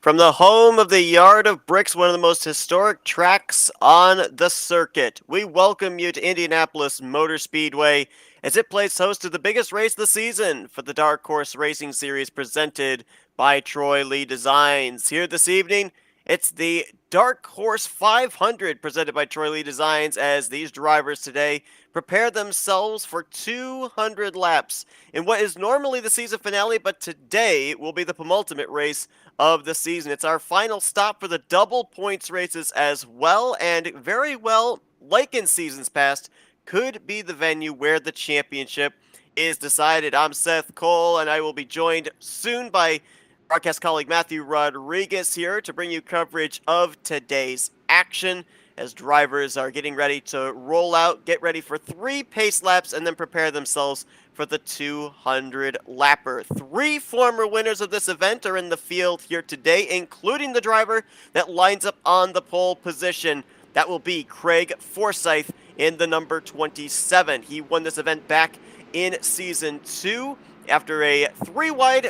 From the home of the Yard of Bricks, one of the most historic tracks on the circuit, we welcome you to Indianapolis Motor Speedway as it plays host to the biggest race of the season for the Dark Horse Racing Series presented by Troy Lee Designs. Here this evening, it's the Dark Horse 500 presented by Troy Lee Designs as these drivers today prepare themselves for 200 laps in what is normally the season finale, but today will be the penultimate race of the season. It's our final stop for the double points races as well, and very well, like in seasons past, could be the venue where the championship is decided. I'm Seth Cole, and I will be joined soon by broadcast colleague Matthew Rodriguez here to bring you coverage of today's action as drivers are getting ready to roll out, get ready for 3 pace laps, and then prepare themselves for the 200 lapper. 3 former winners of this event are in the field here today, including the driver that lines up on the pole position. That will be Craig Forsyth in the number 27. He won this event back in Season 2 after a 3-wide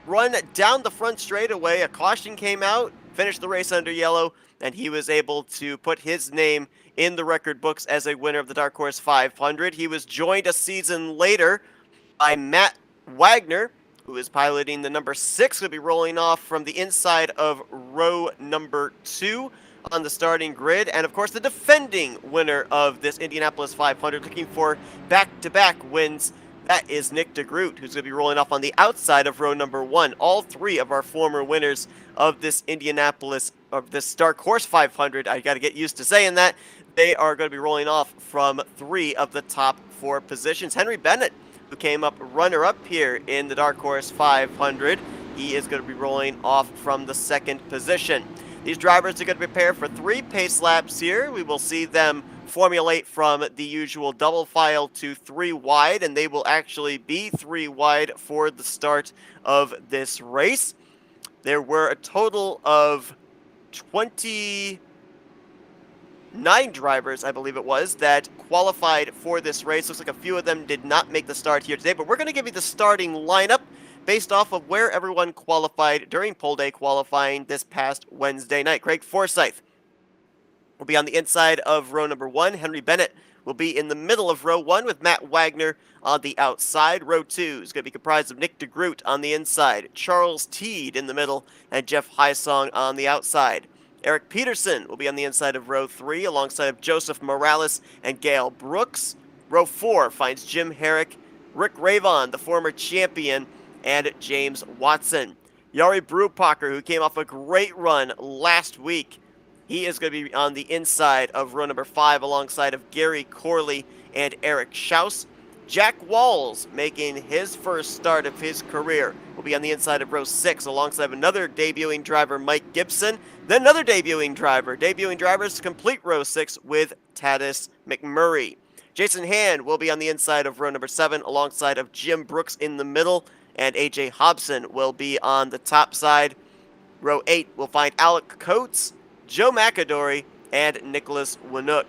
run down the front straightaway. A caution came out, finished the race under yellow, and he was able to put his name in the record books as a winner of the Dark Horse 500. He was joined a season later by Matt Wagner, who is piloting the number 6, will be rolling off from the inside of row number 2 on the starting grid. And of course, the defending winner of this Indianapolis 500, looking for back-to-back wins. That is Nick DeGroot, who's going to be rolling off on the outside of row number 1. All 3 of our former winners of this Dark Horse 500, I got to get used to saying that, they are going to be rolling off from 3 of the top 4 positions. Henry Bennett, who came up runner-up here in the Dark Horse 500, he is going to be rolling off from the 2nd position. These drivers are going to prepare for 3 pace laps here. We will see them formulate from the usual double file to 3 wide, and they will actually be 3 wide for the start of this race. There were a total of 29 drivers, I believe it was, that qualified for this race. Looks like a few of them did not make the start here today, but we're going to give you the starting lineup based off of where everyone qualified during poll day qualifying this past Wednesday night. Craig Forsyth will be on the inside of row number 1. Henry Bennett will be in the middle of row 1 with Matt Wagner on the outside. Row 2 is going to be comprised of Nick DeGroot on the inside, Charles Teed in the middle, and Jeff Highsong on the outside. Eric Peterson will be on the inside of row 3 alongside of Joseph Morales and Gail Brooks. Row 4 finds Jim Herrick, Rick Ravon, the former champion, and James Watson. Yari Brupacher, who came off a great run last week, he is going to be on the inside of row number 5 alongside of Gary Corley and Eric Schaus. Jack Walls, making his first start of his career, will be on the inside of row 6 alongside another debuting driver, Mike Gibson. Then another debuting driver. Debuting drivers to complete row 6 with Tatis McMurray. Jason Hand will be on the inside of row number 7 alongside of Jim Brooks in the middle, and AJ Hobson will be on the top side. Row 8 will find Alec Coates, Joe McAdory, and Nicholas Winook.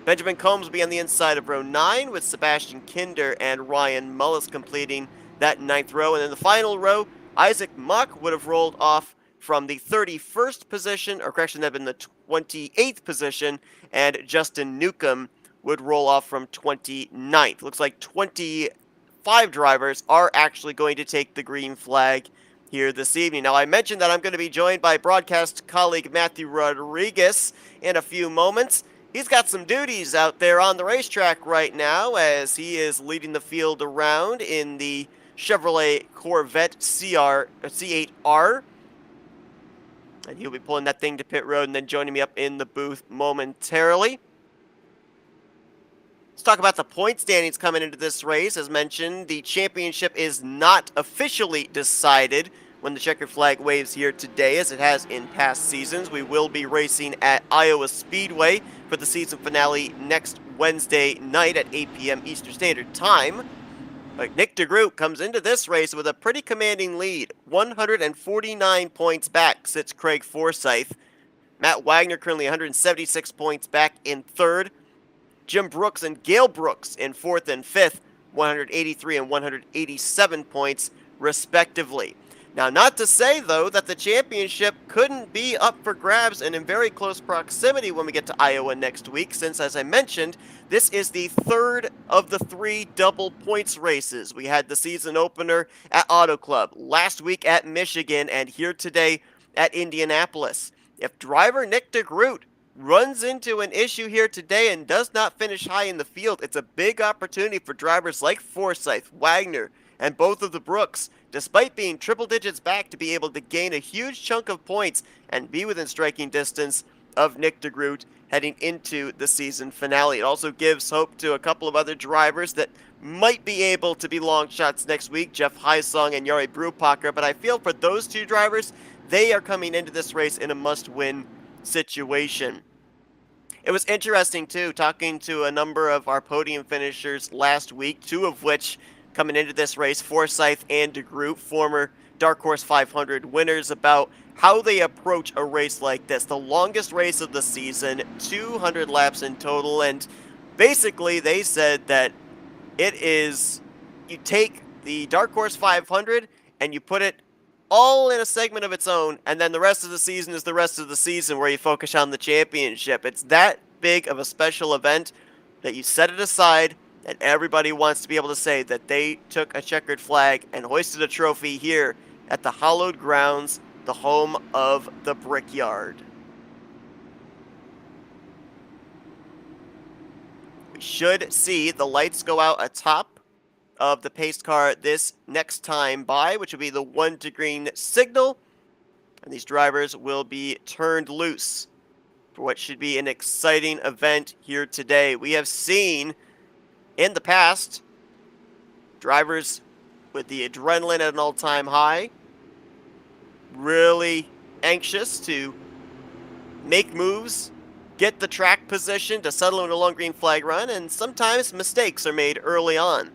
Benjamin Combs will be on the inside of row 9 with Sebastian Kinder and Ryan Mullis completing that 9th row. And in the final row, Isaac Muck would have rolled off from the 31st position, or correction, that would have been the 28th position, and Justin Newcomb would roll off from 29th. Looks like 25 drivers are actually going to take the green flag here this evening. Now, I mentioned that I'm going to be joined by broadcast colleague Matthew Rodriguez in a few moments. He's got some duties out there on the racetrack right now as he is leading the field around in the Chevrolet Corvette C8R. And he'll be pulling that thing to pit road and then joining me up in the booth momentarily. Let's talk about the point standings coming into this race. As mentioned, the championship is not officially decided when the checkered flag waves here today, as it has in past seasons. We will be racing at Iowa Speedway for the season finale next Wednesday night at 8 p.m. Eastern Standard Time. But Nick DeGroot comes into this race with a pretty commanding lead. 149 points back sits Craig Forsyth. Matt Wagner currently 176 points back in 3rd. Jim Brooks and Gail Brooks in 4th and 5th, 183 and 187 points respectively. Now, not to say, though, that the championship couldn't be up for grabs and in very close proximity when we get to Iowa next week, since, as I mentioned, this is the third of the three double points races. We had the season opener at Auto Club, last week at Michigan, and here today at Indianapolis. If driver Nick DeGroot runs into an issue here today and does not finish high in the field, it's a big opportunity for drivers like Forsyth, Wagner, and both of the Brooks, despite being triple digits back, to be able to gain a huge chunk of points and be within striking distance of Nick DeGroot heading into the season finale. It also gives hope to a couple of other drivers that might be able to be long shots next week, Jeff Heisong and Jari Brupacher, but I feel for those two drivers, they are coming into this race in a must-win situation. It was interesting, too, talking to a number of our podium finishers last week, two of which coming into this race, Forsyth and DeGroot, former Dark Horse 500 winners, about how they approach a race like this. The longest race of the season, 200 laps in total, and basically they said that it is, you take the Dark Horse 500 and you put it all in a segment of its own, and then the rest of the season is the rest of the season where you focus on the championship. It's that big of a special event that you set it aside, and everybody wants to be able to say that they took a checkered flag and hoisted a trophy here at the hallowed grounds, the home of the Brickyard. We should see the lights go out atop of the pace car this next time by, which will be the 1 to green signal, and these drivers will be turned loose for what should be an exciting event here today. We have seen in the past drivers with the adrenaline at an all-time high, really anxious to make moves, get the track position to settle in a long green flag run, and sometimes mistakes are made early on.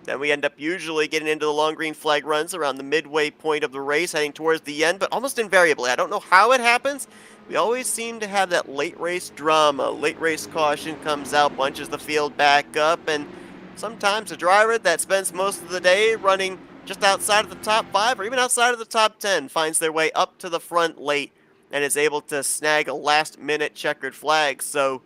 Then we end up usually getting into the long green flag runs around the midway point of the race, heading towards the end, but almost invariably, I don't know how it happens, we always seem to have that late race drama. Late race caution comes out, bunches the field back up, and sometimes a driver that spends most of the day running just outside of the top 5 or even outside of the top 10 finds their way up to the front late and is able to snag a last-minute checkered flag. So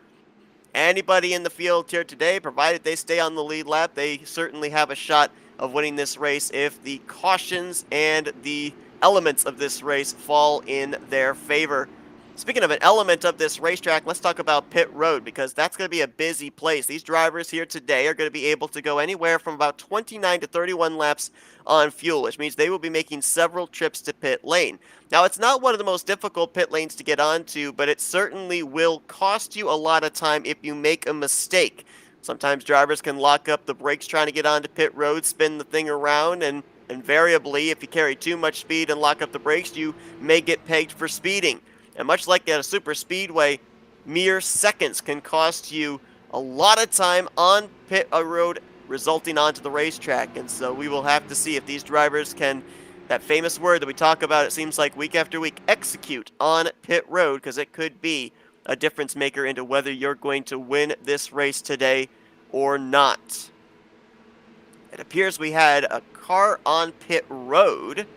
anybody in the field here today, provided they stay on the lead lap, they certainly have a shot of winning this race if the cautions and the elements of this race fall in their favor. Speaking of an element of this racetrack, let's talk about pit road, because that's going to be a busy place. These drivers here today are going to be able to go anywhere from about 29 to 31 laps on fuel, which means they will be making several trips to pit lane. Now, it's not one of the most difficult pit lanes to get onto, but it certainly will cost you a lot of time if you make a mistake. Sometimes drivers can lock up the brakes trying to get onto pit road, spin the thing around, and invariably, if you carry too much speed and lock up the brakes, you may get pegged for speeding. And much like at a super speedway, mere seconds can cost you a lot of time on pit road, resulting onto the racetrack. And so we will have to see if these drivers can, that famous word that we talk about, it seems like week after week, execute on pit road, because it could be a difference maker into whether you're going to win this race today or not. It appears we had a car on pit road.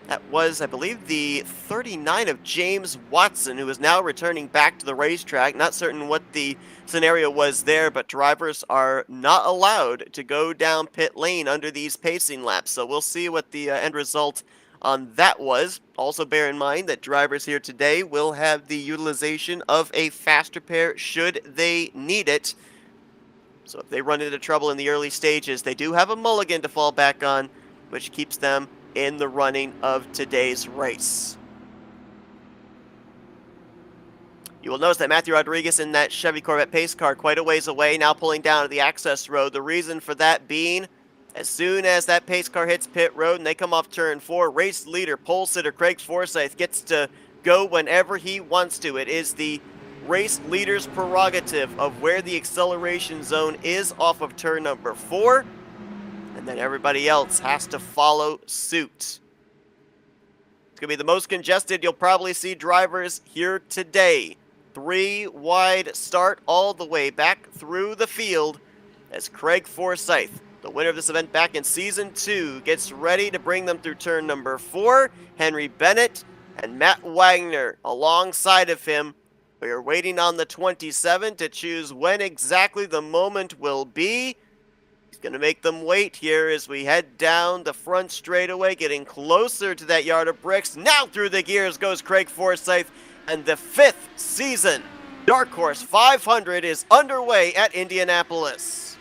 That was, I believe, the 39 of James Watson, who is now returning back to the racetrack. Not certain what the scenario was there, but drivers are not allowed to go down pit lane under these pacing laps. So we'll see what the end result on that was. Also bear in mind that drivers here today will have the utilization of a faster pair should they need it. So if they run into trouble in the early stages, they do have a mulligan to fall back on, which keeps them in the running of today's race. You will notice that Matthew Rodriguez in that Chevy Corvette pace car quite a ways away, now pulling down to the access road. The reason for that being, as soon as that pace car hits pit road and they come off turn 4, race leader, pole sitter Craig Forsyth gets to go whenever he wants to. It is the race leader's prerogative of where the acceleration zone is off of turn number 4. And then everybody else has to follow suit. It's going to be the most congested you'll probably see drivers here today. 3 wide start all the way back through the field as Craig Forsyth The winner of this event back in Season 2 gets ready to bring them through turn number 4. Henry Bennett and Matt Wagner alongside of him. We are waiting on the 27 to choose when exactly the moment will be. He's going to make them wait here as we head down the front straightaway, getting closer to that yard of bricks. Now through the gears goes Craig Forsyth, and the 5th season Dark Horse 500 is underway at Indianapolis.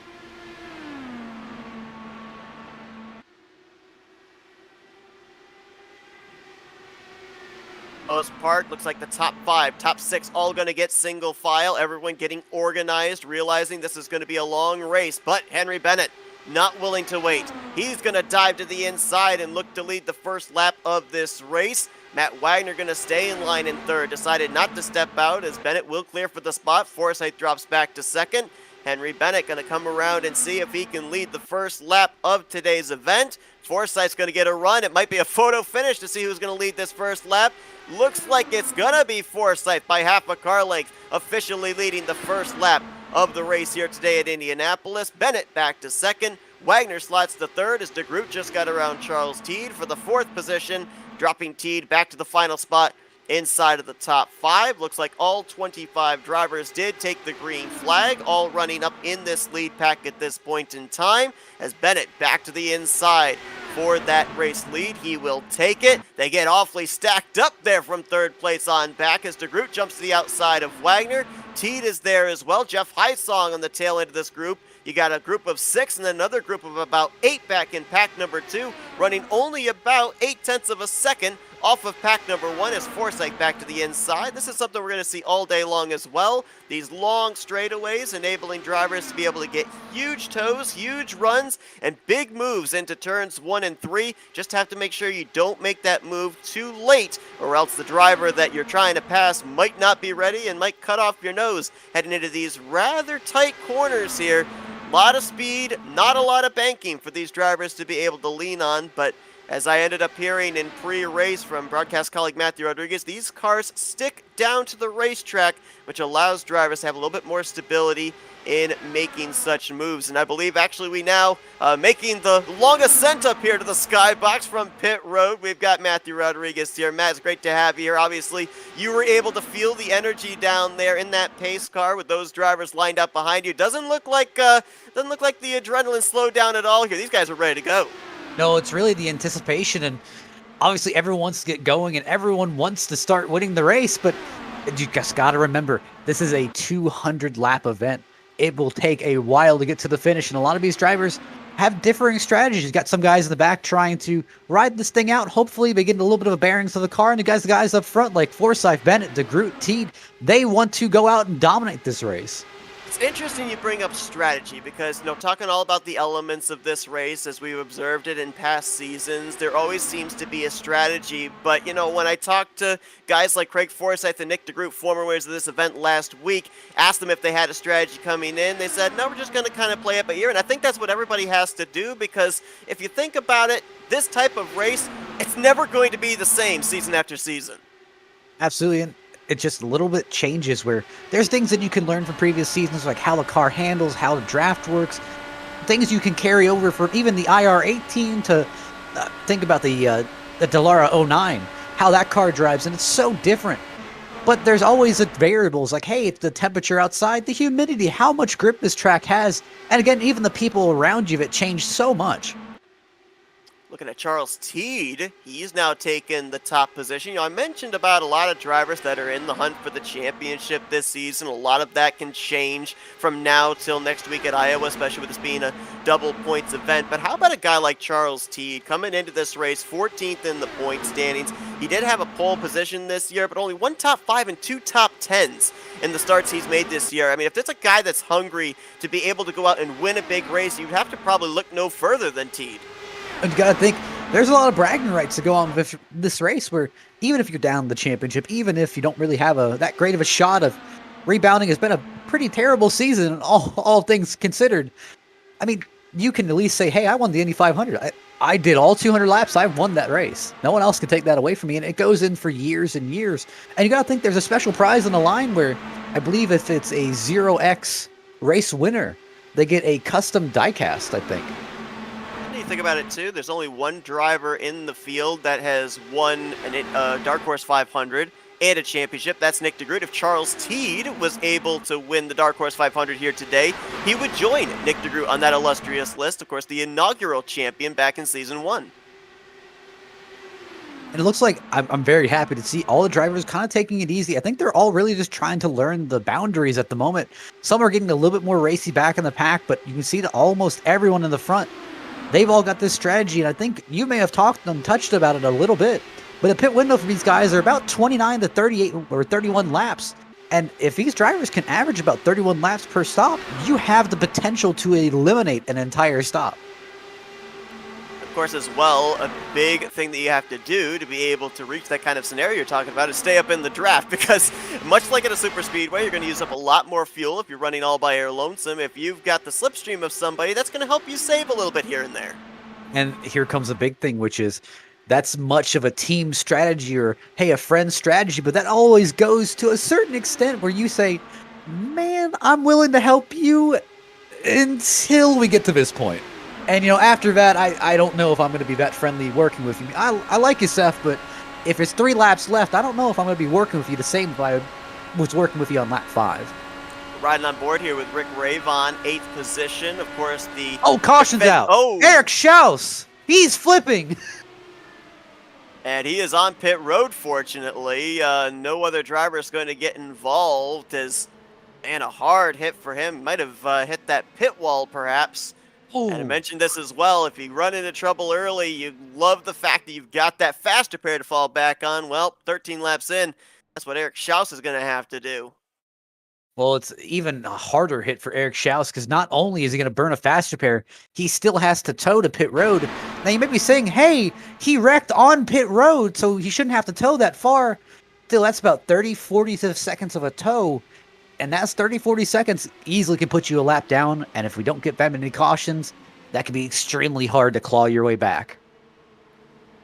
Most part, looks like the top 5, top 6 all going to get single file. Everyone getting organized, realizing this is going to be a long race. But Henry Bennett not willing to wait. He's going to dive to the inside and look to lead the first lap of this race. Matt Wagner going to stay in line in 3rd. Decided not to step out as Bennett will clear for the spot. Forsyth drops back to 2nd. Henry Bennett going to come around and see if he can lead the first lap of today's event. Forsyth's going to get a run. It might be a photo finish to see who's going to lead this first lap. Looks like it's going to be Forsyth by half a car length, officially leading the first lap of the race here today at Indianapolis. Bennett back to 2nd. Wagner slots to 3rd as DeGroot just got around Charles Teed for the 4th position, dropping Teed back to the final spot inside of the top 5. Looks like all 25 drivers did take the green flag, all running up in this lead pack at this point in time, as Bennett back to the inside for that race lead. He will take it. They get awfully stacked up there from 3rd place on back as DeGroot jumps to the outside of Wagner. Teed is there as well. Jeff Heisong on the tail end of this group. You got a group of 6 and another group of about 8 back in pack number 2, running only about 0.8 of a second off of pack number 1 as Forsyth back to the inside. This is something we're going to see all day long as well. These long straightaways enabling drivers to be able to get huge toes, huge runs, and big moves into turns 1 and 3. Just have to make sure you don't make that move too late, or else the driver that you're trying to pass might not be ready and might cut off your nose heading into these rather tight corners here. A lot of speed, not a lot of banking for these drivers to be able to lean on, but as I ended up hearing in pre-race from broadcast colleague Matthew Rodriguez, these cars stick down to the racetrack, which allows drivers to have a little bit more stability in making such moves. And I believe actually we now, making the long ascent up here to the skybox from pit road, we've got Matthew Rodriguez here. Matt, it's great to have you here. Obviously, you were able to feel the energy down there in that pace car with those drivers lined up behind you. Doesn't look like the adrenaline slowed down at all here. These guys are ready to go. No, it's really the anticipation, and obviously everyone wants to get going and everyone wants to start winning the race, but you just got to remember, this is a 200-lap event. It will take a while to get to the finish, and a lot of these drivers have differing strategies. You've got some guys in the back trying to ride this thing out. Hopefully they get a little bit of a bearings of the car, and the guys up front like Forsyth, Bennett, DeGroot, Teed, they want to go out and dominate this race. It's interesting you bring up strategy because, talking all about the elements of this race as we've observed it in past seasons, there always seems to be a strategy. But, when I talked to guys like Craig Forsyth and Nick DeGroot, former winners of this event last week, asked them if they had a strategy coming in, they said, no, we're just going to kind of play it by ear. And I think that's what everybody has to do because if you think about it, this type of race, it's never going to be the same season after season. Absolutely. And it just a little bit changes where there's things that you can learn from previous seasons, like how the car handles, how the draft works, things you can carry over from even the IR18 to think about the Dallara 09, how that car drives, and it's so different. But there's always variables like, hey, it's the temperature outside, the humidity, how much grip this track has, and again, even the people around you, it changed so much. Looking at Charles Teed, he's now taken the top position. I mentioned about a lot of drivers that are in the hunt for the championship this season. A lot of that can change from now till next week at Iowa, especially with this being a double points event. But how about a guy like Charles Teed coming into this race 14th in the point standings? He did have a pole position this year, but only 1 top 5 and 2 top 10s in the starts he's made this year. I mean, if it's a guy that's hungry to be able to go out and win a big race, you'd have to probably look no further than Teed. And you got to think, there's a lot of bragging rights to go on with this race where even if you're down the championship, even if you don't really have that great of a shot of rebounding, has been a pretty terrible season, all things considered. I mean, you can at least say, hey, I won the Indy 500. I did all 200 laps. I won that race. No one else can take that away from me. And it goes in for years and years. And you got to think there's a special prize on the line where I believe if it's a 0x race winner, they get a custom diecast, I think. think about it too, there's only one driver in the field that has won a Dark Horse 500 and a championship. That's Nick DeGroot. If Charles Teed was able to win the Dark Horse 500 here today, he would join Nick DeGroot on that illustrious list. Of course, the inaugural champion back in Season 1. And it looks like I'm very happy to see all the drivers kind of taking it easy. I think they're all really just trying to learn the boundaries at the moment. Some are getting a little bit more racy back in the pack, but you can see that almost everyone in the front, they've all got this strategy. And I think you may have talked and touched about it a little bit, but the pit window for these guys are about 29 to 38 or 31 laps. And if these drivers can average about 31 laps per stop, you have the potential to eliminate an entire stop. Of course, as well, a big thing that you have to do to be able to reach that kind of scenario you're talking about is stay up in the draft, because much like at a super speedway, you're going to use up a lot more fuel if you're running all by air lonesome. If you've got the slipstream of somebody, that's going to help you save a little bit here and there. And here comes a big thing, which is that's much of a team strategy or, hey, a friend strategy, but that always goes to a certain extent where you say, man, I'm willing to help you until we get to this point. And, after that, I don't know if I'm going to be that friendly working with you. I like you, Seth, but if it's 3 laps left, I don't know if I'm going to be working with you the same if I was working with you on lap 5. Riding on board here with Rick Ravon, 8th position. Of course, the... Oh, caution's out. Oh! Eric Schaus! He's flipping! And he is on pit road, fortunately. No other driver is going to get involved as, man, a hard hit for him. Might have hit that pit wall, perhaps. Ooh. And I mentioned this as well. If you run into trouble early, you love the fact that you've got that faster pair to fall back on. Well, 13 laps in, that's what Eric Schaus is going to have to do. Well, it's even a harder hit for Eric Schaus because not only is he going to burn a faster pair, he still has to tow to pit road. Now, you may be saying, hey, he wrecked on pit road, so he shouldn't have to tow that far. Still, that's about 30, 40 seconds of a tow. And that's 30, 40 seconds easily can put you a lap down. And if we don't get that many cautions, that can be extremely hard to claw your way back.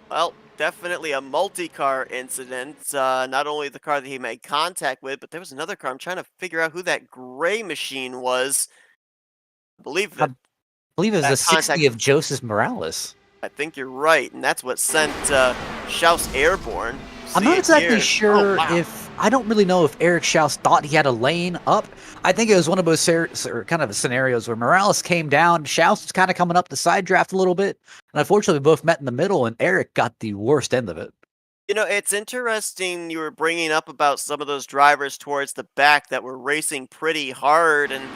Well, definitely a multi-car incident. Not only the car that he made contact with, but there was another car. I'm trying to figure out who that gray machine was. I believe I believe it was the 60 of Joseph Morales. I think you're right, and that's what sent Schaus airborne. I'm not exactly sure if... I don't really know if Eric Schaus thought he had a lane up. I think it was one of those kind of scenarios where Morales came down, Schaus was kind of coming up the side draft a little bit, and unfortunately both met in the middle, and Eric got the worst end of it. You know, it's interesting you were bringing up about some of those drivers towards the back that were racing pretty hard. And,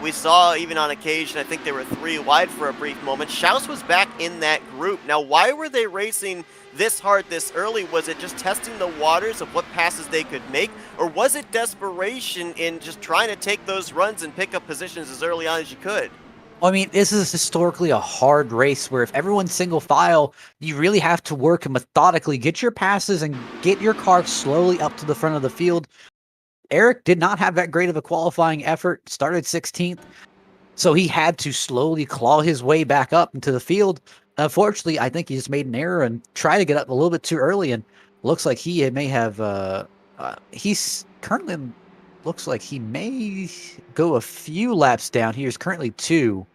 we saw even on occasion, I think they were 3 wide for a brief moment. Schaus was back in that group. Now, why were they racing this hard this early? Was it just testing the waters of what passes they could make? Or was it desperation in just trying to take those runs and pick up positions as early on as you could? I mean, this is historically a hard race where if everyone's single file, you really have to work and methodically get your passes and get your car slowly up to the front of the field. Eric did not have that great of a qualifying effort, started 16th, so he had to slowly claw his way back up into the field. Unfortunately, I think he just made an error and tried to get up a little bit too early, and looks like he may have, he's currently... Looks like he may go a few laps down. He is currently 2.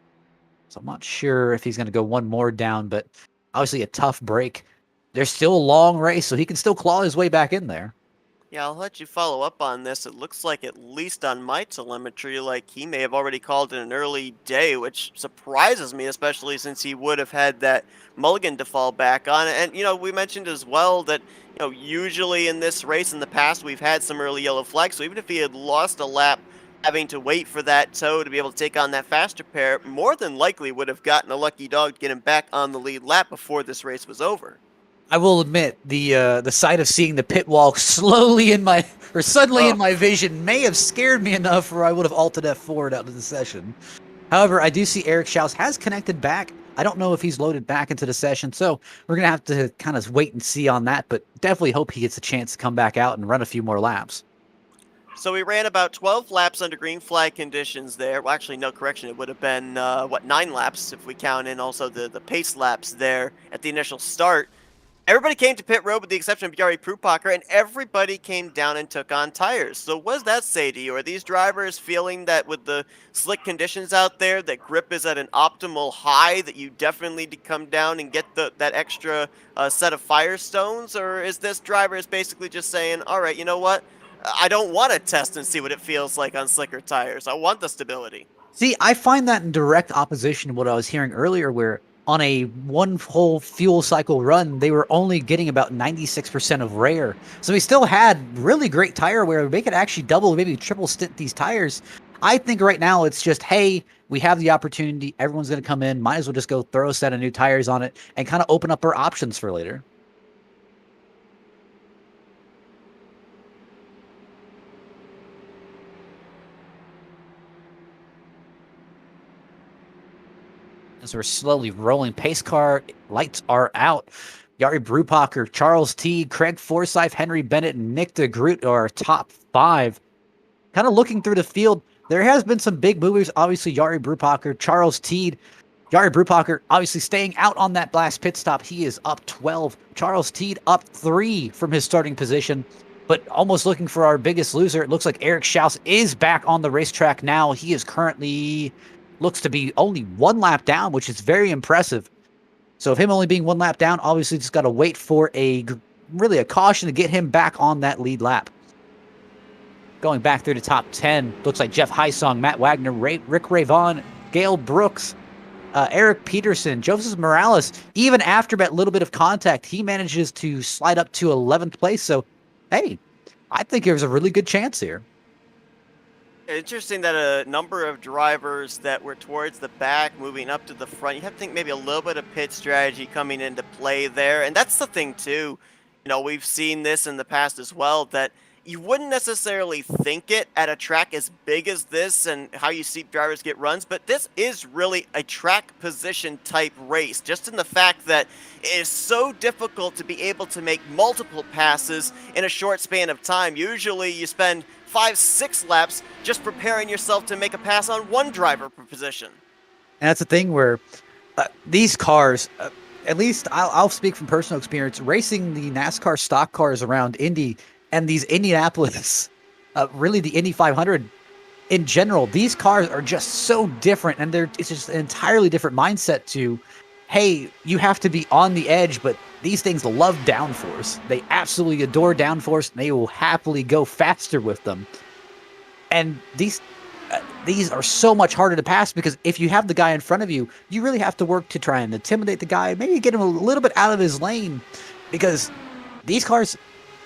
So I'm not sure if he's going to go one more down, but obviously a tough break. There's still a long race, so he can still claw his way back in there. Yeah, I'll let you follow up on this. It looks like, at least on my telemetry, like he may have already called it an early day, which surprises me, especially since he would have had that mulligan to fall back on. And, we mentioned as well that, usually in this race in the past, we've had some early yellow flags. So even if he had lost a lap, having to wait for that tow to be able to take on that faster pair, more than likely would have gotten a lucky dog to get him back on the lead lap before this race was over. I will admit, the sight of seeing the pit wall suddenly in my vision may have scared me enough where I would have alted F4 out of the session. However, I do see Eric Schaus has connected back. I don't know if he's loaded back into the session, so we're going to have to kind of wait and see on that, but definitely hope he gets a chance to come back out and run a few more laps. So we ran about 12 laps under green flag conditions there. Well, actually, no, correction. It would have been, 9 laps if we count in also the pace laps there at the initial start. Everybody came to pit road with the exception of Jari Prupacher, and everybody came down and took on tires. So what does that say to you? Are these drivers feeling that with the slick conditions out there, that grip is at an optimal high, that you definitely need to come down and get that extra set of Firestones? Or is this driver is basically just saying, all right, you know what? I don't want to test and see what it feels like on slicker tires. I want the stability. See, I find that in direct opposition to what I was hearing earlier, where on a one whole fuel cycle run, they were only getting about 96% of rare. So we still had really great tire wear. They could actually double, maybe triple stint these tires. I think right now it's just, hey, we have the opportunity. Everyone's going to come in. Might as well just go throw a set of new tires on it and kind of open up our options for later. As we're slowly rolling, pace car lights are out. Jari Brupacher, Charles Teed, Craig Forsyth, Henry Bennett, and Nick DeGroot are our top 5. Kind of looking through the field, there has been some big movers. Obviously, Jari Brupacher, Charles Teed. Jari Brupacher obviously staying out on that last pit stop. He is up 12. Charles Teed up 3 from his starting position. But almost looking for our biggest loser. It looks like Eric Schaus is back on the racetrack now. He is currently looks to be only 1 lap down, which is very impressive. So if him only being 1 lap down, obviously just got to wait for a caution to get him back on that lead lap. Going back through the top 10, looks like Jeff Heisong, Matt Wagner, Rick Rayvon, Gail Brooks, Eric Peterson, Joseph Morales. Even after that little bit of contact, he manages to slide up to 11th place. So, hey, I think there's a really good chance here. Interesting that a number of drivers that were towards the back moving up to the front, you have to think maybe a little bit of pit strategy coming into play there. And that's the thing too, we've seen this in the past as well, that you wouldn't necessarily think it at a track as big as this and how you see drivers get runs, but this is really a track position type race, just in the fact that it is so difficult to be able to make multiple passes in a short span of time. Usually you spend 5-6 laps just preparing yourself to make a pass on one driver per position. And that's the thing where these cars, at least I'll speak from personal experience, racing the NASCAR stock cars around Indy and these Indianapolis, really the Indy 500 in general, these cars are just so different, and it's just an entirely different mindset to, hey, you have to be on the edge, but these things love downforce. They absolutely adore downforce, and they will happily go faster with them. And these are so much harder to pass because if you have the guy in front of you, you really have to work to try and intimidate the guy, maybe get him a little bit out of his lane, because these cars,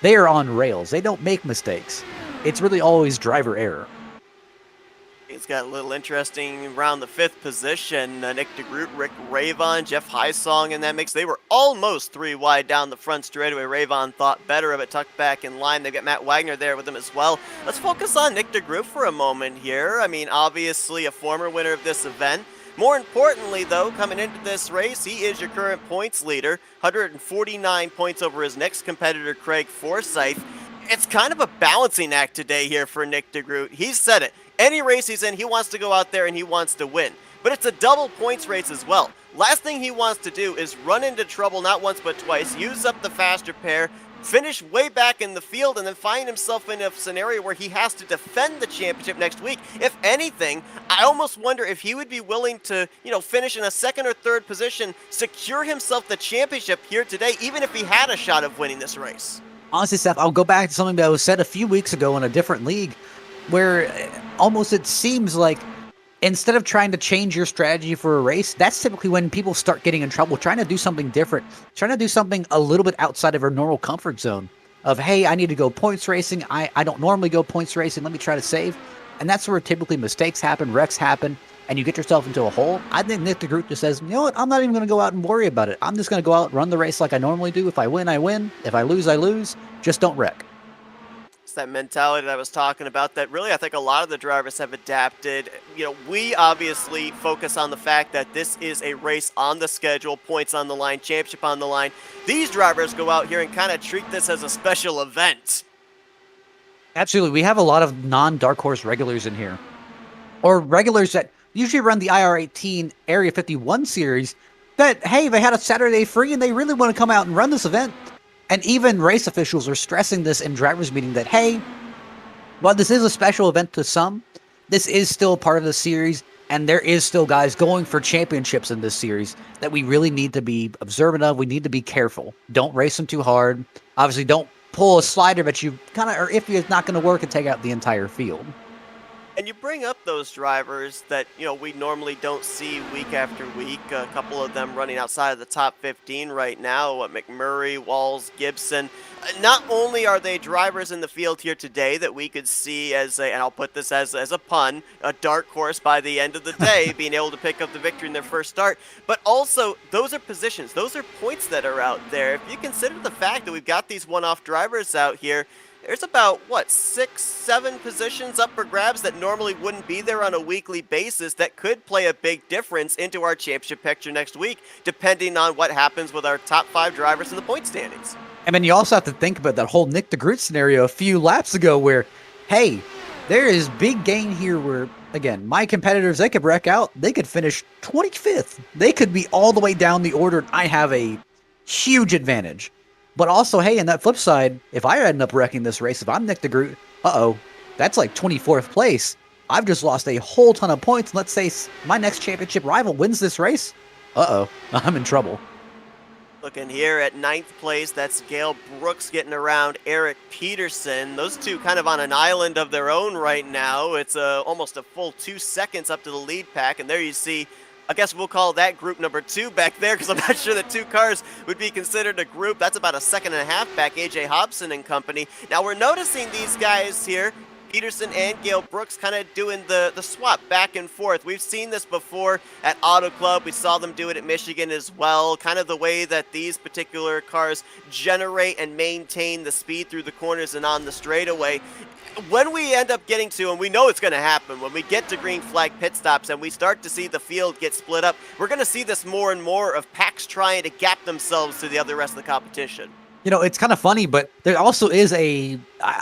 they are on rails. They don't make mistakes. It's really always driver error. It's got a little interesting around the 5th position. Nick DeGroot, Rick Rayvon, Jeff Heisong in that mix. They were almost 3 wide down the front straightaway. Rayvon thought better of it, tucked back in line. They've got Matt Wagner there with them as well. Let's focus on Nick DeGroot for a moment here. I mean, obviously a former winner of this event. More importantly, though, coming into this race, he is your current points leader, 149 points over his next competitor, Craig Forsyth. It's kind of a balancing act today here for Nick DeGroot. He's said it. Any race he's in, he wants to go out there and he wants to win. But it's a double points race as well. Last thing he wants to do is run into trouble not once but twice, use up the faster pair, finish way back in the field, and then find himself in a scenario where he has to defend the championship next week. If anything, I almost wonder if he would be willing to, finish in a 2nd or 3rd position, secure himself the championship here today, even if he had a shot of winning this race. Honestly, Seth, I'll go back to something that was said a few weeks ago in a different league, where almost it seems like instead of trying to change your strategy for a race, that's typically when people start getting in trouble, trying to do something different, trying to do something a little bit outside of our normal comfort zone of, hey, I need to go points racing. I don't normally go points racing. Let me try to save. And that's where typically mistakes happen, wrecks happen, and you get yourself into a hole. I think Nick DeGroot just says, you know what? I'm not even going to go out and worry about it. I'm just going to go out and run the race like I normally do. If I win, I win. If I lose, I lose. Just don't wreck. It's that mentality that I was talking about that really I think a lot of the drivers have adapted. We obviously focus on the fact that this is a race on the schedule, points on the line, championship on the line. These drivers go out here and kind of treat this as a special event. Absolutely. We have a lot of non-Dark Horse regulars in here. Or regulars that usually run the IR18 Area 51 series, that, hey, they had a Saturday free and they really want to come out and run this event. And even race officials are stressing this in drivers' meeting that, hey, while this is a special event to some, this is still part of the series, and there is still guys going for championships in this series that we really need to be observant of. We need to be careful. Don't race them too hard. Obviously, don't pull a slider that you kind of, or if it's not going to work, and take out the entire field. And you bring up those drivers that, we normally don't see week after week. A couple of them running outside of the top 15 right now. McMurray, Walls, Gibson. Not only are they drivers in the field here today that we could see as a, and I'll put this as a pun, a dark horse by the end of the day, being able to pick up the victory in their first start, but also those are positions, those are points that are out there. If you consider the fact that we've got these one-off drivers out here, there's about, 6, 7 positions up for grabs that normally wouldn't be there on a weekly basis that could play a big difference into our championship picture next week, depending on what happens with our top 5 drivers in the point standings. And then you also have to think about that whole Nick DeGroot scenario a few laps ago where, hey, there is big gain here where, again, my competitors, they could wreck out. They could finish 25th. They could be all the way down the order, and I have a huge advantage. But also, hey, in that flip side, if I end up wrecking this race, if I'm Nick DeGroot, that's like 24th place. I've just lost a whole ton of points. Let's say my next championship rival wins this race. I'm in trouble. Looking here at 9th place, that's Gale Brooks getting around Eric Peterson. Those two kind of on an island of their own right now. It's almost a full 2 seconds up to the lead pack, and there you see, I guess we'll call that group number 2 back there, because I'm not sure that 2 cars would be considered a group. That's about a second and a half back, AJ Hobson and company. Now we're noticing these guys here, Peterson and Gale Brooks, kind of doing the swap back and forth. We've seen this before at Auto Club. We saw them do it at Michigan as well. Kind of the way that these particular cars generate and maintain the speed through the corners and on the straightaway. When we end up getting to, and we know it's going to happen, when we get to green flag pit stops and we start to see the field get split up, we're going to see this more and more of packs trying to gap themselves to the other rest of the competition. It's kind of funny, but there also is I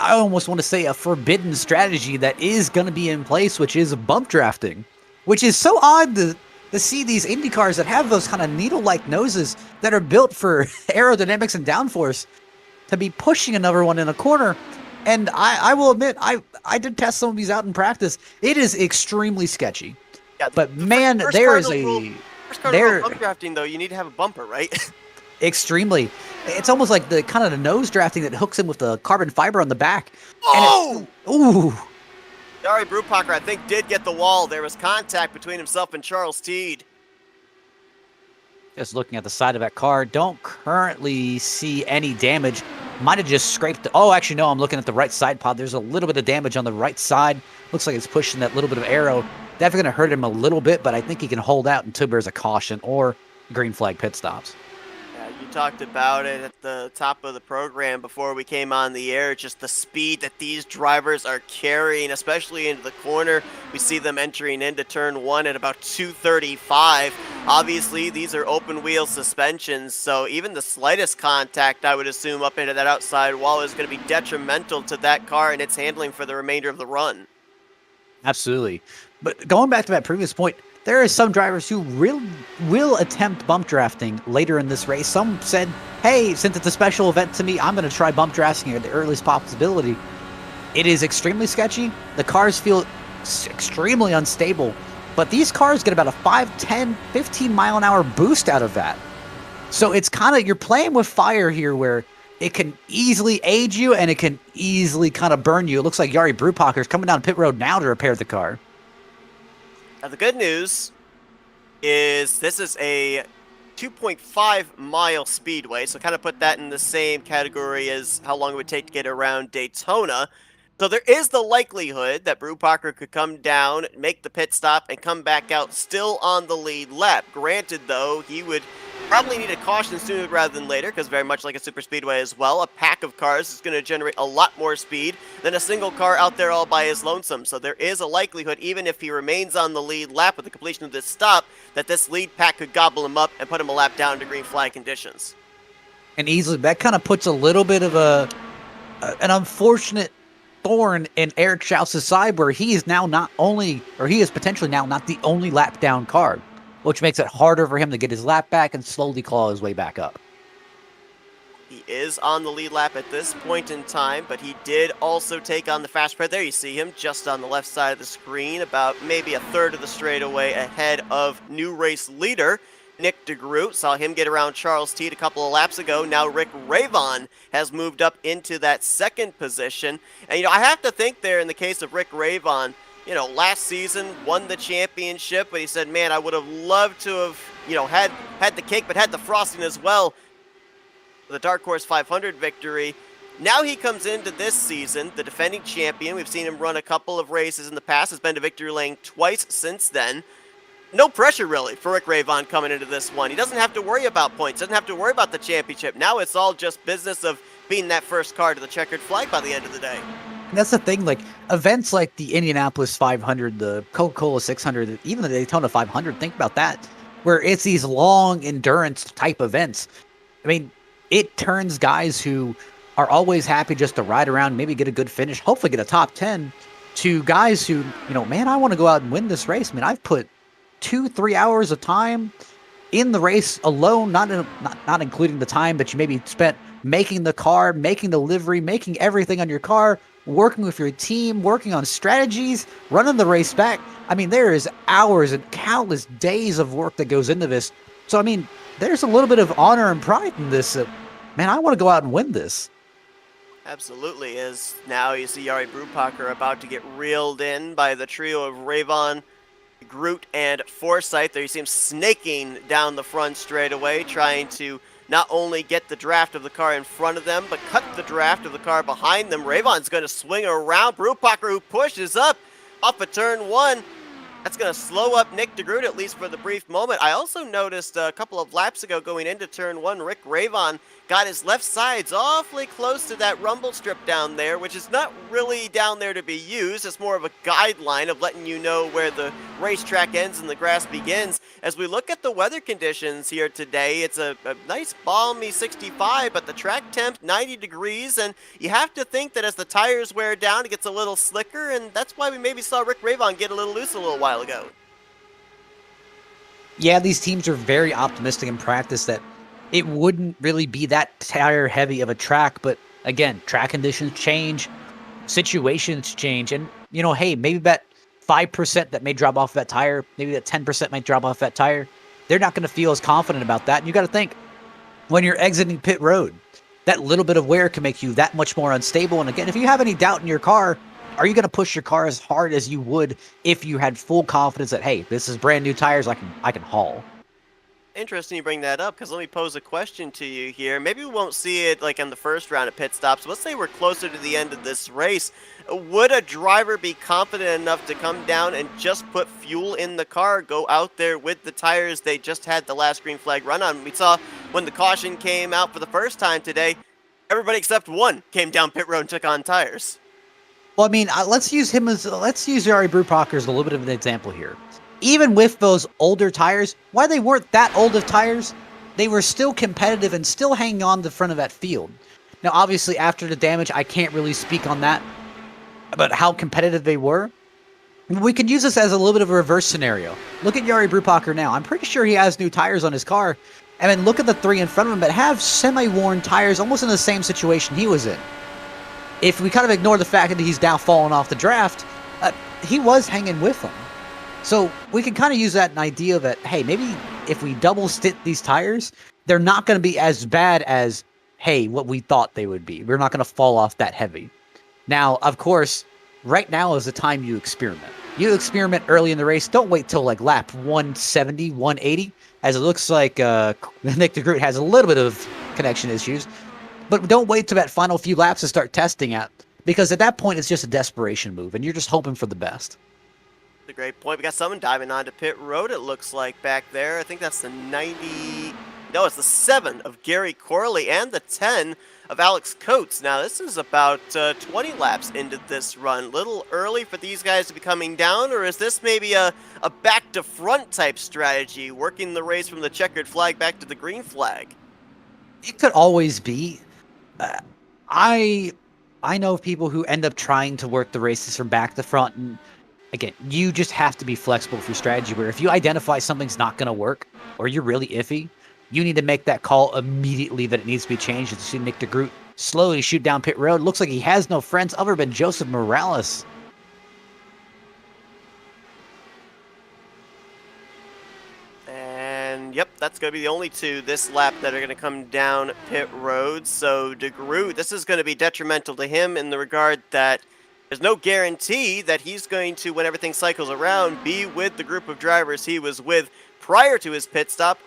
almost want to say a forbidden strategy that is going to be in place, which is bump drafting, which is so odd to see these Indy cars that have those kind of needle-like noses that are built for aerodynamics and downforce to be pushing another one in a corner. And I will admit, I did test some of these out in practice. It is extremely sketchy. Yeah, but man, there is a... First card rule bump drafting, though, you need to have a bumper, right? Extremely. It's almost like the kind of the nose drafting that hooks in with the carbon fiber on the back. Oh! Ooh! Jari Brubacher, I think, did get the wall. There was contact between himself and Charles Teed. Just looking at the side of that car, don't currently see any damage. Might have just scraped actually, no, I'm looking at the right side pod. There's a little bit of damage on the right side. Looks like it's pushing that little bit of aero. Definitely going to hurt him a little bit, but I think he can hold out until there's a caution or green flag pit stops. You talked about it at the top of the program before we came on the air, just the speed that these drivers are carrying, especially into the corner. We see them entering into turn 1 at about 235. Obviously, these are open wheel suspensions, so even the slightest contact, I would assume, up into that outside wall is going to be detrimental to that car and its handling for the remainder of the run. Absolutely. But going back to that previous point, there are some drivers who will attempt bump drafting later in this race. Some said, hey, since it's a special event to me, I'm going to try bump drafting at the earliest possibility. It is extremely sketchy. The cars feel extremely unstable. But these cars get about a 5, 10, 15 mile an hour boost out of that. So it's kind of, you're playing with fire here where it can easily aid you and it can easily kind of burn you. It looks like Jari Brubacher is coming down pit road now to repair the car. Now, the good news is this is a 2.5 mile speedway, so kind of put that in the same category as how long it would take to get around Daytona. So there is the likelihood that Brubacher could come down, make the pit stop, and come back out still on the lead lap. Granted, though, he would probably need a caution sooner rather than later, because very much like a super speedway as well, a pack of cars is going to generate a lot more speed than a single car out there all by his lonesome. So there is a likelihood, even if he remains on the lead lap with the completion of this stop, that this lead pack could gobble him up and put him a lap down to green flag conditions. And easily, that kind of puts a little bit of an unfortunate thorn in Eric Schaus's side, where he is now not only, or he is potentially now not the only lap down car. which makes it harder for him to get his lap back and slowly claw his way back up. He is on the lead lap at this point in time, but he did also take on the fast spread. There you see him just on the left side of the screen, about maybe a third of the straightaway ahead of new race leader Nick DeGroot. Saw him get around Charles Teed a couple of laps ago. Now Rick Ravon has moved up into that second position. And, I have to think there in the case of Rick Ravon, last season won the championship, but he said, man, I would have loved to have, had the cake, but had the frosting as well. The Dark Horse 500 victory. Now he comes into this season, the defending champion. We've seen him run a couple of races in the past. Has been to victory lane twice since then. No pressure, really, for Rick Ravon coming into this one. He doesn't have to worry about points, doesn't have to worry about the championship. Now it's all just business of being that first car to the checkered flag by the end of the day. And that's the thing, like, events like the Indianapolis 500, the Coca-Cola 600, even the Daytona 500, think about that, where it's these long endurance type events. I mean, it turns guys who are always happy just to ride around, maybe get a good finish, hopefully get a top 10, to guys who, man, I want to go out and win this race. I mean, I've put 2-3 hours of time in the race alone, not including the time that you maybe spent making the car, making the livery, making everything on your car, working with your team, working on strategies, running the race back. I mean, there is hours and countless days of work that goes into this. So, I mean, there's a little bit of honor and pride in this. Man, I want to go out and win this. Absolutely. As now you see Jari Brupaker about to get reeled in by the trio of Ravon, Groot, and Forsyth. There you see him snaking down the front straightaway, trying to not only get the draft of the car in front of them, but cut the draft of the car behind them. Ravon's going to swing around. Brupaker, who pushes up off of turn one. That's going to slow up Nick DeGroot, at least for the brief moment. I also noticed a couple of laps ago going into turn one, Rick Ravon got his left sides awfully close to that rumble strip down there, which is not really down there to be used. It's more of a guideline of letting you know where the racetrack ends and the grass begins. As we look at the weather conditions here today, it's a nice balmy 65, but the track temp 90 degrees, and you have to think that as the tires wear down, it gets a little slicker, and that's why we maybe saw Rick Ravon get a little loose a little while ago. Yeah, these teams are very optimistic in practice that it wouldn't really be that tire heavy of a track, but again, track conditions change, situations change, and hey, maybe that 5% that may drop off that tire, maybe that 10% might drop off that tire, they're not going to feel as confident about that. And you got to think, when you're exiting pit road, that little bit of wear can make you that much more unstable. And again, if you have any doubt in your car, are you going to push your car as hard as you would if you had full confidence that, hey, this is brand new tires, I can haul? Interesting you bring that up, because let me pose a question to you here. Maybe we won't see it like in the first round of pit stops. Let's say we're closer to the end of this race. Would a driver be confident enough to come down and just put fuel in the car, go out there with the tires they just had the last green flag run on? We saw when the caution came out for the first time today, everybody except one came down pit road and took on tires. Well, I mean, let's use Jari Brupaker as a little bit of an example here. Even with those older tires, why they weren't that old of tires, they were still competitive and still hanging on the front of that field. Now, obviously, after the damage, I can't really speak on that, about how competitive they were. We could use this as a little bit of a reverse scenario. Look at Jari Brupaker now. I'm pretty sure he has new tires on his car. And then look at the three in front of him that have semi-worn tires, almost in the same situation he was in. If we kind of ignore the fact that he's now fallen off the draft, he was hanging with them. So we can kind of use that idea that, hey, maybe if we double stint these tires, they're not going to be as bad as, hey, what we thought they would be. We're not going to fall off that heavy. Now, of course, right now is the time you experiment. You experiment early in the race. Don't wait till like lap 170, 180, as it looks like Nick DeGroot has a little bit of connection issues. But don't wait till that final few laps to start testing it, because at that point it's just a desperation move, and you're just hoping for the best. A great point. We got someone diving onto pit road, it looks like, back there. I think that's the 90... No, it's the 7 of Gary Corley and the 10 of Alex Coates. Now, this is about 20 laps into this run. Little early for these guys to be coming down, or is this maybe a back-to-front type strategy, working the race from the checkered flag back to the green flag? It could always be. I know of people who end up trying to work the races from back to front, and Again, you just have to be flexible with your strategy, where if you identify something's not going to work or you're really iffy, you need to make that call immediately that it needs to be changed. As you see Nick DeGroot slowly shoot down pit road. Looks like he has no friends other than Joseph Morales. And yep, that's going to be the only two this lap that are going to come down pit road. So DeGroot, this is going to be detrimental to him in the regard that there's no guarantee that he's going to, when everything cycles around, be with the group of drivers he was with prior to his pit stop.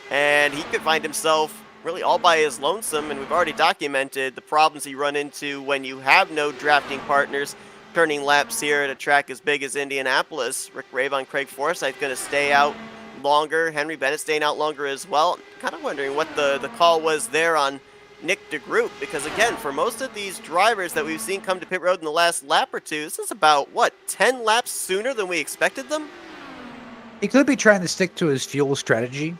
And he could find himself really all by his lonesome, and we've already documented the problems you run into when you have no drafting partners turning laps here at a track as big as Indianapolis. Rick Ravon, Craig Forsyth going to stay out longer. Henry Bennett staying out longer as well. Kind of wondering what the call was there on Nick DeGroot, because again, for most of these drivers that we've seen come to pit road in the last lap or two, this is about, what, 10 laps sooner than we expected them? He could be trying to stick to his fuel strategy.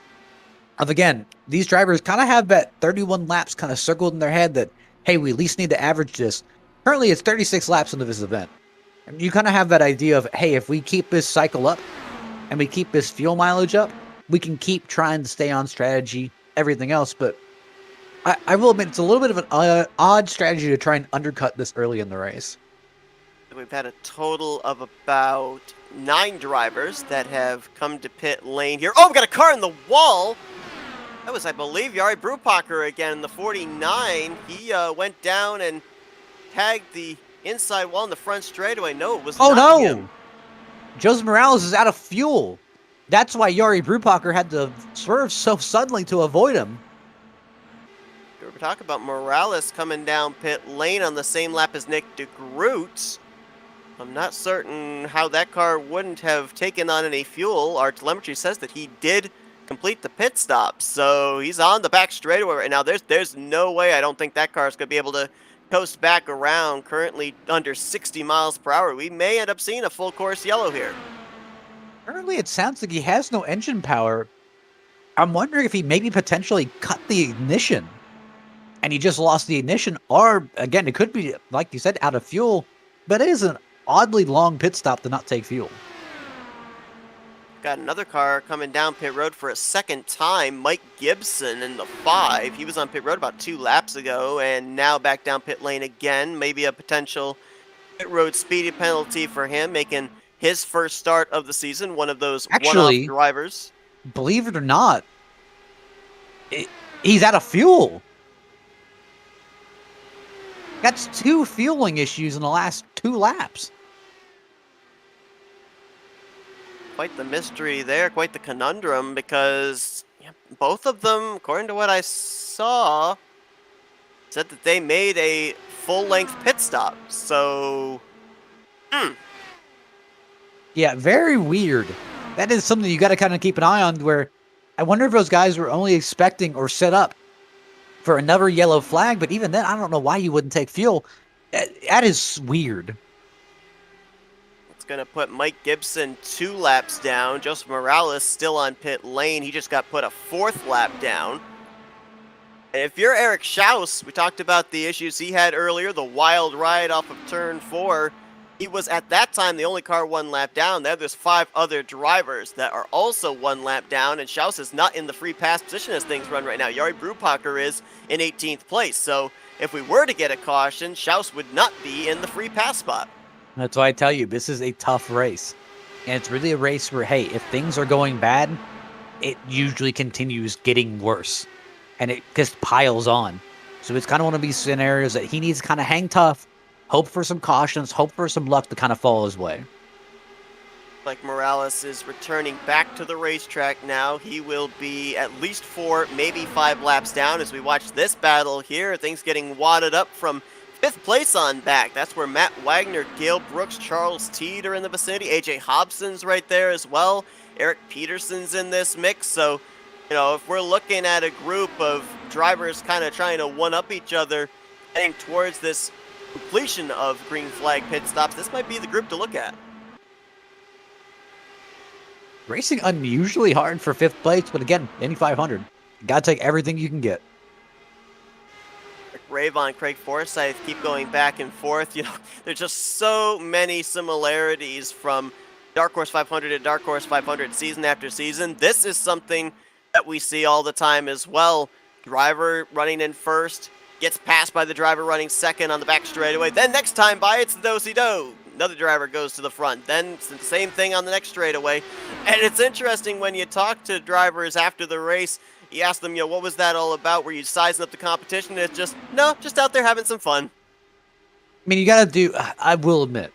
Of again, these drivers kind of have that 31 laps kind of circled in their head that, hey, we at least need to average this. Currently, it's 36 laps into this event. And you kind of have that idea of, hey, if we keep this cycle up and we keep this fuel mileage up, we can keep trying to stay on strategy, everything else. But I will admit, it's a little bit of an odd strategy to try and undercut this early in the race. We've had a total of about 9 drivers that have come to pit lane here. Oh, we got a car in the wall! That was, I believe, Jari Brupacher again in the 49. He went down and tagged the inside wall in the front straightaway. No, it was not him. Joseph Morales is out of fuel. That's why Jari Brupacher had to swerve so suddenly to avoid him. We talk about Morales coming down pit lane on the same lap as Nick DeGroot. I'm not certain how that car wouldn't have taken on any fuel. Our telemetry says that he did complete the pit stop, so he's on the back straightaway right now. There's no way, I don't think that car is going to be able to coast back around, currently under 60 miles per hour. We may end up seeing a full course yellow here. Currently, it sounds like he has no engine power. I'm wondering if he maybe potentially cut the ignition and he just lost the ignition, or again, it could be, like you said, out of fuel, but it is an oddly long pit stop to not take fuel. Got another car coming down pit road for a second time. Mike Gibson in the 5. He was on pit road about 2 laps ago and now back down pit lane again. Maybe a potential pit road speedy penalty for him, making his first start of the season one of those one-off drivers. Believe it or not, he's out of fuel. That's 2 fueling issues in the last 2 laps. Quite the mystery there, quite the conundrum, because both of them, according to what I saw, said that they made a full-length pit stop. So, yeah, very weird. That is something you got to kind of keep an eye on, where I wonder if those guys were only expecting or set up for another yellow flag, but even then, I don't know why you wouldn't take fuel. That is weird. It's going to put Mike Gibson 2 laps down. Joseph Morales still on pit lane. He just got put a 4th lap down. And if you're Eric Schaus, we talked about the issues he had earlier, the wild ride off of turn 4. He was, at that time, the only car 1 lap down. There's 5 other drivers that are also 1 lap down, and Schaus is not in the free pass position as things run right now. Jari Brupacher is in 18th place, so if we were to get a caution, Schaus would not be in the free pass spot. That's why I tell you, this is a tough race. And it's really a race where, hey, if things are going bad, it usually continues getting worse. And it just piles on. So it's kind of one of these scenarios that he needs to kind of hang tough, hope for some cautions, hope for some luck to kind of fall his way. Like Morales is returning back to the racetrack now. He will be at least 4, maybe 5 laps down as we watch this battle here. Things getting wadded up from 5th place on back. That's where Matt Wagner, Gale Brooks, Charles Teed are in the vicinity. AJ Hobson's right there as well. Eric Peterson's in this mix. So, you know, if we're looking at a group of drivers kind of trying to one-up each other, heading towards this completion of green flag pit stops, this might be the group to look at. Racing unusually hard for 5th place, but again, Indy 500. Gotta take everything you can get. Rayvon, Craig Forsyth keep going back and forth. There's just so many similarities from Dark Horse 500 to Dark Horse 500 season after season. This is something that we see all the time as well. Driver running in first, gets passed by the driver running second on the back straightaway. Then next time by, it's the do-si-do. Another driver goes to the front. Then it's the same thing on the next straightaway. And it's interesting when you talk to drivers after the race, you ask them, what was that all about? Were you sizing up the competition? And it's just, no, just out there having some fun. I mean, you got to do, I will admit,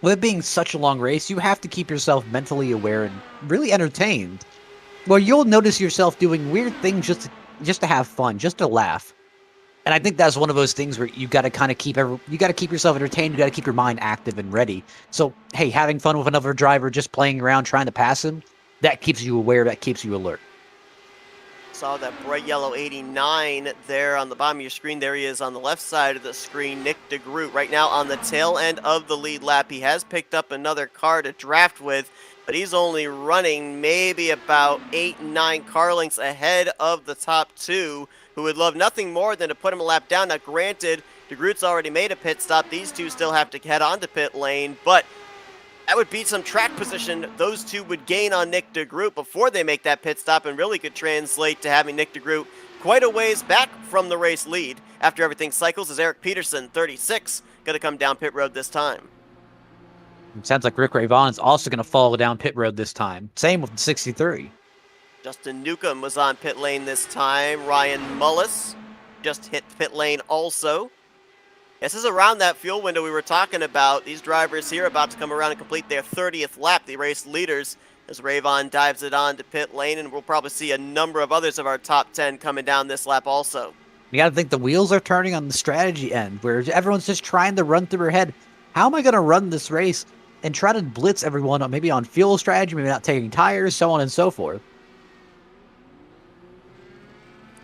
with it being such a long race, you have to keep yourself mentally aware and really entertained. Well, you'll notice yourself doing weird things just to have fun, just to laugh. And I think that's one of those things where you got to kind of keep yourself entertained. You got to keep your mind active and ready. So, hey, having fun with another driver, just playing around, trying to pass him, that keeps you aware, that keeps you alert. Saw that bright yellow 89 there on the bottom of your screen. There he is on the left side of the screen, Nick DeGroot. Right now on the tail end of the lead lap. He has picked up another car to draft with, but he's only running maybe about 8, 9 car lengths ahead of the top two, who would love nothing more than to put him a lap down. Now, granted, DeGroot's already made a pit stop. These two still have to head on to pit lane, but that would beat some track position. Those two would gain on Nick DeGroot before they make that pit stop, and really could translate to having Nick DeGroot quite a ways back from the race lead. After everything cycles, is Eric Peterson, 36, going to come down pit road this time. It sounds like Rick Rayvon is also going to follow down pit road this time. Same with the 63. Justin Newcomb was on pit lane this time. Ryan Mullis just hit pit lane also. This is around that fuel window we were talking about. These drivers here about to come around and complete their 30th lap, the race leaders, as Rayvon dives it on to pit lane, and we'll probably see a number of others of our top 10 coming down this lap also. You got to think the wheels are turning on the strategy end, where everyone's just trying to run through their head. How am I going to run this race and try to blitz everyone, maybe on fuel strategy, maybe not taking tires, so on and so forth?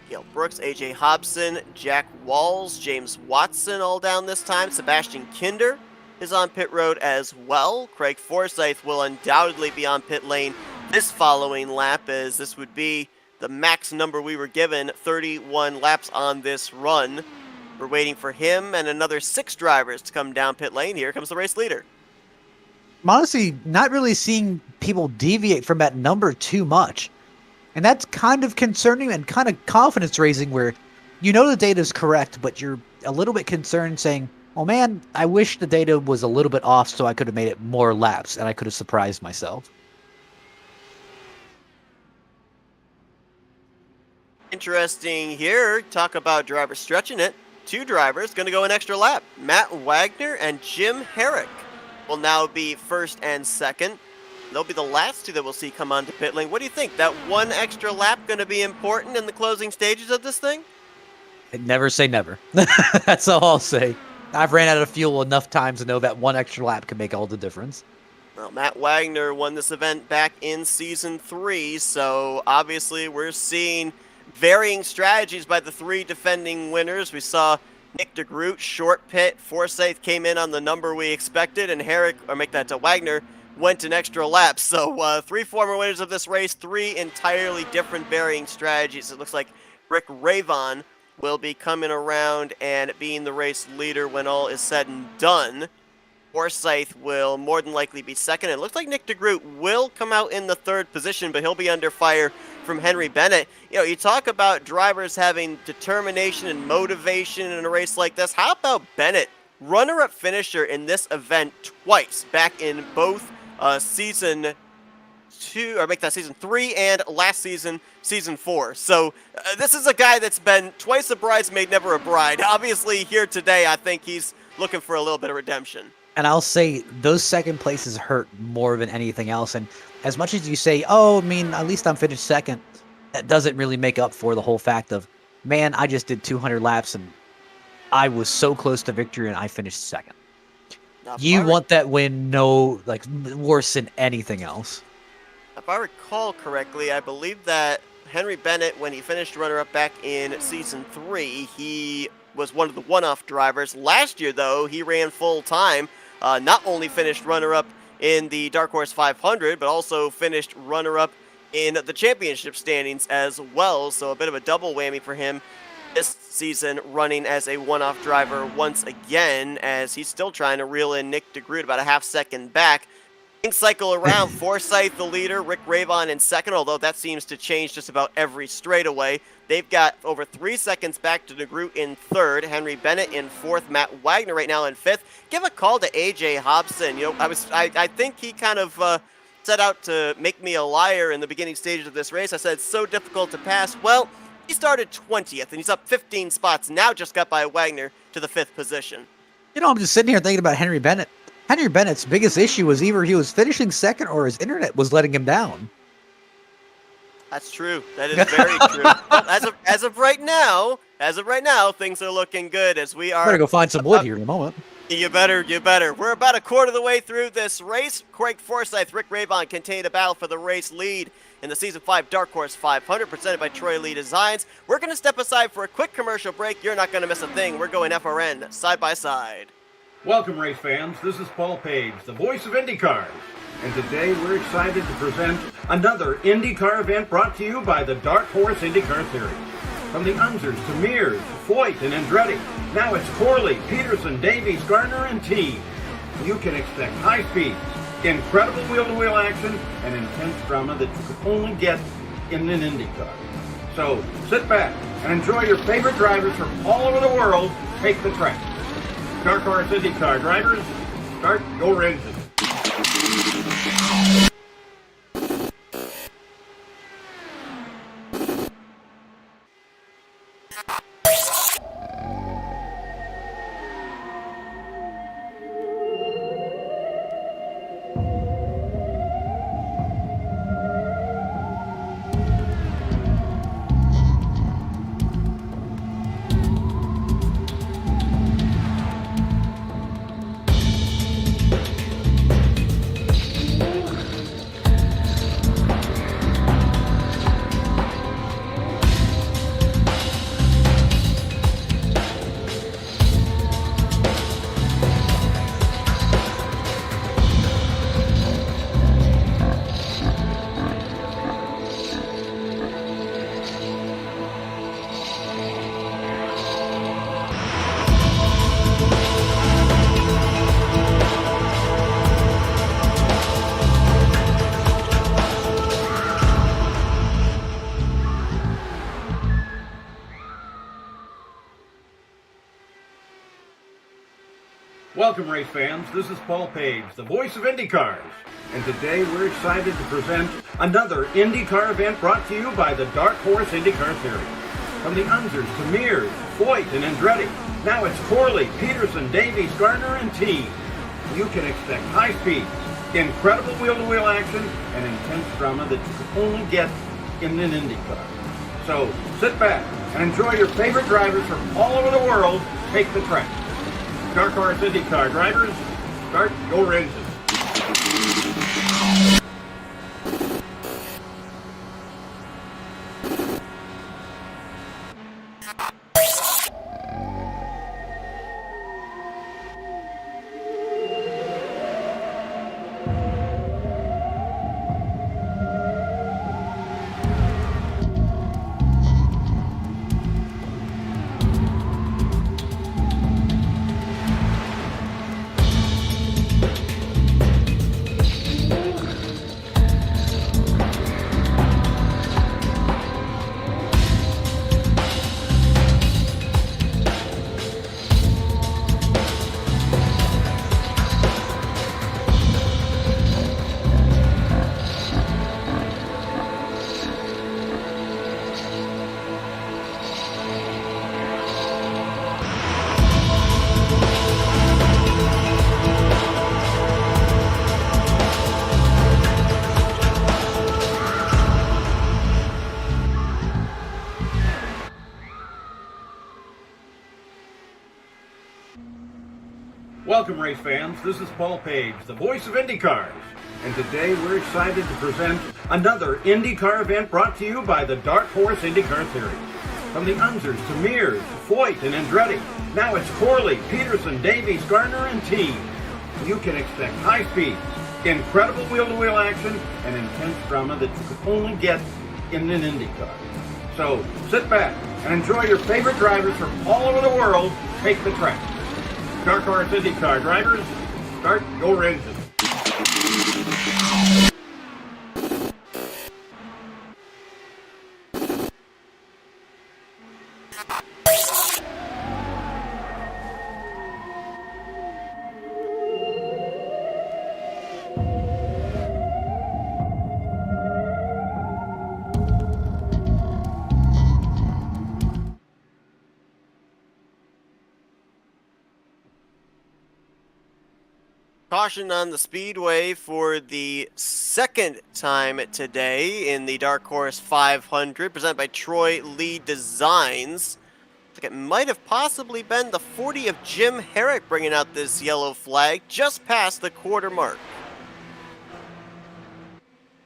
Gail Brooks, AJ Hobson, Jack Walls, James Watson all down this time. Sebastian Kinder is on pit road as well. Craig Forsyth will undoubtedly be on pit lane this following lap, as this would be the max number we were given, 31 laps on this run. We're waiting for him and another 6 drivers to come down pit lane. Here comes the race leader. I'm honestly not really seeing people deviate from that number too much. And that's kind of concerning and kind of confidence-raising, where you know the data is correct, but you're a little bit concerned saying, oh man, I wish the data was a little bit off so I could have made it more laps and I could have surprised myself. Interesting here. Talk about drivers stretching it. 2 drivers going to go an extra lap. Matt Wagner and Jim Herrick will now be first and second. They'll be the last 2 that we'll see come onto pit lane. What do you think? That 1 extra lap going to be important in the closing stages of this thing? Never say never. That's all I'll say. I've ran out of fuel enough times to know that 1 extra lap can make all the difference. Well, Matt Wagner won this event back in Season 3, so obviously we're seeing varying strategies by the 3 defending winners. We saw Nick DeGroot, short pit. Forsyth came in on the number we expected, and Wagner went an extra lap. So 3 former winners of this race, 3 entirely different varying strategies. It looks like Rick Rayvon will be coming around and being the race leader when all is said and done. Forsyth will more than likely be second. It looks like Nick DeGroot will come out in the 3rd position, but he'll be under fire from Henry Bennett. You talk about drivers having determination and motivation in a race like this. How about Bennett? Runner-up finisher in this event twice, back in both season 3 and last season, season 4. So this is a guy that's been twice a bridesmaid, never a bride. Obviously here today, I think he's looking for a little bit of redemption. And I'll say those second places hurt more than anything else. And as much as you say, oh, I mean, at least I'm finished second, that doesn't really make up for the whole fact of, man, I just did 200 laps and I was so close to victory and I finished second. You want that win worse than anything else. If I recall correctly, I believe that Henry Bennett, when he finished runner-up back in Season 3, he was one of the one-off drivers. Last year, though, he ran full-time. Not only finished runner-up in the Dark Horse 500, but also finished runner-up in the championship standings as well. So a bit of a double whammy for him this season running as a one-off driver once again, as he's still trying to reel in Nick DeGroot about a half second back. Cycle around, Forsyth the leader, Rick Ravon in second, although that seems to change just about every straightaway. They've got over 3 seconds back to DeGroot in third, Henry Bennett in fourth, Matt Wagner right now in fifth. Give a call to AJ Hobson. You know, I think he kind of set out to make me a liar in the beginning stages of this race. I said it's so difficult to pass. Well, he started 20th, and he's up 15 spots, now just got by Wagner to the 5th position. You know, I'm just sitting here thinking about Henry Bennett. Henry Bennett's biggest issue was either he was finishing second or his internet was letting him down. That's true. That is very true. Well, as of right now, things are looking good as we are. Better go find some wood here in a moment. You better. We're about a quarter of the way through this race. Craig Forsyth, Rick Ravon continue to battle for the race lead in the Season 5 Dark Horse 500, presented by Troy Lee Designs. We're going to step aside for a quick commercial break. You're not going to miss a thing. We're going FRN side by side. Welcome, race fans. This is Paul Page, the voice of IndyCars. And today we're excited to present another IndyCar event brought to you by the Dark Horse IndyCar Series. From the Unzers to Mears, Foyt, and Andretti, now it's Corley, Peterson, Davies, Gardner, and Teague. You can expect high speeds, incredible wheel-to-wheel action, and intense drama that you could only get in an IndyCar. So sit back and enjoy your favorite drivers from all over the world take the track. Dark Horse IndyCar drivers, start your engine. Welcome, race fans. This is Paul Page, the voice of IndyCars. And today we're excited to present another IndyCar event brought to you by the Dark Horse IndyCar Series. From the Unzers to Mears, Foyt, and Andretti, now it's Corley, Peterson, Davies, Gardner, and Teague. You can expect high speeds, incredible wheel-to-wheel action, and intense drama that you could only get in an IndyCar. So sit back and enjoy your favorite drivers from all over the world take the track. Dark Horse IndyCar drivers, start your engine. Welcome, race fans. This is Paul Page, the voice of IndyCars. And today we're excited to present another IndyCar event brought to you by the Dark Horse IndyCar Series. From the Unzers to Mears, Foyt, and Andretti, now it's Corley, Peterson, Davies, Gardner, and Teague. You can expect high speeds, incredible wheel-to-wheel action, and intense drama that you could only get in an IndyCar. So sit back and enjoy your favorite drivers from all over the world take the track. Dark Horse IndyCar drivers, start your engine. Caution on the speedway for the second time today in the Dark Horse 500, presented by Troy Lee Designs. I think it might have possibly been the 40 of Jim Herrick bringing out this yellow flag just past the quarter mark.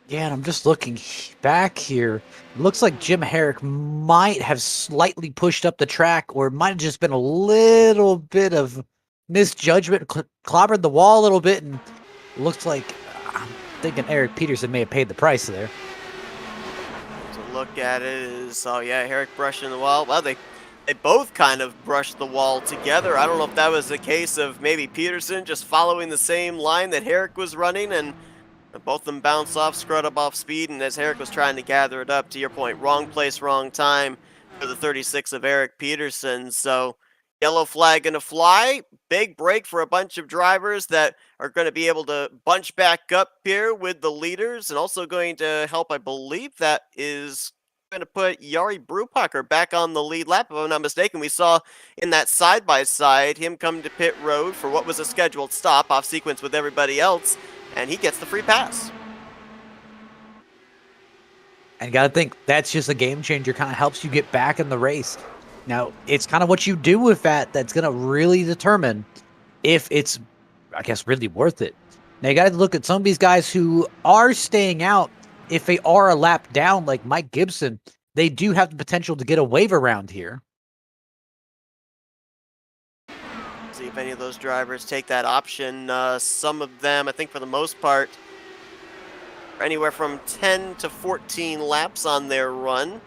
Yeah, and I'm just looking back here. It looks like Jim Herrick might have slightly pushed up the track, or it might have just been a little bit of misjudgment, clobbered the wall a little bit, and looks like I'm thinking Eric Peterson may have paid the price there. To look at it is, oh yeah, Herrick brushing the wall. Well, they both kind of brushed the wall together. I don't know if that was a case of maybe Peterson just following the same line that Herrick was running, and both of them bounced off, screwed up off speed, and as Herrick was trying to gather it up, to your point, wrong place, wrong time for the 36 of Eric Peterson. So yellow flag going to fly. Big break for a bunch of drivers that are going to be able to bunch back up here with the leaders, and also going to help, I believe that is going to put Jari Brupacker back on the lead lap, if I'm not mistaken. We saw in that side-by-side him come to pit road for what was a scheduled stop off sequence with everybody else, and he gets the free pass. And you got to think, that's just a game changer, kind of helps you get back in the race. Now, it's kind of what you do with that that's going to really determine if it's, I guess, really worth it. Now, you got to look at some of these guys who are staying out. If they are a lap down, like Mike Gibson, they do have the potential to get a wave around here. See if any of those drivers take that option. Some of them, I think for the most part, are anywhere from 10 to 14 laps on their run.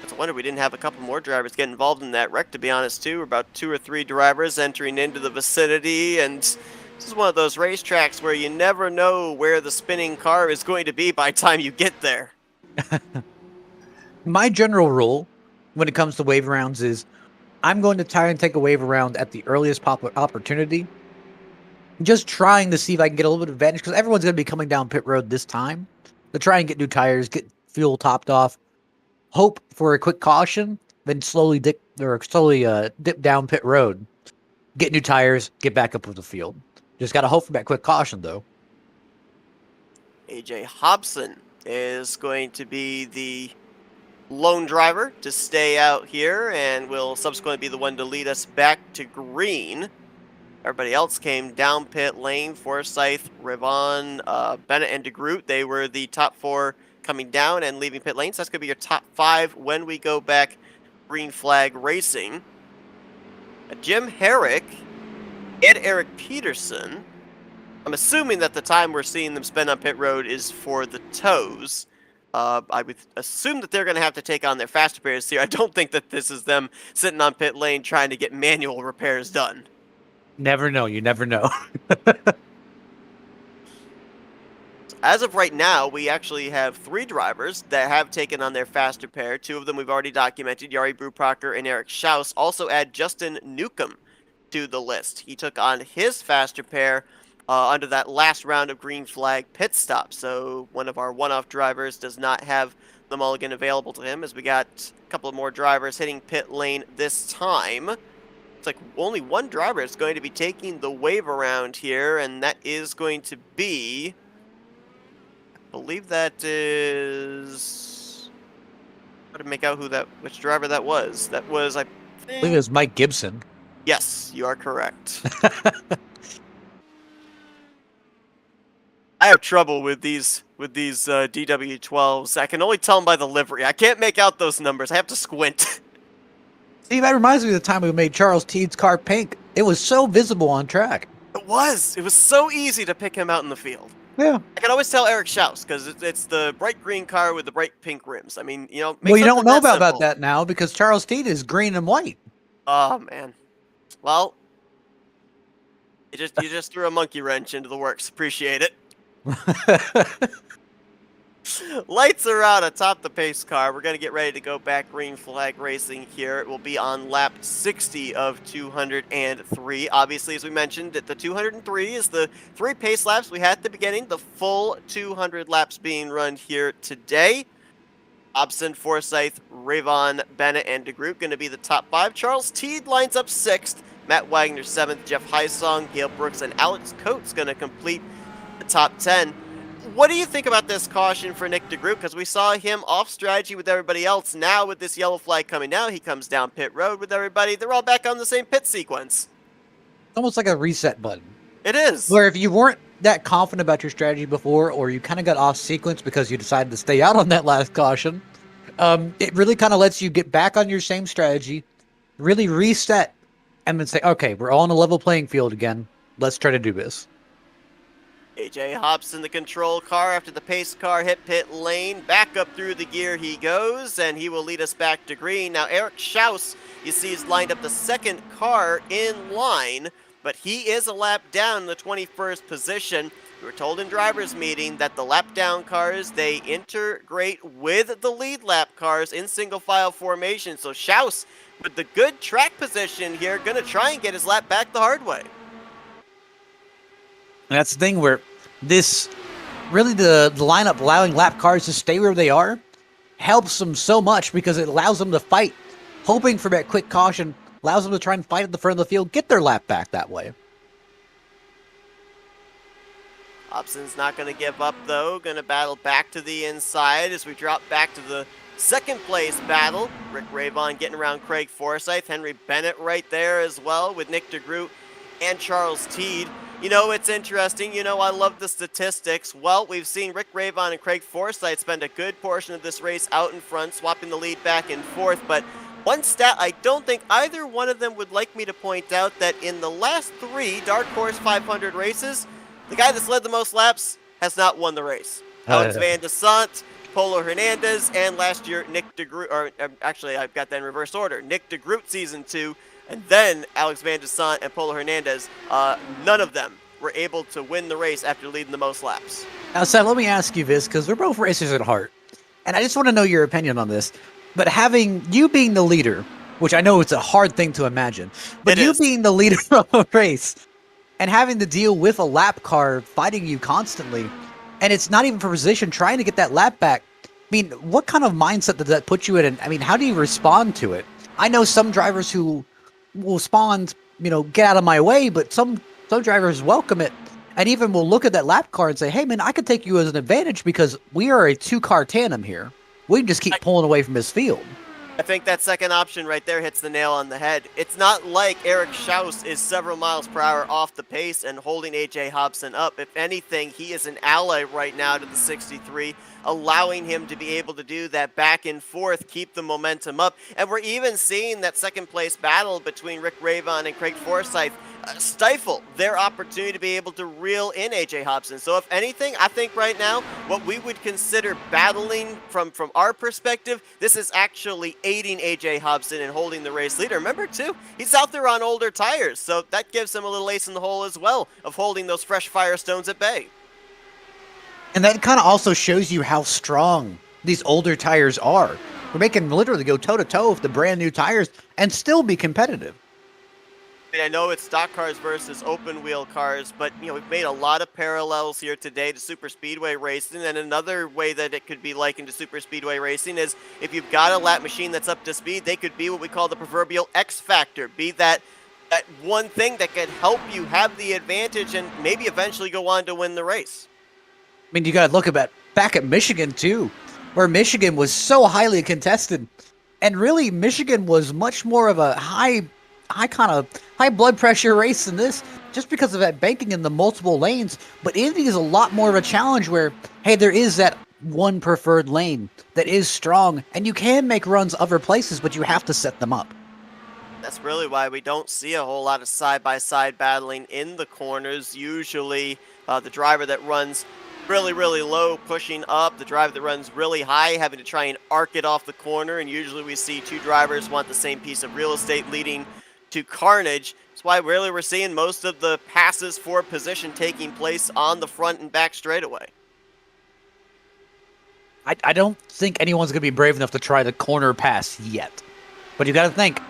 It's a wonder we didn't have a couple more drivers get involved in that wreck, to be honest, too. About 2 or 3 drivers entering into the vicinity, and this is one of those racetracks where you never know where the spinning car is going to be by the time you get there. My general rule when it comes to wave rounds is I'm going to try and take a wave around at the earliest opportunity. Just trying to see if I can get a little bit of advantage, because everyone's going to be coming down pit road this time to try and get new tires, get fuel topped off, hope for a quick caution, then slowly dip down pit road, get new tires, get back up with the field. Just got to hope for that quick caution, though. AJ Hobson is going to be the lone driver to stay out here, and will subsequently be the one to lead us back to green. Everybody else came down pit lane. Forsyth, Rivon, Bennett, and DeGroot. They were the top 4 coming down and leaving pit lanes. So that's going to be your top 5 when we go back green flag racing. Jim Herrick and Eric Peterson. I'm assuming that the time we're seeing them spend on pit road is for the tows. I would assume that they're going to have to take on their fast repairs here. I don't think that this is them sitting on pit lane trying to get manual repairs done. Never know. You never know. As of right now, we actually have 3 drivers that have taken on their fast repair. 2 of them we've already documented, Jari Brupacker and Eric Schaus. Also add Justin Newcomb to the list. He took on his fast repair under that last round of green flag pit stop. So one of our one-off drivers does not have the mulligan available to him, as we got a couple of more drivers hitting pit lane this time. It's like only one driver is going to be taking the wave around here, and that is going to be, I believe that is, try to make out which driver that was. That was, I think it was Mike Gibson. Yes, you are correct. I have trouble with these DW12s. I can only tell them by the livery. I can't make out those numbers. I have to squint. See, that reminds me of the time we made Charles Teed's car pink. It was so visible on track. It was so easy to pick him out in the field. Yeah. I can always tell Eric Schaus because it's the bright green car with the bright pink rims. I mean, make Well, you don't something know that about simple. that now because Charles Teed is green and white. Oh man. Well, you just threw a monkey wrench into the works. Appreciate it. Lights are out atop the pace car. We're going to get ready to go back green flag racing here. It will be on lap 60 of 203. Obviously, as we mentioned, the 203 is the 3 pace laps we had at the beginning. The full 200 laps being run here today. Hobson, Forsyth, Rayvon, Bennett, and DeGroot going to be the top 5. Charles Teed lines up 6th. Matt Wagner 7th. Jeff Heisong, Gail Brooks, and Alex Coates going to complete the top 10. What do you think about this caution for Nick DeGroot? Because we saw him off strategy with everybody else. Now with this yellow flag coming down, he comes down pit road with everybody. They're all back on the same pit sequence. It's almost like a reset button. It is. Where if you weren't that confident about your strategy before, or you kind of got off sequence because you decided to stay out on that last caution, it really kind of lets you get back on your same strategy, really reset, and then say, okay, we're all on a level playing field again. Let's try to do this. AJ hops in the control car after the pace car hit pit lane. Back up through the gear he goes, and he will lead us back to green. Now, Eric Schaus, you see, is lined up the second car in line, but he is a lap down in the 21st position. We were told in driver's meeting that the lap down cars, they integrate with the lead lap cars in single file formation. So Schaus, with the good track position here, going to try and get his lap back the hard way. And that's the thing where this, really the lineup allowing lap cars to stay where they are helps them so much because it allows them to fight, hoping for that quick caution, allows them to try and fight at the front of the field, get their lap back that way. Hobson's not going to give up, though. Going to battle back to the inside as we drop back to the second place battle. Rick Rayvon getting around Craig Forsyth. Henry Bennett right there as well with Nick DeGroot and Charles Teed. It's interesting. I love the statistics. Well, we've seen Rick Rayvon and Craig Forsyth spend a good portion of this race out in front, swapping the lead back and forth. But one stat I don't think either one of them would like me to point out, that in the last 3 Dark Horse 500 races, the guy that's led the most laps has not won the race. Alex Van de Sant, Polo Hernandez, and last year Nick DeGroot, or actually I've got that in reverse order. Nick DeGroot season 2, and then Alex Van de Sant and Polo Hernandez. None of them were able to win the race after leading the most laps. Now, Seth, let me ask you this, because we're both racers at heart, and I just want to know your opinion on this. But having you being the leader, which I know it's a hard thing to imagine, but you being the leader of a race and having to deal with a lap car fighting you constantly, and it's not even for position, trying to get that lap back. I mean, what kind of mindset does that put you in? And I mean, how do you respond to it? I know some drivers who will respond, get out of my way, but some drivers welcome it and even will look at that lap car and say, hey, man, I could take you as an advantage because we are a 2-car tandem here. We can just keep pulling away from his field. I think that second option right there hits the nail on the head. It's not like Eric Schaus is several miles per hour off the pace and holding AJ Hobson up. If anything, he is an ally right now to the 63, allowing him to be able to do that back and forth, keep the momentum up. And we're even seeing that second place battle between Rick Rayvon and Craig Forsyth stifle their opportunity to be able to reel in AJ Hobson. So if anything, I think right now, what we would consider battling from our perspective, this is actually aiding AJ Hobson in holding the race leader. Remember too, he's out there on older tires, so that gives him a little ace in the hole as well of holding those fresh Firestones at bay. And that kind of also shows you how strong these older tires are. We're making literally go toe-to-toe with the brand new tires and still be competitive. I know it's stock cars versus open wheel cars, but we've made a lot of parallels here today to super speedway racing. And another way that it could be likened to super speedway racing is if you've got a lap machine that's up to speed, they could be what we call the proverbial X factor, be that one thing that could help you have the advantage and maybe eventually go on to win the race. I mean, you got to look back at Michigan too, where Michigan was so highly contested, and really Michigan was much more of a high blood pressure race than this, just because of that banking in the multiple lanes. But Indy is a lot more of a challenge where, hey, there is that one preferred lane that is strong, and you can make runs other places, but you have to set them up. That's really why we don't see a whole lot of side-by-side battling in the corners. Usually the driver that runs really, really low, pushing up. The drive that runs really high, having to try and arc it off the corner. And usually we see two drivers want the same piece of real estate, leading to carnage. That's why really we're seeing most of the passes for position taking place on the front and back straightaway. I don't think anyone's going to be brave enough to try the corner pass yet. But you got to think,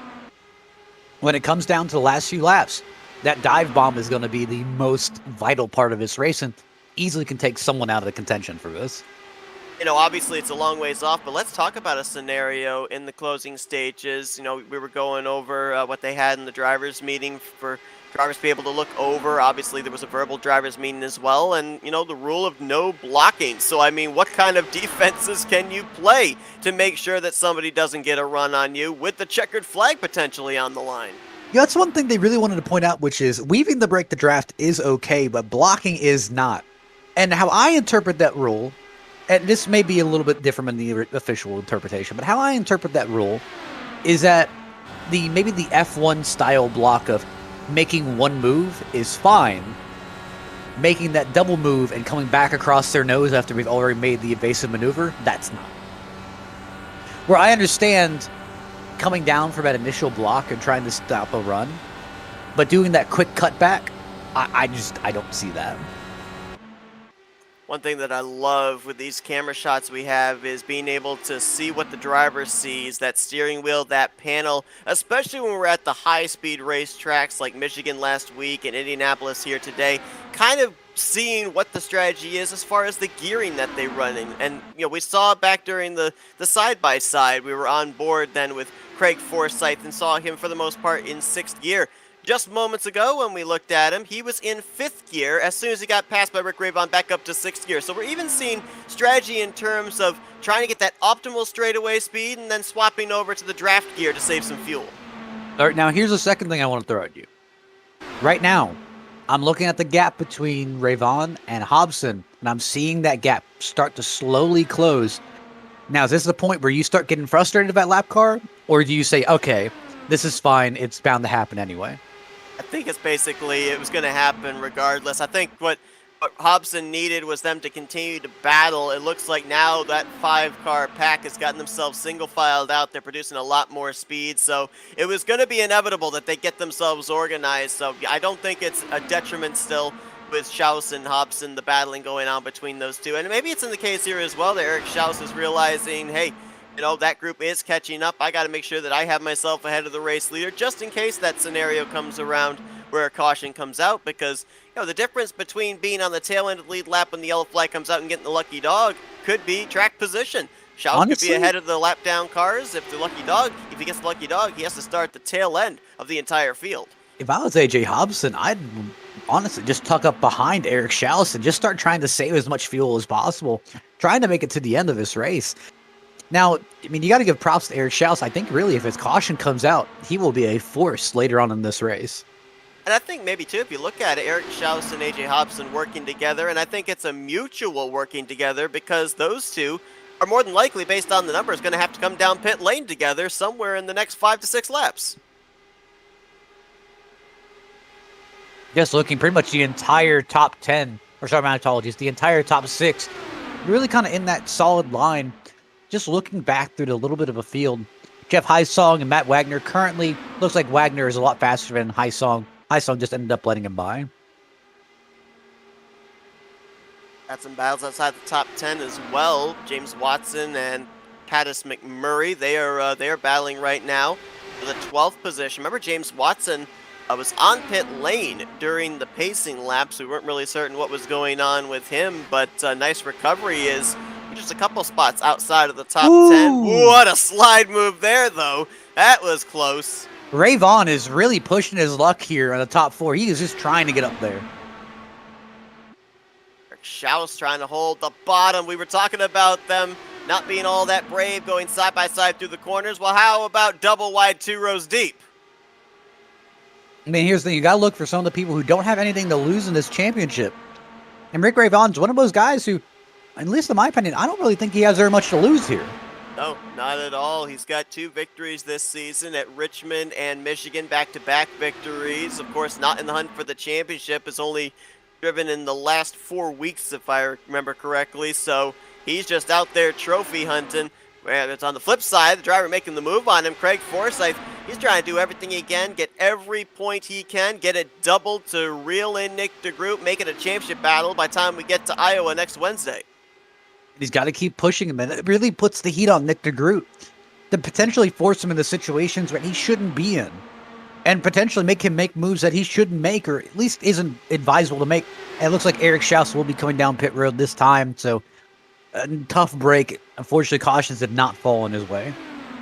when it comes down to the last few laps, that dive bomb is going to be the most vital part of this race and easily can take someone out of the contention for this. You know, obviously it's a long ways off, but let's talk about a scenario in the closing stages. You know, we were going over what they had in the drivers' meeting for drivers to be able to look over. Obviously, there was a verbal drivers' meeting as well, and, you know, the rule of no blocking. So, I mean, what kind of defenses can you play to make sure that somebody doesn't get a run on you with the checkered flag potentially on the line? Yeah, that's one thing they really wanted to point out, which is weaving the break the draft is okay, but blocking is not. And how I interpret that rule, and this may be a little bit different than the official interpretation, but how I interpret that rule is that maybe the F1 style block of making one move is fine. Making that double move and coming back across their nose after we've already made the evasive maneuver, that's not. Where I understand coming down from that initial block and trying to stop a run, but doing that quick cutback, I don't see that. One thing that I love with these camera shots we have is being able to see what the driver sees, that steering wheel, that panel, especially when we're at the high-speed racetracks like Michigan last week and Indianapolis here today, kind of seeing what the strategy is as far as the gearing that they run in. And, you know, we saw back during the side-by-side, we were on board then with Craig Forsyth and saw him for the most part in 6th gear. Just moments ago when we looked at him, he was in 5th gear as soon as he got passed by Rick Ravon back up to 6th gear. So we're even seeing strategy in terms of trying to get that optimal straightaway speed and then swapping over to the draft gear to save some fuel. All right, now here's the second thing I want to throw at you. Right now, I'm looking at the gap between Ravon and Hobson, and I'm seeing that gap start to slowly close. Now, is this the point where you start getting frustrated about lap car? Or do you say, okay, this is fine, it's bound to happen anyway? I think it's basically, it was going to happen regardless. I think what Hobson needed was them to continue to battle. It looks like now that 5-car pack has gotten themselves single-filed out. They're producing a lot more speed, so it was going to be inevitable that they get themselves organized. So I don't think it's a detriment still with Schaus and Hobson, the battling going on between those two. And maybe it's in the case here as well that Eric Schaus is realizing, hey, you know, that group is catching up. I got to make sure that I have myself ahead of the race leader just in case that scenario comes around where a caution comes out, because, you know, the difference between being on the tail end of the lead lap when the yellow flag comes out and getting the lucky dog could be track position. Schaus could be ahead of the lap down cars. If he gets the lucky dog, he has to start the tail end of the entire field. If I was AJ Hobson, I'd honestly just tuck up behind Eric Schaus and just start trying to save as much fuel as possible, trying to make it to the end of this race. Now, I mean, you got to give props to Eric Schaus. I think really if his caution comes out, he will be a force later on in this race. And I think maybe, too, if you look at it, Eric Schaus and AJ Hobson working together, and I think it's a mutual working together because those two are more than likely, based on the numbers, going to have to come down pit lane together somewhere in the next 5 to 6 laps. Just looking pretty much the entire top 10, or sorry, my apologies, the entire top 6, really kind of in that solid line. Just looking back through the little bit of a field, Jeff Highsong and Matt Wagner currently looks like Wagner is a lot faster than Highsong. Highsong just ended up letting him by. Got some battles outside the top 10 as well. James Watson and Pattis McMurray, they are battling right now for the 12th position. Remember, James Watson was on pit lane during the pacing laps. We weren't really certain what was going on with him, but nice recovery is just a couple spots outside of the top 10. What a slide move there, though. That was close. Ravon is really pushing his luck here on the top 4. He is just trying to get up there. Schaus trying to hold the bottom. We were talking about them not being all that brave going side by side through the corners. Well, how about double wide 2 rows deep? I mean, here's the thing. You got to look for some of the people who don't have anything to lose in this championship. And Rick Ravon's one of those guys who, at least in my opinion, I don't really think he has very much to lose here. No, not at all. He's got 2 victories this season at Richmond and Michigan, back-to-back victories. Of course, not in the hunt for the championship. Is only driven in the last 4 weeks, if I remember correctly. So he's just out there trophy hunting. And it's on the flip side, the driver making the move on him, Craig Forsyth. He's trying to do everything he can, get every point he can, get it doubled to reel in Nick DeGroot, make it a championship battle by the time we get to Iowa next Wednesday. He's got to keep pushing him, and it really puts the heat on Nick DeGroot to potentially force him into situations where he shouldn't be in, and potentially make him make moves that he shouldn't make, or at least isn't advisable to make. And it looks like Eric Schaus will be coming down pit road this time, so a tough break. Unfortunately, cautions did not fall in his way.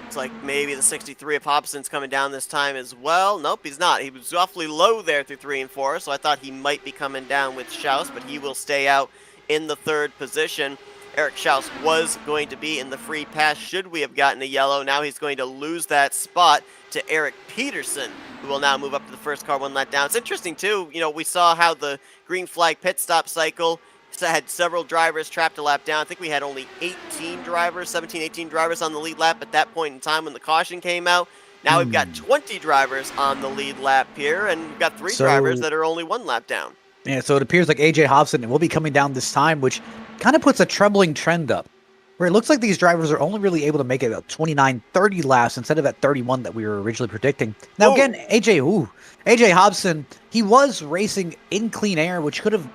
It's like maybe the 63 of Hobson's coming down this time as well. Nope, he's not. He was awfully low there through 3 and 4, so I thought he might be coming down with Schaus, but he will stay out in the 3rd position. Eric Schaus was going to be in the free pass should we have gotten a yellow. Now he's going to lose that spot to Eric Peterson, who will now move up to the first car 1 lap down. It's interesting, too. You know, we saw how the green flag pit stop cycle had several drivers trapped a lap down. I think we had only 18 drivers, 17, 18 drivers on the lead lap at that point in time when the caution came out. Now we've got 20 drivers on the lead lap here, and we've got 3 drivers that are only 1 lap down. Yeah, so it appears like AJ Hobson will be coming down this time, which kind of puts a troubling trend up, where it looks like these drivers are only really able to make it at 29, 30 laps instead of at 31 that we were originally predicting. Now, again, AJ Hobson, he was racing in clean air, which could have,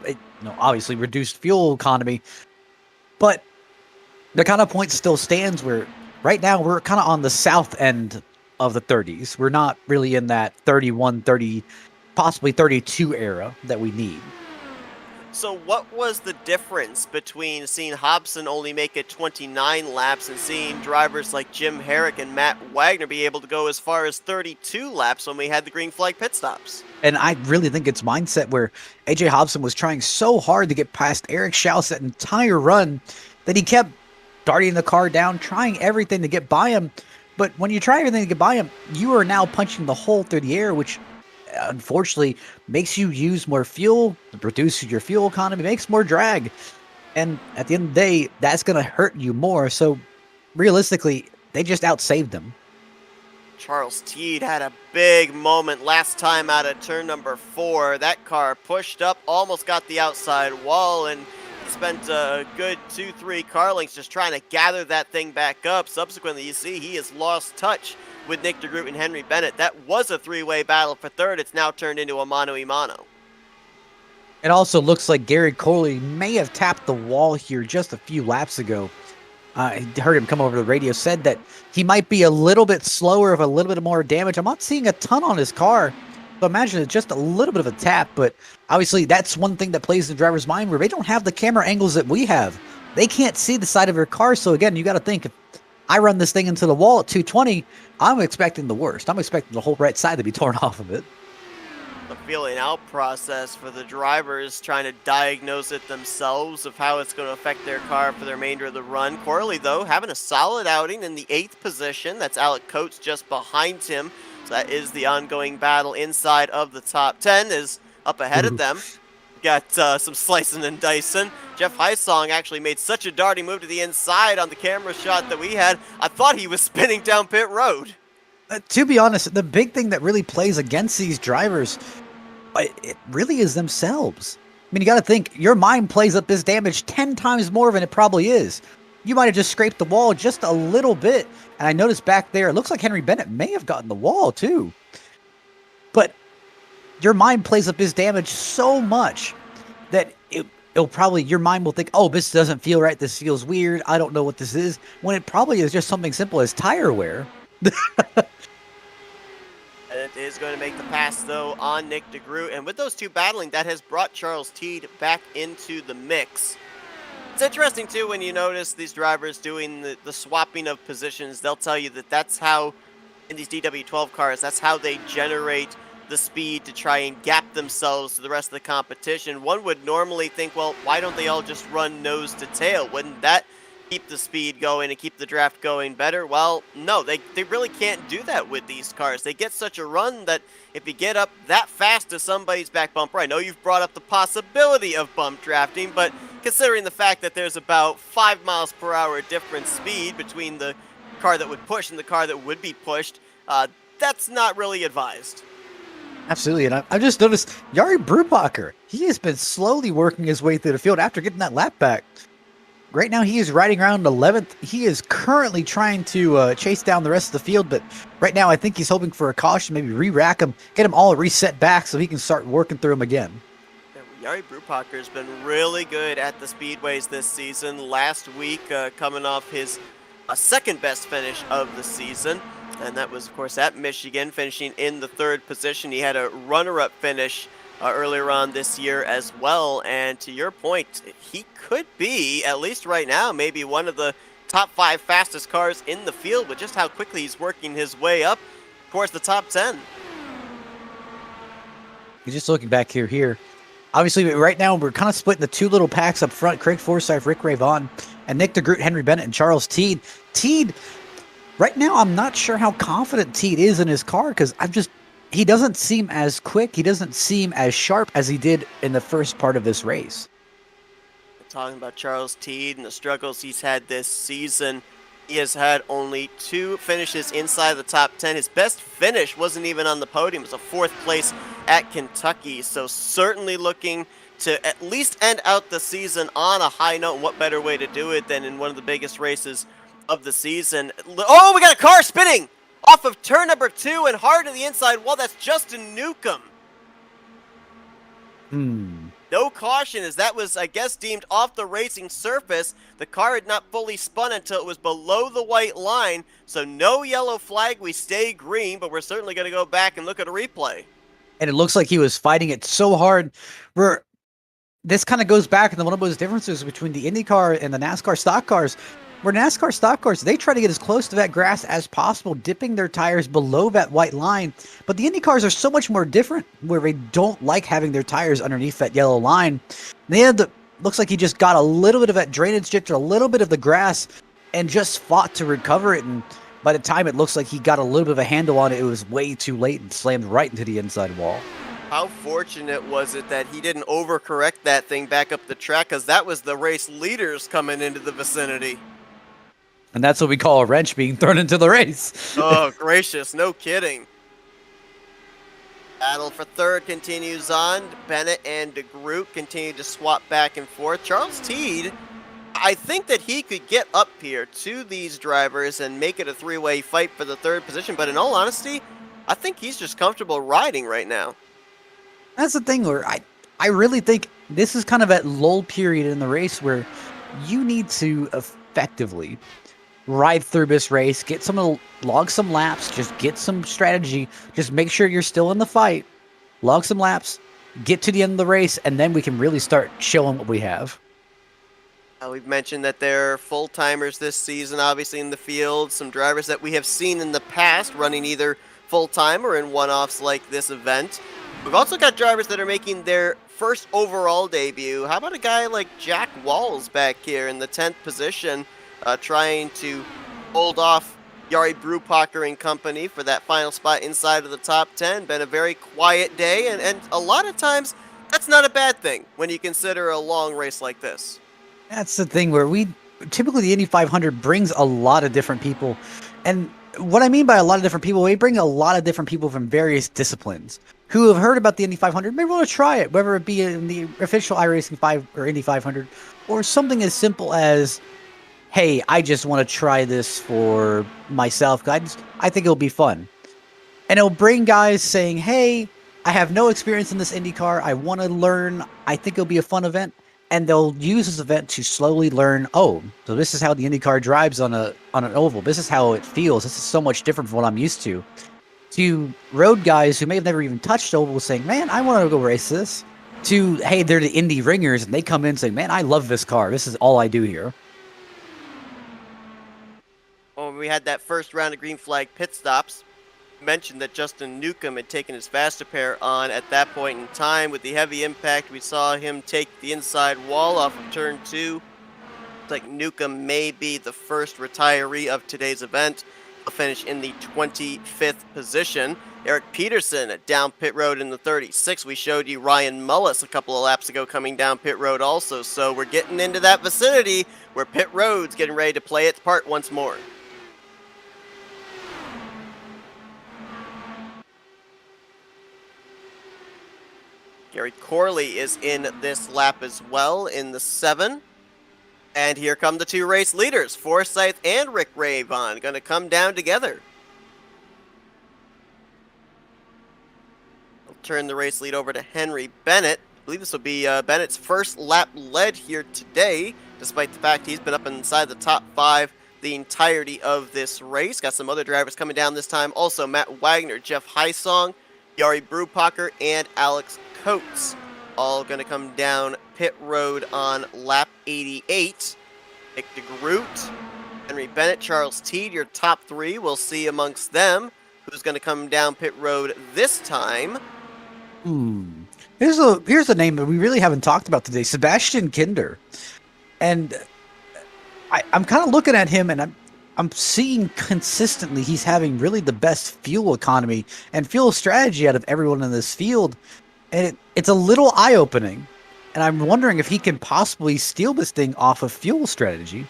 obviously reduced fuel economy, but the kind of point still stands where right now we're kind of on the south end of the 30s. We're not really in that 31, 30, possibly 32 era that we need. So what was the difference between seeing Hobson only make it 29 laps and seeing drivers like Jim Herrick and Matt Wagner be able to go as far as 32 laps when we had the green flag pit stops? And I really think it's mindset where AJ Hobson was trying so hard to get past Eric Schaus that entire run that he kept darting the car down, trying everything to get by him. But when you try everything to get by him, you are now punching the hole through the air, which unfortunately makes you use more fuel, reduces your fuel economy, makes more drag. And at the end of the day, that's going to hurt you more. So realistically, they just outsaved them. Charles Teed had a big moment last time out of turn number 4. That car pushed up, almost got the outside wall, and spent a good 2-3 car lengths just trying to gather that thing back up. Subsequently, you see he has lost touch with Nick DeGroot and Henry Bennett. That was a 3-way battle for 3rd. It's now turned into a mano-a-mano. It also looks like Gary Corley may have tapped the wall here just a few laps ago. I heard him come over the radio, said that he might be a little bit slower, of a little bit more damage. I'm not seeing a ton on his car, so imagine it's just a little bit of a tap, but obviously that's one thing that plays in the driver's mind where they don't have the camera angles that we have. They can't see the side of their car, so again, you got to think, if I run this thing into the wall at 220, I'm expecting the worst. I'm expecting the whole right side to be torn off of it. The feeling out process for the drivers, trying to diagnose it themselves of how it's going to affect their car for the remainder of the run. Corley, though, having a solid outing in the 8th position. That's Alec Coates just behind him. So that is the ongoing battle inside of the top 10 is up ahead of them. Got some slicing and dicing. Jeff Heisong actually made such a darting move to the inside on the camera shot that we had. I thought he was spinning down pit road. To be honest, the big thing that really plays against these drivers, it really is themselves. I mean, you got to think, your mind plays up this damage 10 times more than it probably is. You might have just scraped the wall just a little bit. And I noticed back there, it looks like Henry Bennett may have gotten the wall too. But your mind plays up this damage so much that it'll probably, your mind will think, oh, this doesn't feel right. This feels weird. I don't know what this is. When it probably is just something simple as tire wear. It is going to make the pass, though, on Nick DeGroot. And with those two battling, that has brought Charles Teed back into the mix. It's interesting, too, when you notice these drivers doing the swapping of positions. They'll tell you that that's how, in these DW12 cars, that's how they generate the speed to try and gap themselves to the rest of the competition. One would normally think, well, why don't they all just run nose to tail? Wouldn't that keep the speed going and keep the draft going better? Well, no, they really can't do that with these cars. They get such a run that if you get up that fast to somebody's back bumper, I know you've brought up the possibility of bump drafting, but considering the fact that there's about 5 miles per hour difference speed between the car that would push and the car that would be pushed, that's not really advised. Absolutely, and I've just noticed Jari Brubacher, he has been slowly working his way through the field after getting that lap back. Right now, he is riding around 11th. He is currently trying to chase down the rest of the field, but right now I think he's hoping for a caution, maybe re-rack him, get him all reset back so he can start working through him again. Jari Brubacher has been really good at the speedways this season. Last week, coming off his second best finish of the season, and that was, of course, at Michigan, finishing in the 3rd position. He had a runner-up finish earlier on this year as well, and to your point, he could be, at least right now, maybe one of the top 5 fastest cars in the field with just how quickly he's working his way up towards the top 10. He's just looking back here. Obviously, right now, we're kind of splitting the 2 little packs up front. Craig Forsyth, Rick Ray Vaughn, and Nick DeGroot, Henry Bennett, and Charles Teed. Teed, right now, I'm not sure how confident Teed is in his car because he doesn't seem as quick. He doesn't seem as sharp as he did in the first part of this race. Talking about Charles Teed and the struggles he's had this season, he has had only 2 finishes inside the top 10. His best finish wasn't even on the podium. It was a 4th place at Kentucky. So certainly looking to at least end out the season on a high note. And what better way to do it than in one of the biggest races of the season. Oh, we got a car spinning off of turn number 2 and hard to the inside wall. That's Justin Newcomb. No caution, as that was, I guess, deemed off the racing surface. The car had not fully spun until it was below the white line, so no yellow flag. We stay green, but we're certainly going to go back and look at a replay. And it looks like he was fighting it so hard. This kind of goes back into one of those differences between the IndyCar and the NASCAR stock cars. Where NASCAR stock cars, they try to get as close to that grass as possible, dipping their tires below that white line. But the Indy cars are so much more different, where they don't like having their tires underneath that yellow line. Looks like he just got a little bit of that drainage ditch or a little bit of the grass and just fought to recover it. And by the time it looks like he got a little bit of a handle on it, it was way too late and slammed right into the inside wall. How fortunate was it that he didn't overcorrect that thing back up the track, because that was the race leaders coming into the vicinity. And that's what we call a wrench being thrown into the race. Oh, gracious. No kidding. Battle for 3rd continues on. Bennett and DeGroot continue to swap back and forth. Charles Teed, I think that he could get up here to these drivers and make it a 3-way fight for the 3rd position. But in all honesty, I think he's just comfortable riding right now. That's the thing where I really think this is kind of that lull period in the race where you need to effectively ride through this race, log some laps, just get some strategy, just make sure you're still in the fight, log some laps, get to the end of the race, and then we can really start showing what we have. We've mentioned that there are full-timers this season, obviously, in the field. Some drivers that we have seen in the past running either full-time or in one-offs like this event. We've also got drivers that are making their first overall debut. How about a guy like Jack Walls back here in the 10th position, trying to hold off Jari Brubacher and company for that final spot inside of the top 10. Been a very quiet day, and a lot of times that's not a bad thing when you consider a long race like this. That's the thing where typically the Indy 500 brings a lot of different people. And what I mean by a lot of different people, we bring a lot of different people from various disciplines who have heard about the Indy 500, maybe want to try it, whether it be in the official iRacing 5 or Indy 500, or something as simple as, hey, I just want to try this for myself. I think it'll be fun. And it'll bring guys saying, hey, I have no experience in this IndyCar. I want to learn. I think it'll be a fun event. And they'll use this event to slowly learn, oh, so this is how the IndyCar drives on an oval. This is how it feels. This is so much different from what I'm used to. To road guys who may have never even touched ovals saying, man, I want to go race this. To, hey, they're the Indy ringers, and they come in and say, man, I love this car. This is all I do here. When we had that first round of green flag pit stops, mentioned that Justin Newcomb had taken his faster pair on at that point in time. With the heavy impact, we saw him take the inside wall off of turn 2. Looks like Newcomb may be the first retiree of today's event. He'll finish in the 25th position. Eric Peterson down pit road in the 36. We showed you Ryan Mullis a couple of laps ago coming down pit road also. So we're getting into that vicinity where pit road's getting ready to play its part once more. Gary Corley is in this lap as well in the 7. And here come the 2 race leaders, Forsyth and Rick Ravon, going to come down together. I'll turn the race lead over to Henry Bennett. I believe this will be Bennett's first lap led here today, despite the fact he's been up inside the top 5 the entirety of this race. Got some other drivers coming down this time. Also, Matt Wagner, Jeff Heisong, Yari Brewpacker, and Alex Coates. All going to come down pit road on lap 88. Nick DeGroot, Henry Bennett, Charles Teed, your top 3. We'll see amongst them who's going to come down pit road this time. Here's a name that we really haven't talked about today, Sebastian Kinder. And I'm kind of looking at him, and I'm seeing consistently he's having really the best fuel economy and fuel strategy out of everyone in this field. And it's a little eye-opening. And I'm wondering if he can possibly steal this thing off of fuel strategy.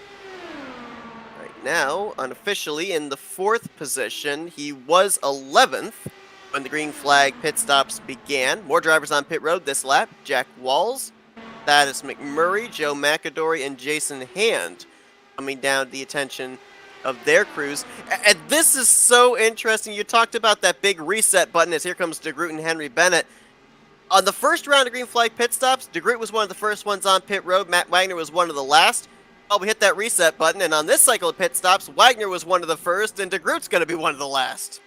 Right now, unofficially in the 4th position, he was 11th when the green flag pit stops began. More drivers on pit road this lap. Jack Walls, Thaddeus McMurray, Joe McAdory, and Jason Hand coming down to the attention of their crews. And this is so interesting. You talked about that big reset button as here comes DeGroot and Henry Bennett. On the first round of green flag pit stops, DeGroot was one of the first ones on pit road. Matt Wagner was one of the last. Oh, we hit that reset button, and on this cycle of pit stops, Wagner was one of the first, and DeGroot's going to be one of the last.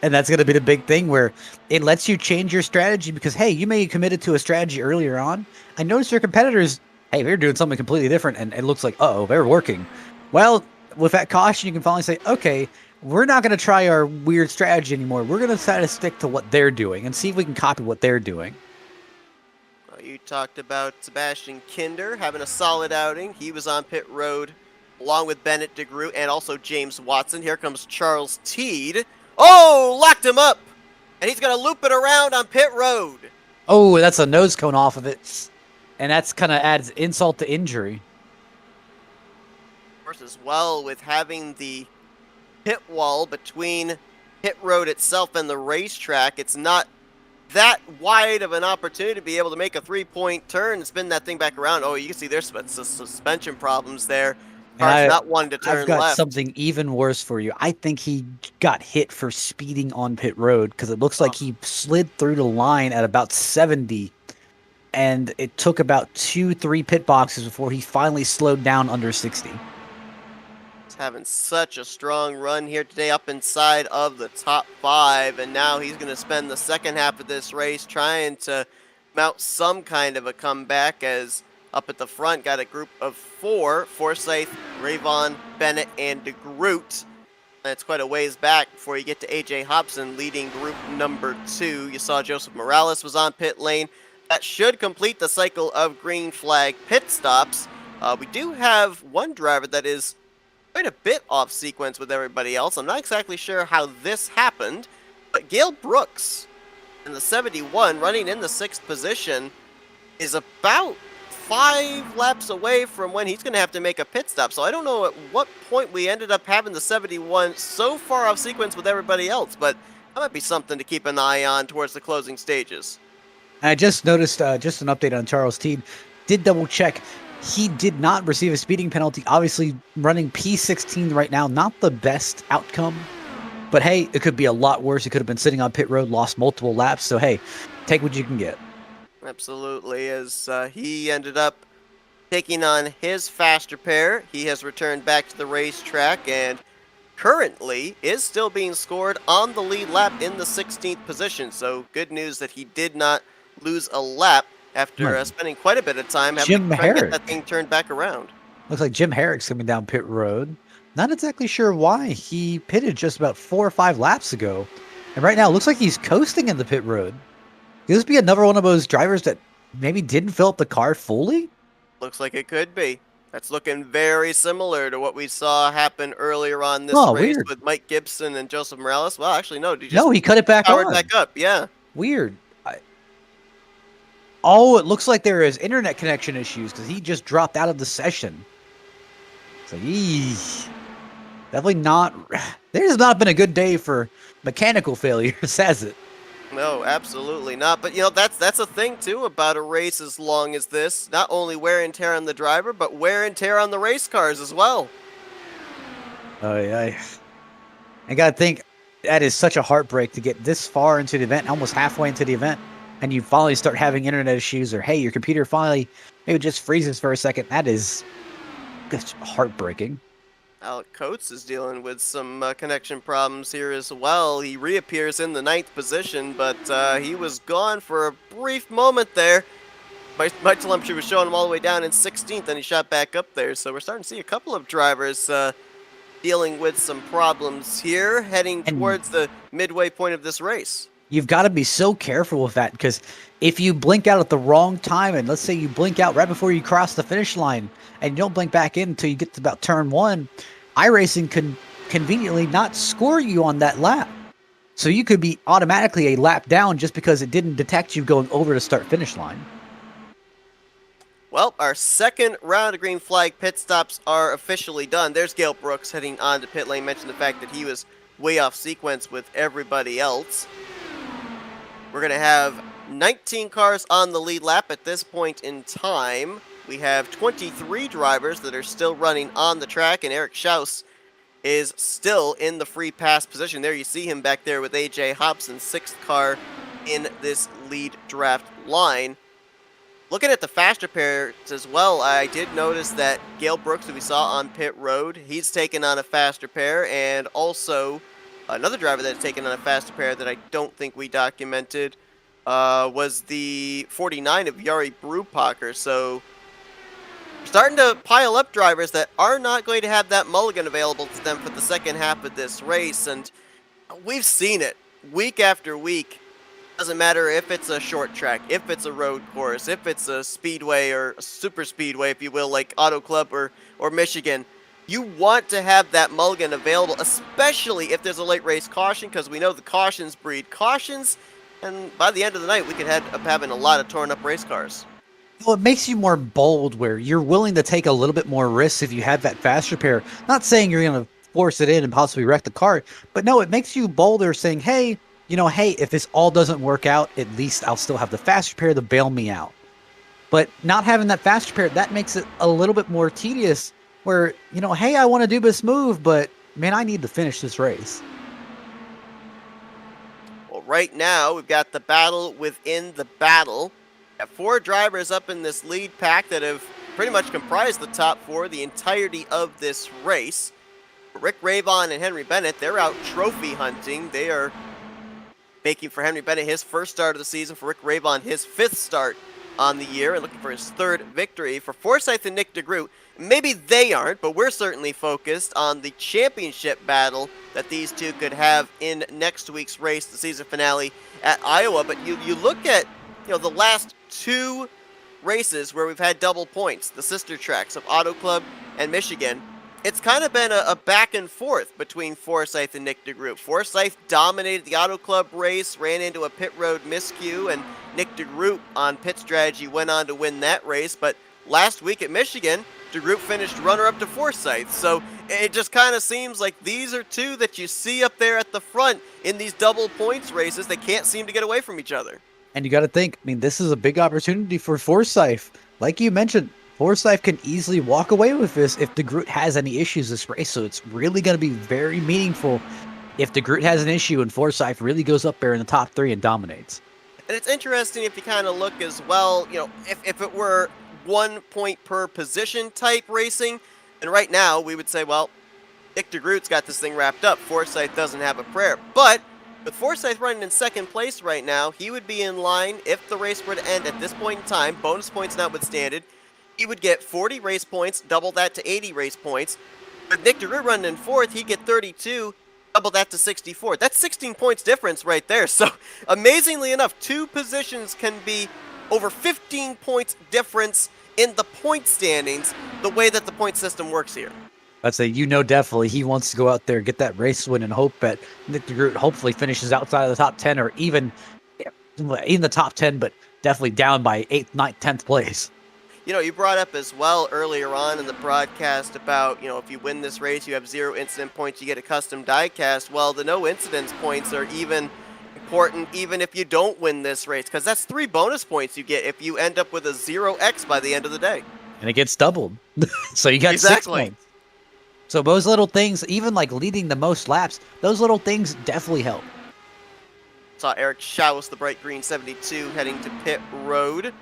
And that's going to be the big thing where it lets you change your strategy because, hey, you may have committed to a strategy earlier on. I noticed your competitors, hey, they're doing something completely different, and it looks like, uh-oh, they're working. Well, with that caution, you can finally say, okay, we're not going to try our weird strategy anymore. We're going to try to stick to what they're doing and see if we can copy what they're doing. Well, you talked about Sebastian Kinder having a solid outing. He was on pit road along with Bennett, DeGroot, and also James Watson. Here comes Charles Teed. Oh, locked him up! And he's going to loop it around on pit road. Oh, that's a nose cone off of it. And that's kind of adds insult to injury. Of course, as well, with having the pit wall between pit road itself and the racetrack, it's not that wide of an opportunity to be able to make a 3-point turn and spin that thing back around. Oh, you can see there's suspension problems there. Car's not wanting to turn I've got left. something even worse for you. I think he got hit for speeding on pit road because it looks like he slid through the line at about 70, and it took about 2-3 pit boxes before he finally slowed down under 60. He's having such a strong run here today up inside of the top 5, and now he's going to spend the second half of this race trying to mount some kind of a comeback as up at the front, got a group of 4, Forsyth, Ravon, Bennett, and DeGroot. It's quite a ways back before you get to A.J. Hobson leading group number 2. You saw Joseph Morales was on pit lane. That should complete the cycle of green flag pit stops. We do have one driver that is quite a bit off sequence with everybody else. I'm not exactly sure how this happened, but Gail Brooks in the 71, running in the 6th position, is about 5 laps away from when he's going to have to make a pit stop. So I don't know at what point we ended up having the 71 so far off sequence with everybody else, but that might be something to keep an eye on towards the closing stages. I just noticed just an update on Charles Teed. Did double check. He did not receive a speeding penalty. Obviously, running P16 right now, not the best outcome. But hey, it could be a lot worse. He could have been sitting on pit road, lost multiple laps. So hey, take what you can get. Absolutely, as he ended up taking on his faster pair. He has returned back to the racetrack and currently is still being scored on the lead lap in the 16th position. So good news that he did not lose a lap after spending quite a bit of time having to try to get that thing turned back around. Looks like Jim Herrick's coming down pit road. Not exactly sure why. He pitted just about 4 or 5 laps ago. And right now, it looks like he's coasting in the pit road. Could this be another one of those drivers that maybe didn't fill up the car fully? Looks like it could be. That's looking very similar to what we saw happen earlier on this race weird. with Mike Gibson and Joseph Morales. Well, actually, no. He cut it back powered on. back up, yeah. Weird. Oh, it looks like there is internet connection issues because he just dropped out of the session. It's like, definitely not. There has not been a good day for mechanical failures, has it? No, absolutely not. But that's a thing too about a race as long as this. Not only wear and tear on the driver, but wear and tear on the race cars as well. I gotta think that is such a heartbreak to get this far into the event, almost halfway into the event, and you finally start having internet issues, or hey, your computer finally maybe just freezes for a second. That is just heartbreaking. Alec Coates is dealing with some connection problems here as well. He reappears in the 9th position, but he was gone for a brief moment there. My telemetry was showing him all the way down in 16th, and he shot back up there. So we're starting to see a couple of drivers dealing with some problems here, heading And towards the midway point of this race. you've got to be so careful with that, because if you blink out at the wrong time, and let's say you blink out right before you cross the finish line, and you don't blink back in until you get to about turn 1, iRacing can conveniently not score you on that lap. So you could be automatically a lap down just because it didn't detect you going over the start finish line. Well, our second round of green flag pit stops are officially done. There's Gale Brooks heading on to pit lane. Mentioned the fact that he was way off sequence with everybody else. We're going to have 19 cars on the lead lap at this point in time. We have 23 drivers that are still running on the track, and Eric Schaus is still in the free pass position. There you see him back there with AJ Hobson, 6th car in this lead draft line. Looking at the faster pairs as well, I did notice that Gale Brooks, who we saw on pit road, he's taken on a faster pair, and also another driver that's taken on a faster pair that I don't think we documented was the 49 of Yari Brupacher. So we're starting to pile up drivers that are not going to have that mulligan available to them for the second half of this race, and we've seen it week after week. Doesn't matter if it's a short track, if it's a road course, if it's a speedway or a super speedway, if you will, like Auto Club or Michigan. You want to have that mulligan available, especially if there's a late race caution, because we know the cautions breed cautions, and by the end of the night, we could end up having a lot of torn up race cars. Well, it makes you more bold, where you're willing to take a little bit more risks if you have that faster pair. Not saying you're going to force it in and possibly wreck the car, but no, it makes you bolder, saying, hey, if this all doesn't work out, at least I'll still have the faster pair to bail me out. But not having that faster pair, that makes it a little bit more tedious, where, hey, I want to do this move, but man, I need to finish this race. Well, right now, we've got the battle within the battle. We have 4 drivers up in this lead pack that have pretty much comprised the top 4 the entirety of this race. Rick Ravon and Henry Bennett, they're out trophy hunting. They are making for Henry Bennett his first start of the season, for Rick Ravon his 5th start on the year, and looking for his 3rd victory. For Forsyth and Nick DeGroot, maybe they aren't, but we're certainly focused on the championship battle that these two could have in next week's race, the season finale at Iowa. But you look at the last 2 races where we've had double points, the sister tracks of Auto Club and Michigan. It's kind of been a back and forth between Forsyth and Nick DeGroot. Forsyth dominated the Auto Club race, ran into a pit road miscue, and Nick DeGroot on pit strategy went on to win that race. But last week at Michigan, DeGroot finished runner-up to Forsyth. So it just kind of seems like these are 2 that you see up there at the front in these double points races. They can't seem to get away from each other. And you got to think, this is a big opportunity for Forsyth. Like you mentioned, Forsyth can easily walk away with this if DeGroot has any issues this race. So it's really going to be very meaningful if DeGroot has an issue and Forsyth really goes up there in the top 3 and dominates. And it's interesting if you kind of look as well, if it were 1 point per position type racing, and right now we would say, well, Nick DeGroot's got this thing wrapped up. Forsyth doesn't have a prayer. But with Forsyth running in 2nd place right now, he would be in line if the race were to end at this point in time, bonus points notwithstanding. He would get 40 race points, double that to 80 race points. With Nick DeGroot running in 4th, he'd get 32, double that to 64. That's 16 points difference right there. So, amazingly enough, 2 positions can be over 15 points difference in the point standings, the way that the point system works here. I'd say, definitely he wants to go out there, get that race win, and hope that Nick DeGroot hopefully finishes outside of the top 10, or even in the top 10, but definitely down by 8th, 9th, 10th place. You brought up as well earlier on in the broadcast about, if you win this race, you have 0 incident points, you get a custom diecast. Well, the no incidents points are even important even if you don't win this race, because that's 3 bonus points you get if you end up with a 0x by the end of the day. And it gets doubled. So you got 6 Exactly. points. So those little things, even like leading the most laps, those little things definitely help. Saw Eric Schaus, the bright green 72, heading to pit road.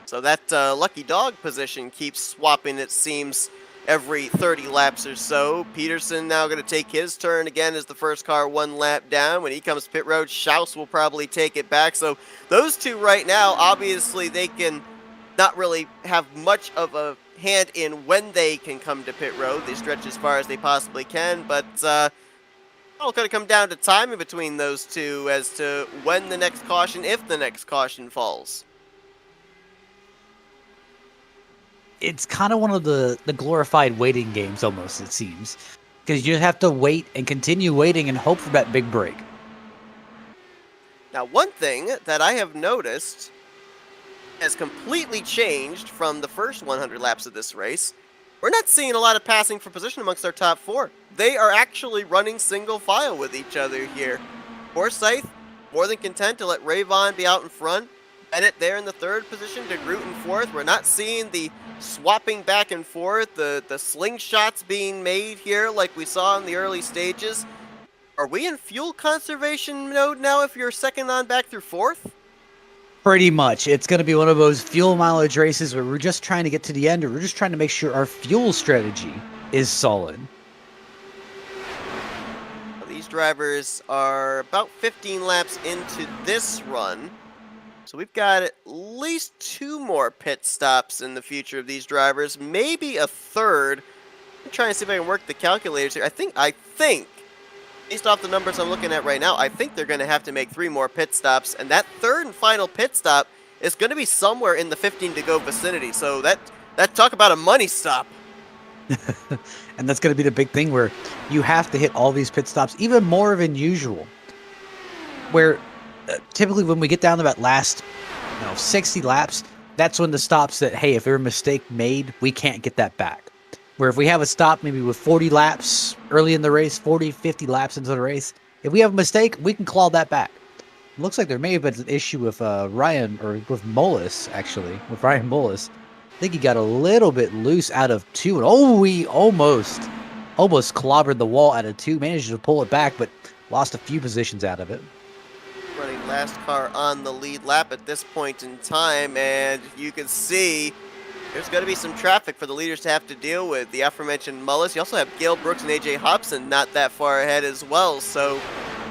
So that lucky dog position keeps swapping, it seems, every 30 laps or so. Peterson now going to take his turn again as the first car 1 lap down. When he comes to pit road, Schaus will probably take it back. So those two right now, obviously they can not really have much of a hand in when they can come to pit road. They stretch as far as they possibly can, but all going to come down to timing between those two as to when the next caution, if the next caution falls. It's kind of one of the glorified waiting games almost, it seems. Because you have to wait and continue waiting and hope for that big break. Now, one thing that I have noticed has completely changed from the first 100 laps of this race. We're not seeing a lot of passing for position amongst our top 4. They are actually running single file with each other here. Forsyth, more than content to let Rayvon be out in front. Bennett there in the 3rd position, DeGroot in 4th. We're not seeing the swapping back and forth, the slingshots being made here like we saw in the early stages. Are we in fuel conservation mode now if you're second on back through 4th? Pretty much. It's going to be one of those fuel mileage races where we're just trying to get to the end, or we're just trying to make sure our fuel strategy is solid. These drivers are about 15 laps into this run. So we've got at least 2 more pit stops in the future of these drivers, maybe a 3rd. I'm trying to see if I can work the calculators here. I think, based off the numbers I'm looking at right now, I think they're going to have to make 3 more pit stops, and that 3rd and final pit stop is going to be somewhere in the 15 to go vicinity. So that talk about a money stop. And that's going to be the big thing where you have to hit all these pit stops, even more than usual. Where typically when we get down to that last 60 laps, that's when the stops that, hey, if there's a mistake made, we can't get that back. Where if we have a stop maybe with 40 laps early in the race, 40, 50 laps into the race, if we have a mistake, we can claw that back. It looks like there may have been an issue with Ryan, or with Mullis, actually, with Ryan Mullis. I think he got a little bit loose out of 2, and we almost clobbered the wall out of 2, managed to pull it back, but lost a few positions out of it. Running last car on the lead lap at this point in time, and you can see there's going to be some traffic for the leaders to have to deal with. The aforementioned Mullis. You also have Gale Brooks and AJ Hobson not that far ahead as well, so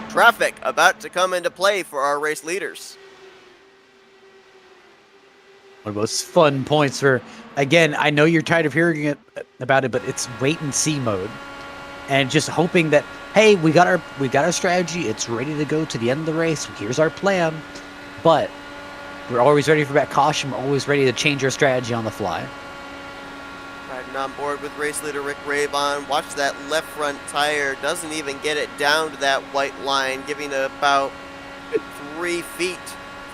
traffic about to come into play for our race leaders. One of those fun points where, again, I know you're tired of hearing about it, but it's wait and see mode, and just hoping that, hey, we got our strategy. It's ready to go to the end of the race. Here's our plan, but we're always ready for that caution. We're always ready to change our strategy on the fly. Riding on board with race leader Rick Rayvon. Watch that left front tire. Doesn't even get it down to that white line, giving it about 3 feet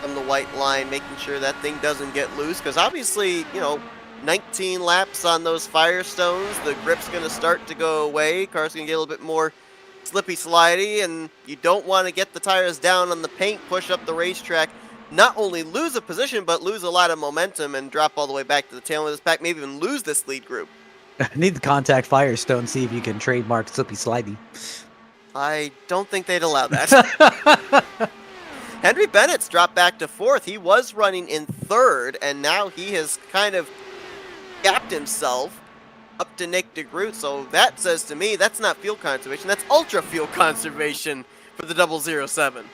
from the white line, making sure that thing doesn't get loose. Because obviously, 19 laps on those Firestones, the grip's going to start to go away. Car's going to get a little bit more slippy slidey, and you don't want to get the tires down on the paint, push up the racetrack, not only lose a position, but lose a lot of momentum and drop all the way back to the tail of this pack, maybe even lose this lead group. I need to contact Firestone, see if you can trademark Slippy Slidey. I don't think they'd allow that. Henry Bennett's dropped back to 4th. He was running in 3rd, and now he has kind of gapped himself up to Nick DeGroot. So that says to me, that's not fuel conservation. That's ultra fuel conservation for the 007.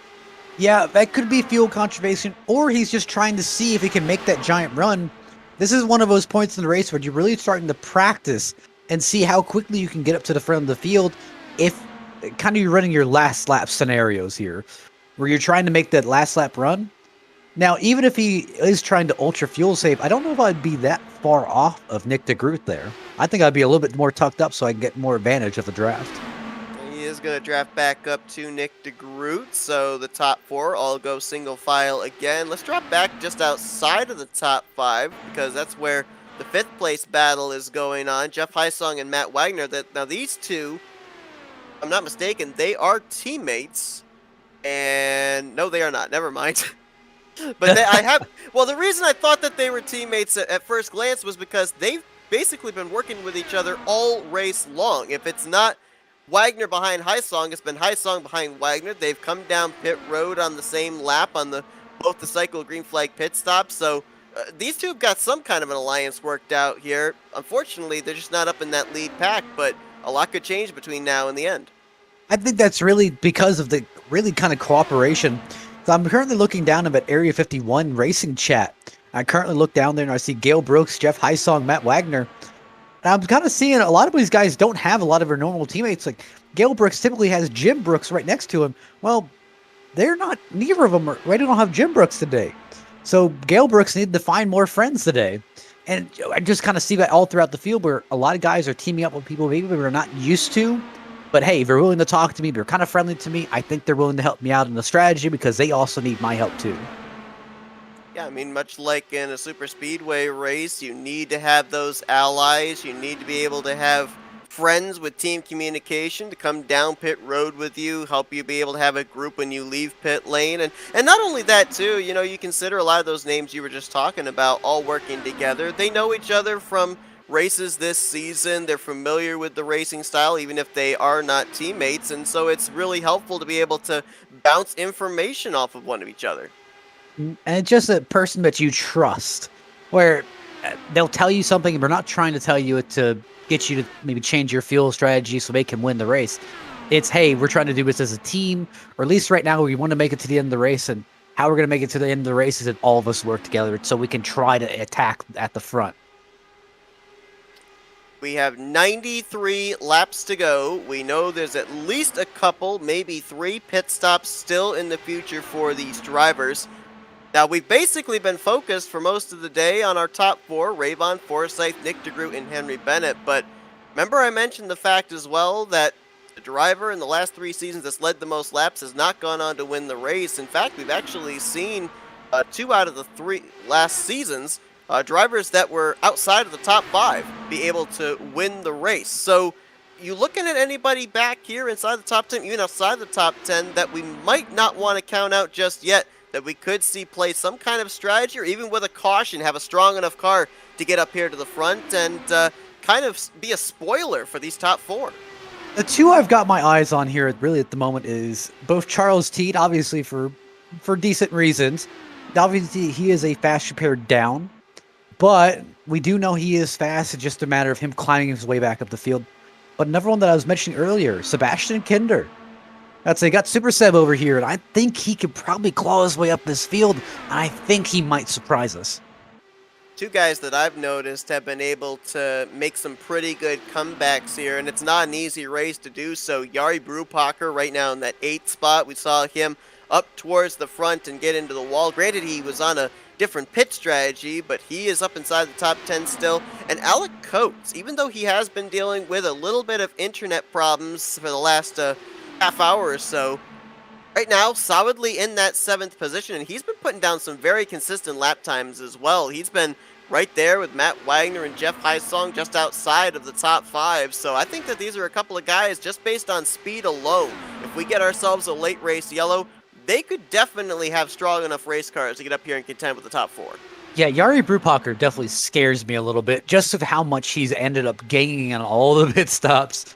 Yeah, that could be fuel conservation, or he's just trying to see if he can make that giant run. This is one of those points in the race where you're really starting to practice and see how quickly you can get up to the front of the field if kind of you're running your last lap scenarios here, where you're trying to make that last lap run. Now, even if he is trying to ultra fuel save, I don't know if I'd be that far off of Nick DeGroot there. I think I'd be a little bit more tucked up so I can get more advantage of the draft. He is going to draft back up to Nick DeGroot, so the top 4 all go single file again. Let's drop back just outside of the top 5, because that's where the 5th place battle is going on. Jeff Heisong and Matt Wagner. Now these two, if I'm not mistaken, they are teammates, And no, they are not. Never mind. But I have. Well, the reason I thought that they were teammates at first glance was because they've basically been working with each other all race long. If it's not Wagner behind Highsong, it's been Highsong behind Wagner. They've come down pit road on the same lap on both the cycle green flag pit stop. So these two have got some kind of an alliance worked out here. Unfortunately, they're just not up in that lead pack, but a lot could change between now and the end. I think that's really because of the really kind of cooperation. So I'm currently looking down at Area 51 racing chat. I currently look down there and I see Gail Brooks, Jeff Highsong, Matt Wagner. And I'm kind of seeing a lot of these guys don't have a lot of their normal teammates. Like Gail Brooks typically has Jim Brooks right next to him. Well, they're not, neither of them they don't have Jim Brooks today. So Gail Brooks needed to find more friends today. And I just kind of see that all throughout the field where a lot of guys are teaming up with people maybe we're not used to. But hey, if they're willing to talk to me, they're kind of friendly to me, I think they're willing to help me out in the strategy because they also need my help too. Yeah, I mean, much like in a super speedway race, you need to have those allies. You need to be able to have friends with team communication to come down pit road with you, help you be able to have a group when you leave pit lane. And not only that, too, you know, you consider a lot of those names you were just talking about all working together. They know each other from races this season. They're familiar with the racing style, even if they are not teammates. And so it's really helpful to be able to bounce information off of one of each other. And it's just a person that you trust, where they'll tell you something and they're not trying to tell you it to get you to maybe change your fuel strategy so they can win the race. It's, hey, we're trying to do this as a team, or at least right now we want to make it to the end of the race, and how we're going to make it to the end of the race is that all of us work together so we can try to attack at the front. We have 93 laps to go. We know there's at least a couple, maybe 3 pit stops still in the future for these drivers. Now, we've basically been focused for most of the day on our top 4, Rayvon, Forsyth, Nick DeGroot, and Henry Bennett. But remember I mentioned the fact as well that the driver in the last 3 seasons that's led the most laps has not gone on to win the race. In fact, we've actually seen 2 out of the 3 last seasons drivers that were outside of the top 5 be able to win the race. So you looking at anybody back here inside the top 10, even outside the top 10, that we might not want to count out just yet, that we could see play some kind of strategy or even with a caution have a strong enough car to get up here to the front and kind of be a spoiler for these top 4. The 2 I've got my eyes on here really at the moment is both Charles Teed, obviously for decent reasons. Obviously, he is a fast repaired down. But we do know he is fast. It's just a matter of him climbing his way back up the field. But another one that I was mentioning earlier, Sebastian Kinder. That's they got Super Seb over here, and I think he could probably claw his way up this field, and I think he might surprise us. 2 guys that I've noticed have been able to make some pretty good comebacks here, and it's not an easy race to do so. Jari Brupacher right now in that 8th spot. We saw him up towards the front and get into the wall. Granted, he was on a different pit strategy, but he is up inside the top 10 still. And Alec Coates, even though he has been dealing with a little bit of internet problems for the last half hour or so, right now solidly in that 7th position, and he's been putting down some very consistent lap times as well. He's been right there with Matt Wagner and Jeff Highsong just outside of the top 5. So I think that these are a couple of guys just based on speed alone. If we get ourselves a late race yellow, they could definitely have strong enough race cars to get up here and contend with the top 4. Yeah, Jari Brupacher definitely scares me a little bit, just of how much he's ended up gaining on all the pit stops.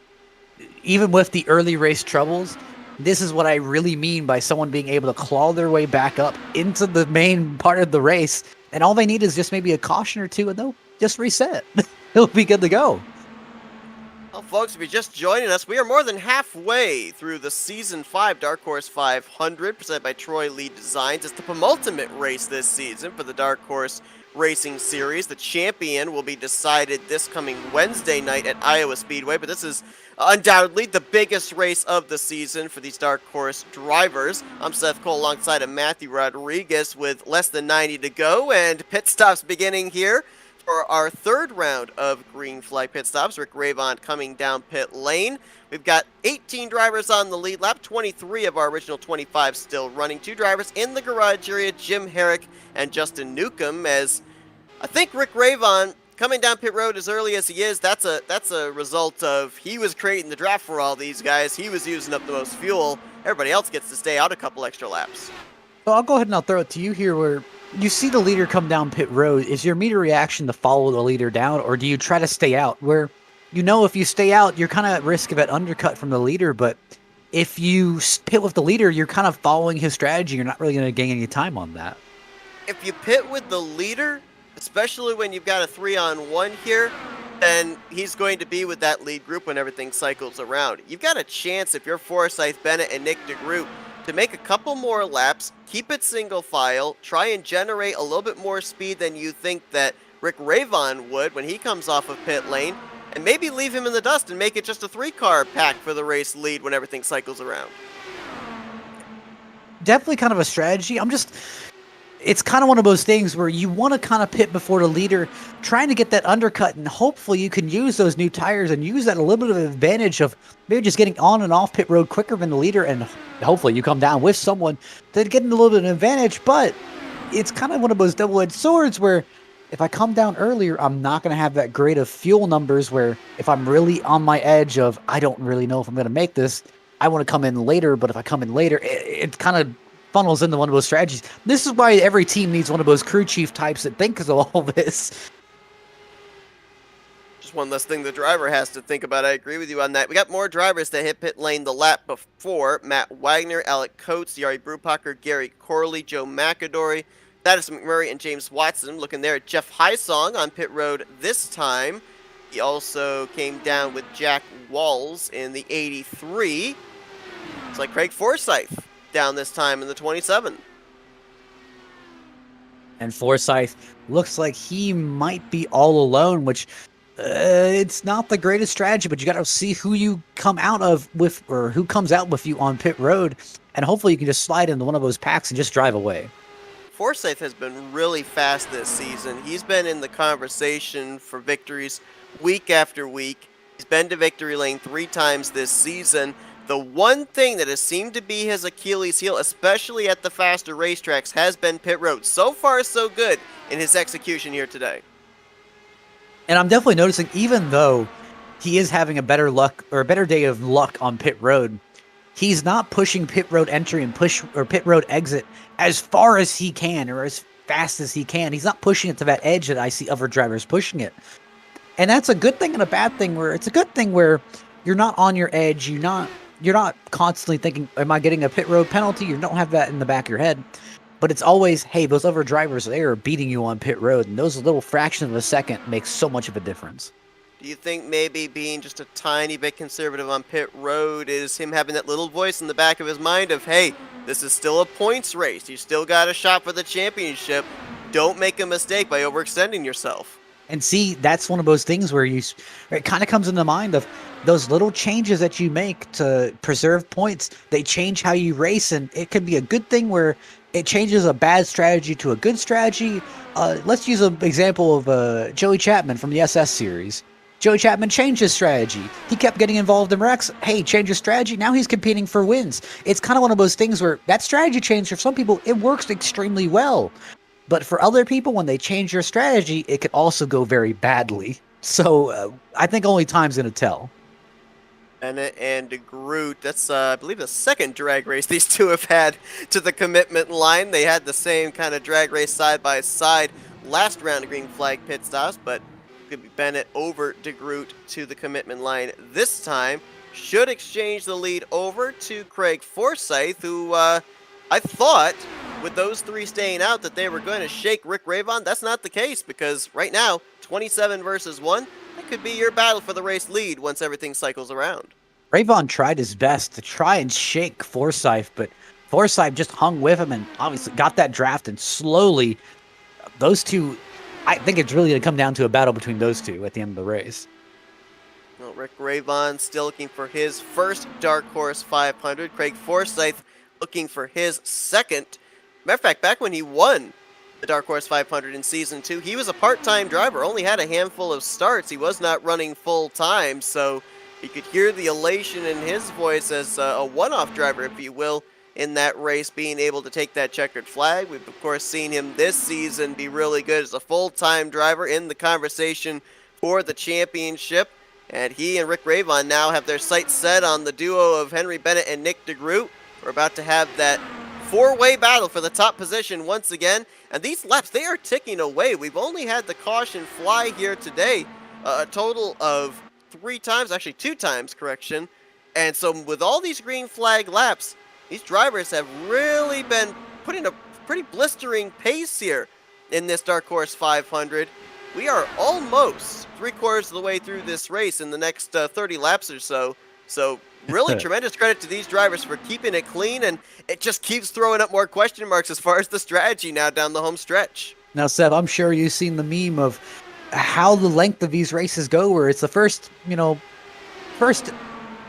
Even with the early race troubles, this is what I really mean by someone being able to claw their way back up into the main part of the race, and all they need is just maybe a caution or 2, and they'll just reset. It'll be good to go. Well, folks, if you're just joining us, we are more than halfway through the Season 5 Dark Horse 500, presented by Troy Lee Designs. It's the penultimate race this season for the Dark Horse Racing Series. The champion will be decided this coming Wednesday night at Iowa Speedway, but this is undoubtedly the biggest race of the season for these Dark Horse drivers. I'm Seth Cole alongside of Matthew Rodriguez with less than 90 to go, and pit stops beginning here for our 3rd round of green flag pit stops. Rick Rayvon coming down pit lane. We've got 18 drivers on the lead lap, 23 of our original 25 still running. 2 drivers in the garage area, Jim Herrick and Justin Newcomb, as I think Rick Rayvon coming down pit road as early as he is, that's a result of he was creating the draft for all these guys. He was using up the most fuel. Everybody else gets to stay out a couple extra laps. So I'll go ahead and I'll throw it to you here where you see the leader come down pit road. Is your immediate reaction to follow the leader down, or do you try to stay out? Where if you stay out, you're kind of at risk of an undercut from the leader, but if you pit with the leader, you're kind of following his strategy. You're not really going to gain any time on that. If you pit with the leader, especially when you've got a 3-on-1 here, then he's going to be with that lead group when everything cycles around. You've got a chance, if you're Forsyth, Bennett, and Nick DeGroot, to make a couple more laps, keep it single file, try and generate a little bit more speed than you think that Rick Ravon would when he comes off of pit lane, and maybe leave him in the dust and make it just a 3-car pack for the race lead when everything cycles around. Definitely kind of a strategy. It's kind of one of those things where you want to kind of pit before the leader, trying to get that undercut, and hopefully you can use those new tires and use that a little bit of advantage of maybe just getting on and off pit road quicker than the leader, and hopefully you come down with someone to get a little bit of an advantage. But it's kind of one of those double-edged swords where if I come down earlier, I'm not going to have that great of fuel numbers where if I'm really on my edge of I don't really know if I'm going to make this, I want to come in later, but if I come in later, it kind of funnels into one of those strategies. This is why every team needs one of those crew chief types that think of all this. Just one less thing the driver has to think about. I agree with you on that. We got more drivers that hit pit lane the lap before. Matt Wagner, Alec Coates, Yari Brupacher, Gary Corley, Joe McAdory, Thaddeus McMurray, and James Watson. Looking there at Jeff Highsong on pit road this time. He also came down with Jack Walls in the 83. It's like Craig Forsyth down this time in the 27. And Forsyth looks like he might be all alone, which it's not the greatest strategy, but you got to see who you come out of with, or who comes out with you on pit road, and hopefully you can just slide into one of those packs and just drive away. Forsyth has been really fast this season. He's been in the conversation for victories week after week. He's been to victory lane 3 times this season. The one thing that has seemed to be his Achilles heel, especially at the faster racetracks, has been pit road. So far, so good in his execution here today. And I'm definitely noticing, even though he is having a better day of luck on pit road, he's not pushing pit road entry and pit road exit as far as he can or as fast as he can. He's not pushing it to that edge that I see other drivers pushing it. And that's a good thing and a bad thing, where it's a good thing where you're not on your edge. You're not constantly thinking, am I getting a pit road penalty? You don't have that in the back of your head. But it's always, hey, those other drivers there are beating you on pit road. And those little fractions of a second make so much of a difference. Do you think maybe being just a tiny bit conservative on pit road is him having that little voice in the back of his mind of, hey, this is still a points race. You still got a shot for the championship. Don't make a mistake by overextending yourself. And see, that's one of those things where it kind of comes into mind of those little changes that you make to preserve points. They change how you race, and it can be a good thing where it changes a bad strategy to a good strategy. Let's use an example of Joey Chapman from the SS series. Joey Chapman changed his strategy. He kept getting involved in wrecks. Hey, change your strategy. Now he's competing for wins. It's kind of one of those things where that strategy change, for some people, it works extremely well. But for other people, when they change your strategy, it could also go very badly. So I think only time's going to tell. Bennett and DeGroot, that's, I believe, the second drag race these two have had to the commitment line. They had the same kind of drag race side by side last round of green flag pit stops, but could be Bennett over DeGroot to the commitment line this time. Should exchange the lead over to Craig Forsyth, who I thought with those 3 staying out that they were going to shake Rick Ravon. That's not the case, because right now, 27 versus 1, that could be your battle for the race lead once everything cycles around. Ravon tried his best to try and shake Forsyth, but Forsyth just hung with him and obviously got that draft, and slowly those two, I think it's really going to come down to a battle between those two at the end of the race. Well, Rick Ravon still looking for his first Dark Horse 500. Craig Forsyth looking for his second. Matter of fact, back when he won the Dark Horse 500 in Season 2, he was a part-time driver, only had a handful of starts. He was not running full-time, so you could hear the elation in his voice as a one-off driver, if you will, in that race, being able to take that checkered flag. We've, of course, seen him this season be really good as a full-time driver in the conversation for the championship. And he and Rick Ravon now have their sights set on the duo of Henry Bennett and Nick DeGroot. We're about to have that four-way battle for the top position once again. And these laps, they are ticking away. We've only had the caution fly here today, a total of 3 times, actually 2 times, correction. And so with all these green flag laps, these drivers have really been putting a pretty blistering pace here in this Dark Horse 500. We are almost 3/4 of the way through this race in the next 30 laps or so. So really tremendous credit to these drivers for keeping it clean, and it just keeps throwing up more question marks as far as the strategy now down the home stretch. Now, Seth, I'm sure you've seen the meme of how the length of these races go, where it's the first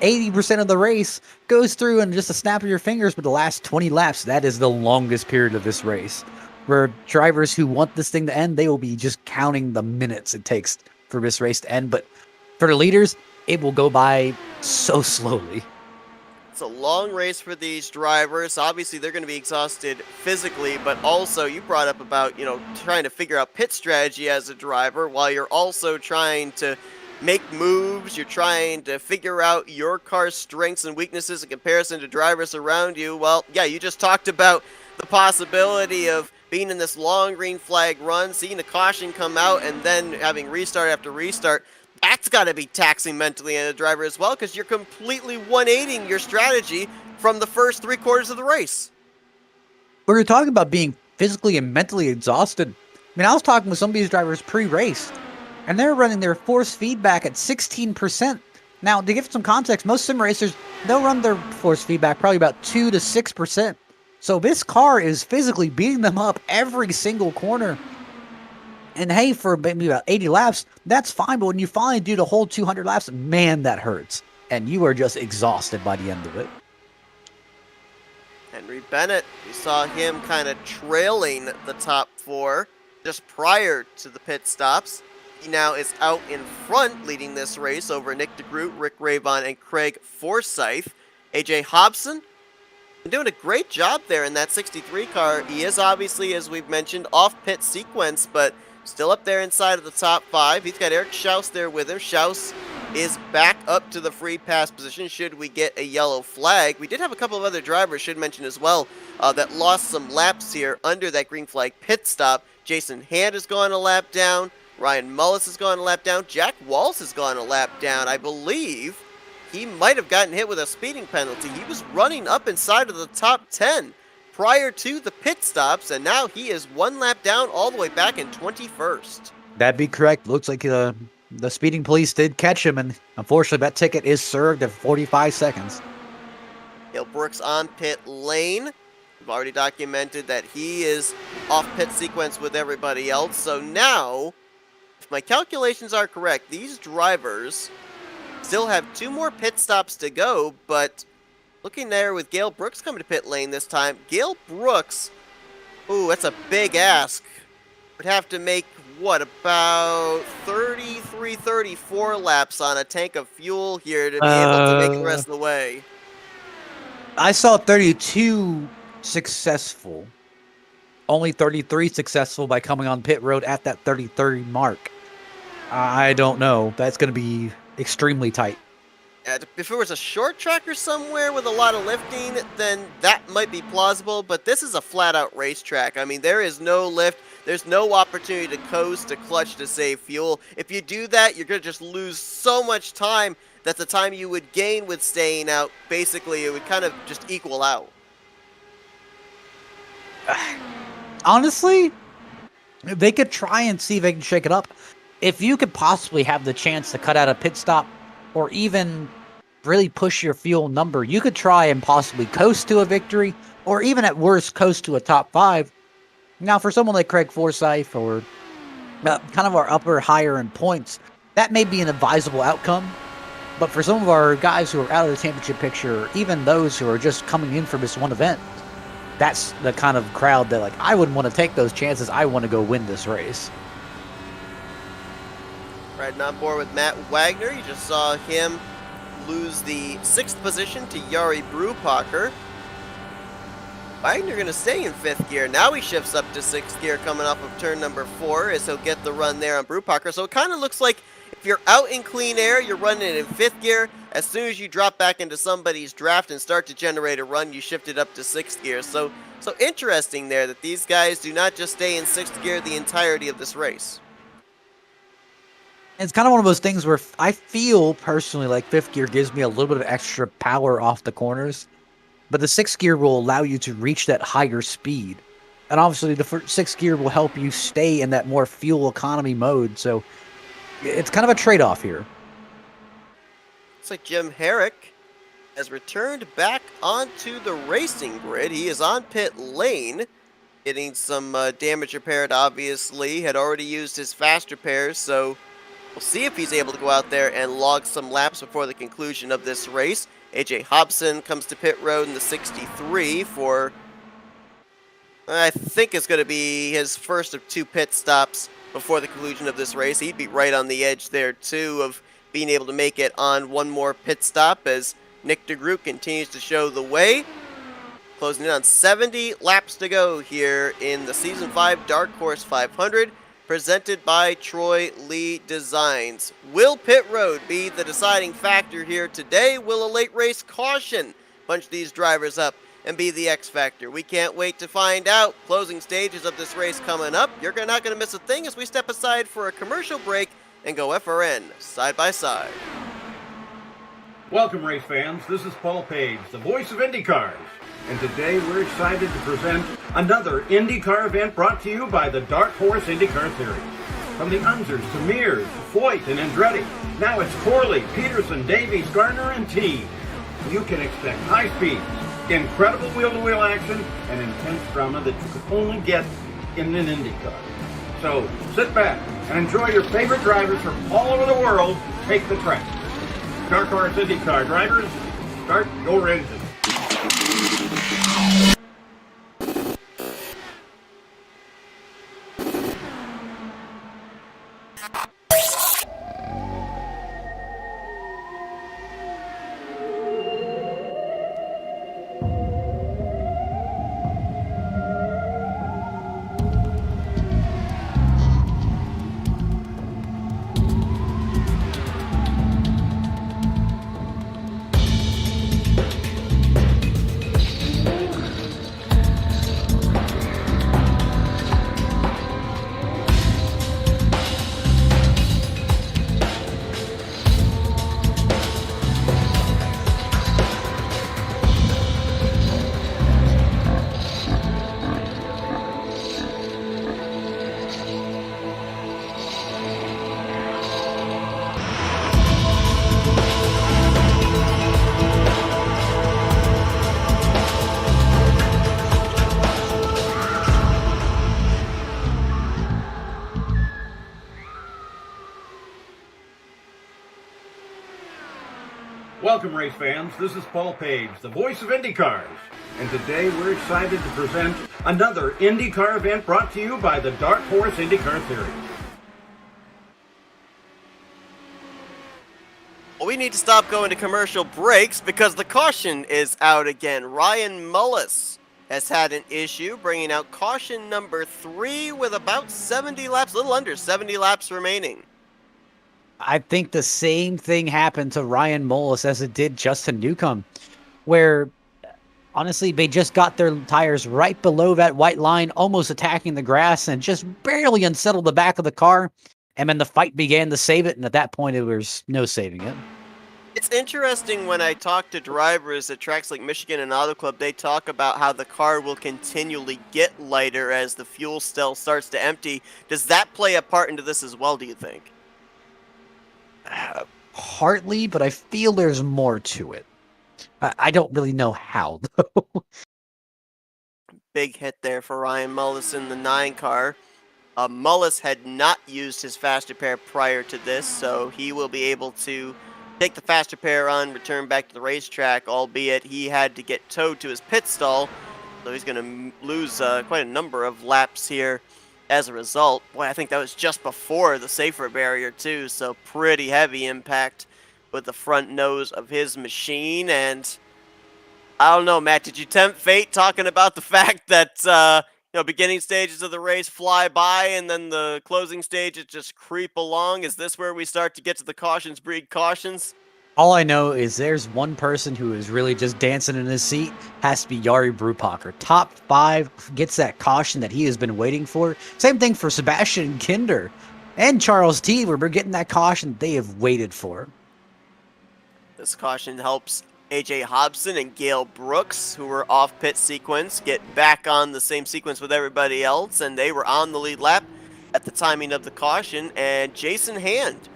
80% of the race goes through in just a snap of your fingers, but the last 20 laps, that is the longest period of this race. Where drivers who want this thing to end, they will be just counting the minutes it takes for this race to end. But for the leaders, it will go by so slowly. It's a long race for these drivers. Obviously, they're going to be exhausted physically, but also you brought up about, trying to figure out pit strategy as a driver while you're also trying to make moves. You're trying to figure out your car's strengths and weaknesses in comparison to drivers around you. Well, yeah, you just talked about the possibility of being in this long green flag run, seeing a caution come out, and then having restart after restart. That's got to be taxing mentally on a driver as well, because you're completely 180ing your strategy from the first 3/4 of the race. We were talking about being physically and mentally exhausted. I mean, I was talking with some of these drivers pre-race, and they're running their force feedback at 16%. Now, to give some context, most sim racers, they'll run their force feedback probably about 2 to 6%. So this car is physically beating them up every single corner. And hey, for maybe about 80 laps, that's fine. But when you finally do the whole 200 laps, man, that hurts. And you are just exhausted by the end of it. Henry Bennett, we saw him kind of trailing the top 4 just prior to the pit stops. He now is out in front leading this race over Nick DeGroot, Rick Ravon, and Craig Forsyth. AJ Hobson doing a great job there in that 63 car. He is obviously, as we've mentioned, off pit sequence, but still up there inside of the top 5. He's got Eric Schaus there with him. Schaus is back up to the free pass position should we get a yellow flag. We did have a couple of other drivers, should mention as well, that lost some laps here under that green flag pit stop. Jason Hand has gone a lap down. Ryan Mullis has gone a lap down. Jack Walls has gone a lap down. I believe he might have gotten hit with a speeding penalty. He was running up inside of the top 10 prior to the pit stops, and now he is 1 lap down all the way back in 21st. That'd be correct. Looks like the speeding police did catch him, and unfortunately that ticket is served at 45 seconds. Dale Brooks on pit lane. We've already documented that he is off pit sequence with everybody else. So now, if my calculations are correct, these drivers still have 2 more pit stops to go, but looking there with Gale Brooks coming to pit lane this time. Gale Brooks, ooh, that's a big ask. Would have to make, what, about 33, 34 laps on a tank of fuel here to be able to make it the rest of the way. I saw 32 successful. Only 33 successful by coming on pit road at that 33 mark. I don't know. That's going to be extremely tight. If it was a short tracker somewhere with a lot of lifting, then that might be plausible, but this is a flat-out racetrack. I mean, there is no lift. There's no opportunity to coast, to clutch, to save fuel. If you do that, you're going to just lose so much time that the time you would gain with staying out, basically, it would kind of just equal out. Honestly, they could try and see if they can shake it up. If you could possibly have the chance to cut out a pit stop or even really push your fuel number, you could try and possibly coast to a victory or even at worst coast to a top 5. Now, for someone like Craig Forsyth or kind of our upper higher in points, that may be an advisable outcome. But for some of our guys who are out of the championship picture, even those who are just coming in for this one event, that's the kind of crowd that, like, I wouldn't want to take those chances. I want to go win this race. Riding on board with Matt Wagner. You just saw him lose the 6th position to Yari Brupacher. Wagner going to stay in 5th gear. Now he shifts up to 6th gear coming off of turn number 4 as he'll get the run there on Brewpacker. So it kind of looks like if you're out in clean air, you're running it in 5th gear. As soon as you drop back into somebody's draft and start to generate a run, you shift it up to 6th gear. So interesting there that these guys do not just stay in 6th gear the entirety of this race. It's kind of one of those things where I feel personally like 5th gear gives me a little bit of extra power off the corners. But the 6th gear will allow you to reach that higher speed. And obviously the 6th gear will help you stay in that more fuel economy mode. So it's kind of a trade-off here. Looks like Jim Herrick has returned back onto the racing grid. He is on pit lane, getting some damage repaired, obviously. Had already used his fast repairs, so we'll see if he's able to go out there and log some laps before the conclusion of this race. AJ Hobson comes to pit road in the 63 for, I think it's going to be his first of 2 pit stops before the conclusion of this race. He'd be right on the edge there, too, of being able to make it on one more pit stop as Nick DeGroot continues to show the way. Closing in on 70 laps to go here in the Season 5 Dark Horse 500. Presented by Troy Lee Designs. Will pit road be the deciding factor here today? Will a late race caution punch these drivers up and be the X factor? We can't wait to find out. Closing stages of this race coming up. You're not going to miss a thing as we step aside for a commercial break and go FRN side by side. Welcome, race fans. This is Paul Page, the voice of IndyCars. And today we're excited to present another IndyCar event brought to you by the Dark Horse IndyCar Series. From the Unzers to Mears, Foyt, and Andretti, now it's Corley, Peterson, Davies, Gardner, and Team. You can expect high speeds, incredible wheel-to-wheel action, and intense drama that you could only get in an IndyCar. So sit back and enjoy your favorite drivers from all over the world take the track. Dark Horse IndyCar drivers, start your engine. Welcome, race fans. This is Paul Page, the voice of IndyCars. And today we're excited to present another IndyCar event brought to you by the Dark Horse IndyCar Series. Well, we need to stop going to commercial breaks because the caution is out again. Ryan Mullis has had an issue, bringing out caution number 3 with about 70 laps, a little under 70 laps remaining. I think the same thing happened to Ryan Mullis as it did Justin Newcomb, where honestly they just got their tires right below that white line, almost attacking the grass, and just barely unsettled the back of the car. And then the fight began to save it, and at that point, it was no saving it. It's interesting when I talk to drivers at tracks like Michigan and Auto Club, they talk about how the car will continually get lighter as the fuel cell starts to empty. Does that play a part into this as well, do you think? Partly, but I feel there's more to it. I don't really know how, though. Big hit there for Ryan Mullis in the 9 car. Mullis had not used his fast repair prior to this, so he will be able to take the fast repair on, return back to the racetrack, albeit he had to get towed to his pit stall, so he's going to lose quite a number of laps here as a result. Boy, I think that was just before the safer barrier too, so pretty heavy impact with the front nose of his machine, and I don't know, Matt. Did you tempt fate talking about the fact that beginning stages of the race fly by and then the closing stages just creep along? Is this where we start to get to the cautions breed cautions? All I know is there's one person who is really just dancing in his seat. Has to be Yari Brupacher. Top 5 gets that caution that he has been waiting for. Same thing for Sebastian Kinder and Charles T. We're getting that caution they have waited for. This caution helps AJ Hobson and Gale Brooks, who were off pit sequence, get back on the same sequence with everybody else, and they were on the lead lap at the timing of the caution. And Jason Hand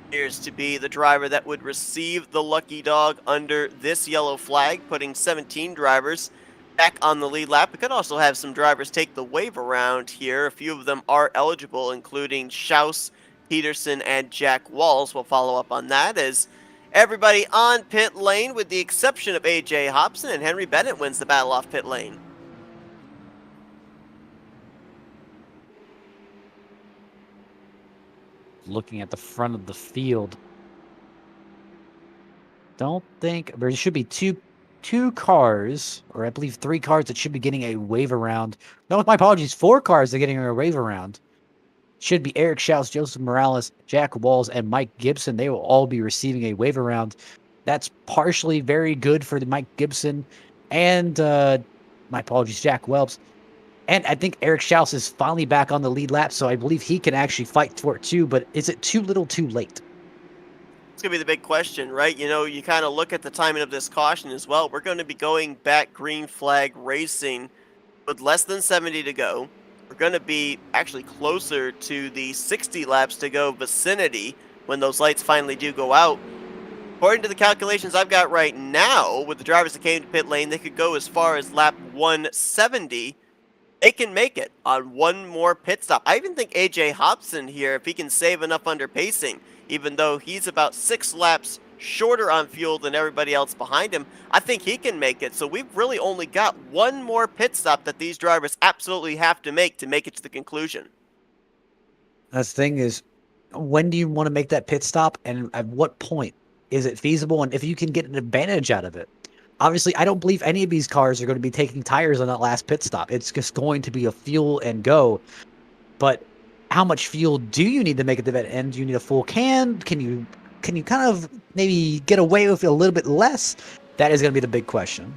appears to be the driver that would receive the lucky dog under this yellow flag, putting 17 drivers back on the lead lap. We could also have some drivers take the wave around here. A few of them are eligible, including Schaus, Peterson, and Jack Walls. We'll follow up on that as everybody on pit lane, with the exception of AJ Hobson, and Henry Bennett wins the battle off pit lane. Looking at the front of the field, don't think there should be two cars, or I believe 3 cars that should be getting a wave around. No, my apologies, 4 cars that are getting a wave around. Should be Eric Schaus, Joseph Morales, Jack Walls, and Mike Gibson. They will all be receiving a wave around. That's partially very good for the Mike Gibson and my apologies, Jack Welps. And I think Eric Schaus is finally back on the lead lap, so I believe he can actually fight for it too. But is it too little, too late? It's going to be the big question, right? You know, you kind of look at the timing of this caution as well. We're going to be going back green flag racing with less than 70 to go. We're going to be actually closer to the 60 laps to go vicinity when those lights finally do go out. According to the calculations I've got right now, with the drivers that came to pit lane, they could go as far as lap 170. They can make it on one more pit stop. I even think AJ Hobson here, if he can save enough under pacing, even though he's about 6 laps shorter on fuel than everybody else behind him, I think he can make it. So we've really only got one more pit stop that these drivers absolutely have to make it to the conclusion. That's the thing is, when do you want to make that pit stop, and at what point is it feasible, and if you can get an advantage out of it? Obviously, I don't believe any of these cars are going to be taking tires on that last pit stop. It's just going to be a fuel and go. But how much fuel do you need to make it to that end? Do you need a full can? Can you kind of maybe get away with a little bit less? That is going to be the big question.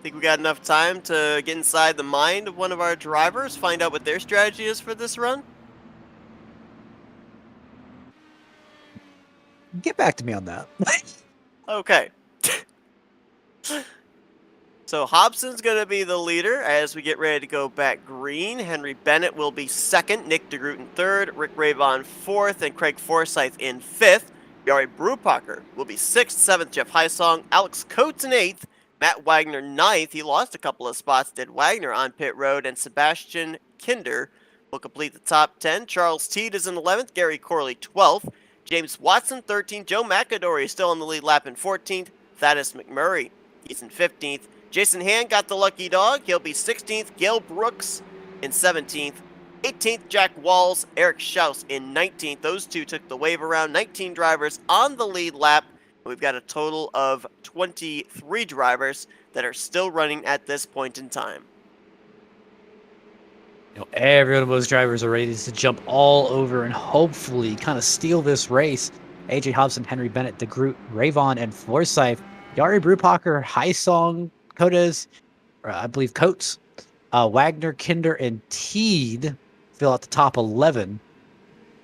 Think we got enough time to get inside the mind of one of our drivers, find out what their strategy is for this run? Get back to me on that. Okay. So Hobson's going to be the leader as we get ready to go back green. Henry Bennett will be second, Nick DeGroot in third, Rick Ravon fourth, and Craig Forsyth in fifth. Yari Brupacher will be sixth, seventh, Jeff Hysong, Alex Coates in eighth, Matt Wagner ninth. He lost a couple of spots, did Wagner on pit road, and Sebastian Kinder will complete the top 10. Charles Teed is in 11th, Gary Corley 12th, James Watson 13th, Joe McAdory is still on the lead lap in 14th, Thaddeus McMurray, he's in 15th. Jason Hand got the lucky dog. He'll be 16th. Gale Brooks in 17th. 18th, Jack Walls. Eric Schaus in 19th. Those two took the wave around. 19 drivers on the lead lap. We've got a total of 23 drivers that are still running at this point in time. You know, every one of those drivers are ready to jump all over and hopefully kind of steal this race. AJ Hobson, Henry Bennett, DeGroot, Ravon, and Forsyth. Yari Brupacher, Hysong, Cotes, I believe Coates, Wagner, Kinder, and Teed fill out the top 11.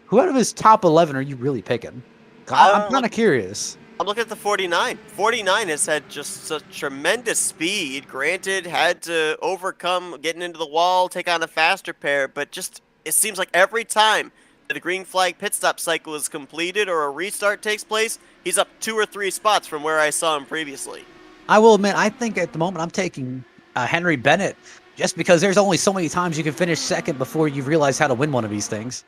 Who out of his top 11 are you really picking? I'm kind of curious. I'm looking at the 49. 49 has had just such tremendous speed. Granted, had to overcome getting into the wall, take on a faster pair, but just it seems like every time that a green flag pit stop cycle is completed or a restart takes place, he's up 2 or 3 spots from where I saw him previously. I will admit, I think at the moment I'm taking Henry Bennett just because there's only so many times you can finish second before you realize how to win one of these things.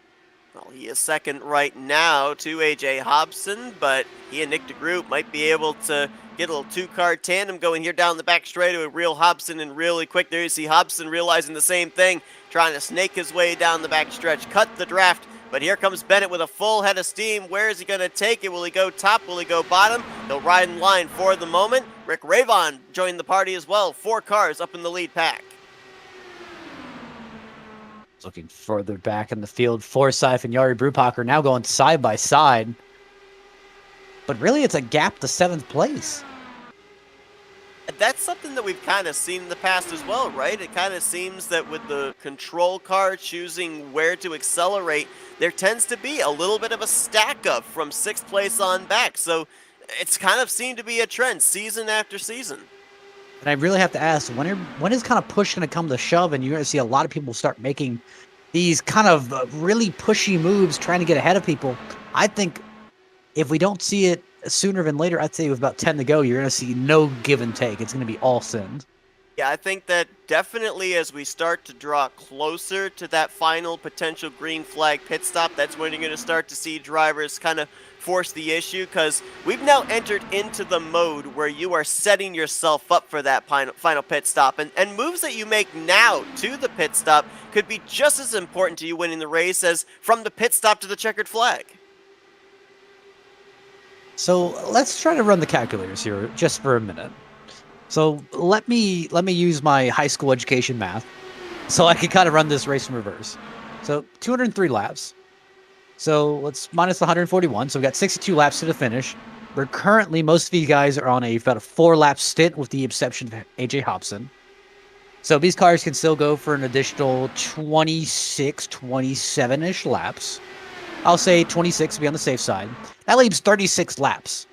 Well, he is second right now to AJ Hobson, but he and Nick DeGroot might be able to get a little 2-car tandem going here down the back straight with real Hobson and really quick. There you see Hobson realizing the same thing, trying to snake his way down the back stretch, cut the draft But here comes Bennett with a full head of steam. Where is he going to take it? Will he go top? Will he go bottom? He'll ride in line for the moment. Rick Ravon joined the party as well. 4 cars up in the lead pack. Looking further back in the field, Forsyth and Jari Brupacher now going side by side. But really, it's a gap to 7th place. That's something that we've kind of seen in the past as well, right? It kind of seems that with the control car choosing where to accelerate, there tends to be a little bit of a stack up from 6th place on back. So it's kind of seemed to be a trend season after season. And I really have to ask, when is kind of push going to come to shove, and you're going to see a lot of people start making these kind of really pushy moves trying to get ahead of people? I think if we don't see it sooner than later, I'd say with about 10 to go, you're going to see no give and take. It's going to be all sins. Yeah, I think that definitely as we start to draw closer to that final potential green flag pit stop, that's when you're going to start to see drivers kind of force the issue, because we've now entered into the mode where you are setting yourself up for that final pit stop, and moves that you make now to the pit stop could be just as important to you winning the race as from the pit stop to the checkered flag. So let's try to run the calculators here just for a minute. So let me use my high school education math so I can kind of run this race in reverse. So 203 laps. So let's minus the 141. So we've got 62 laps to the finish. We're currently, most of these guys are on about a 4-lap stint with the exception of AJ Hobson. So these cars can still go for an additional 26, 27-ish laps. I'll say 26 to be on the safe side. That leaves 36 laps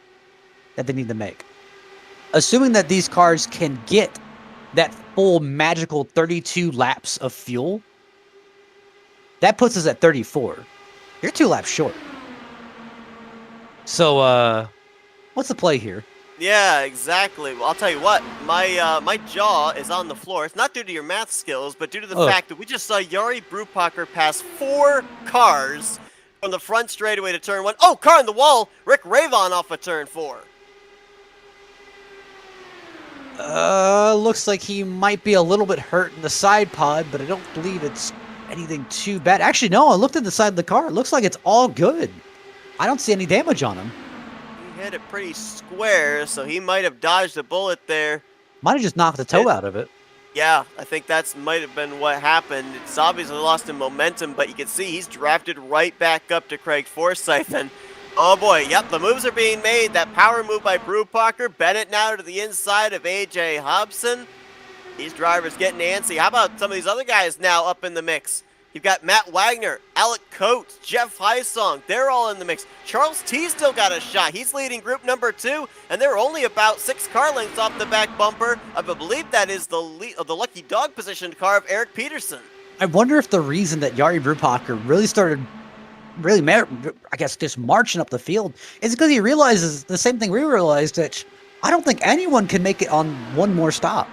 that they need to make. Assuming that these cars can get that full magical 32 laps of fuel, that puts us at 34. You're 2 laps short. So, what's the play here? Yeah, exactly. Well, I'll tell you what, my jaw is on the floor. It's not due to your math skills, but due to the fact that we just saw Jari Brupacher pass 4 cars from the front straightaway to turn 1. Oh, car in the wall! Rick Ravon off of turn 4. Looks like he might be a little bit hurt in the side pod, but I don't believe it's anything too bad. Actually, no, I looked at the side of the car. It looks like it's all good. I don't see any damage on him. He hit it pretty square, so he might have dodged a bullet there. Might have just knocked the toe out of it. Yeah, I think that's might have been what happened. It's obviously lost in momentum, but you can see he's drafted right back up to Craig Forsyth, and oh boy, yep, the moves are being made. That power move by Brupacher. Bennett now to the inside of AJ Hobson. These drivers getting antsy. How about some of these other guys now up in the mix? You've got Matt Wagner, Alec Coates, Jeff Heisong. They're all in the mix. Charles T still got a shot. He's leading group number 2, and they're only about 6 car lengths off the back bumper. I believe that is the lucky dog positioned car of Eric Peterson. I wonder if the reason that Jari Brupacher really started I guess just marching up the field is because he realizes the same thing we realized, that I don't think anyone can make it on one more stop.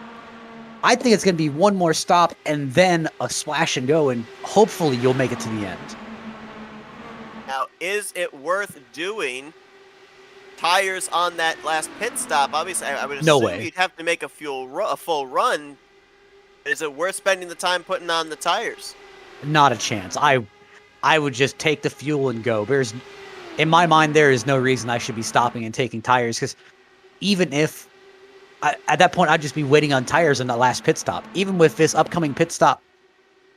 I think it's going to be one more stop and then a splash and go, and hopefully you'll make it to the end. Now, is it worth doing tires on that last pit stop? Obviously, I would assume you'd have to make a full run. Is it worth spending the time putting on the tires? Not a chance. I would just take the fuel and go. In my mind, there is no reason I should be stopping and taking tires, because even if at that point I'd just be waiting on tires on that last pit stop. Even with this upcoming pit stop,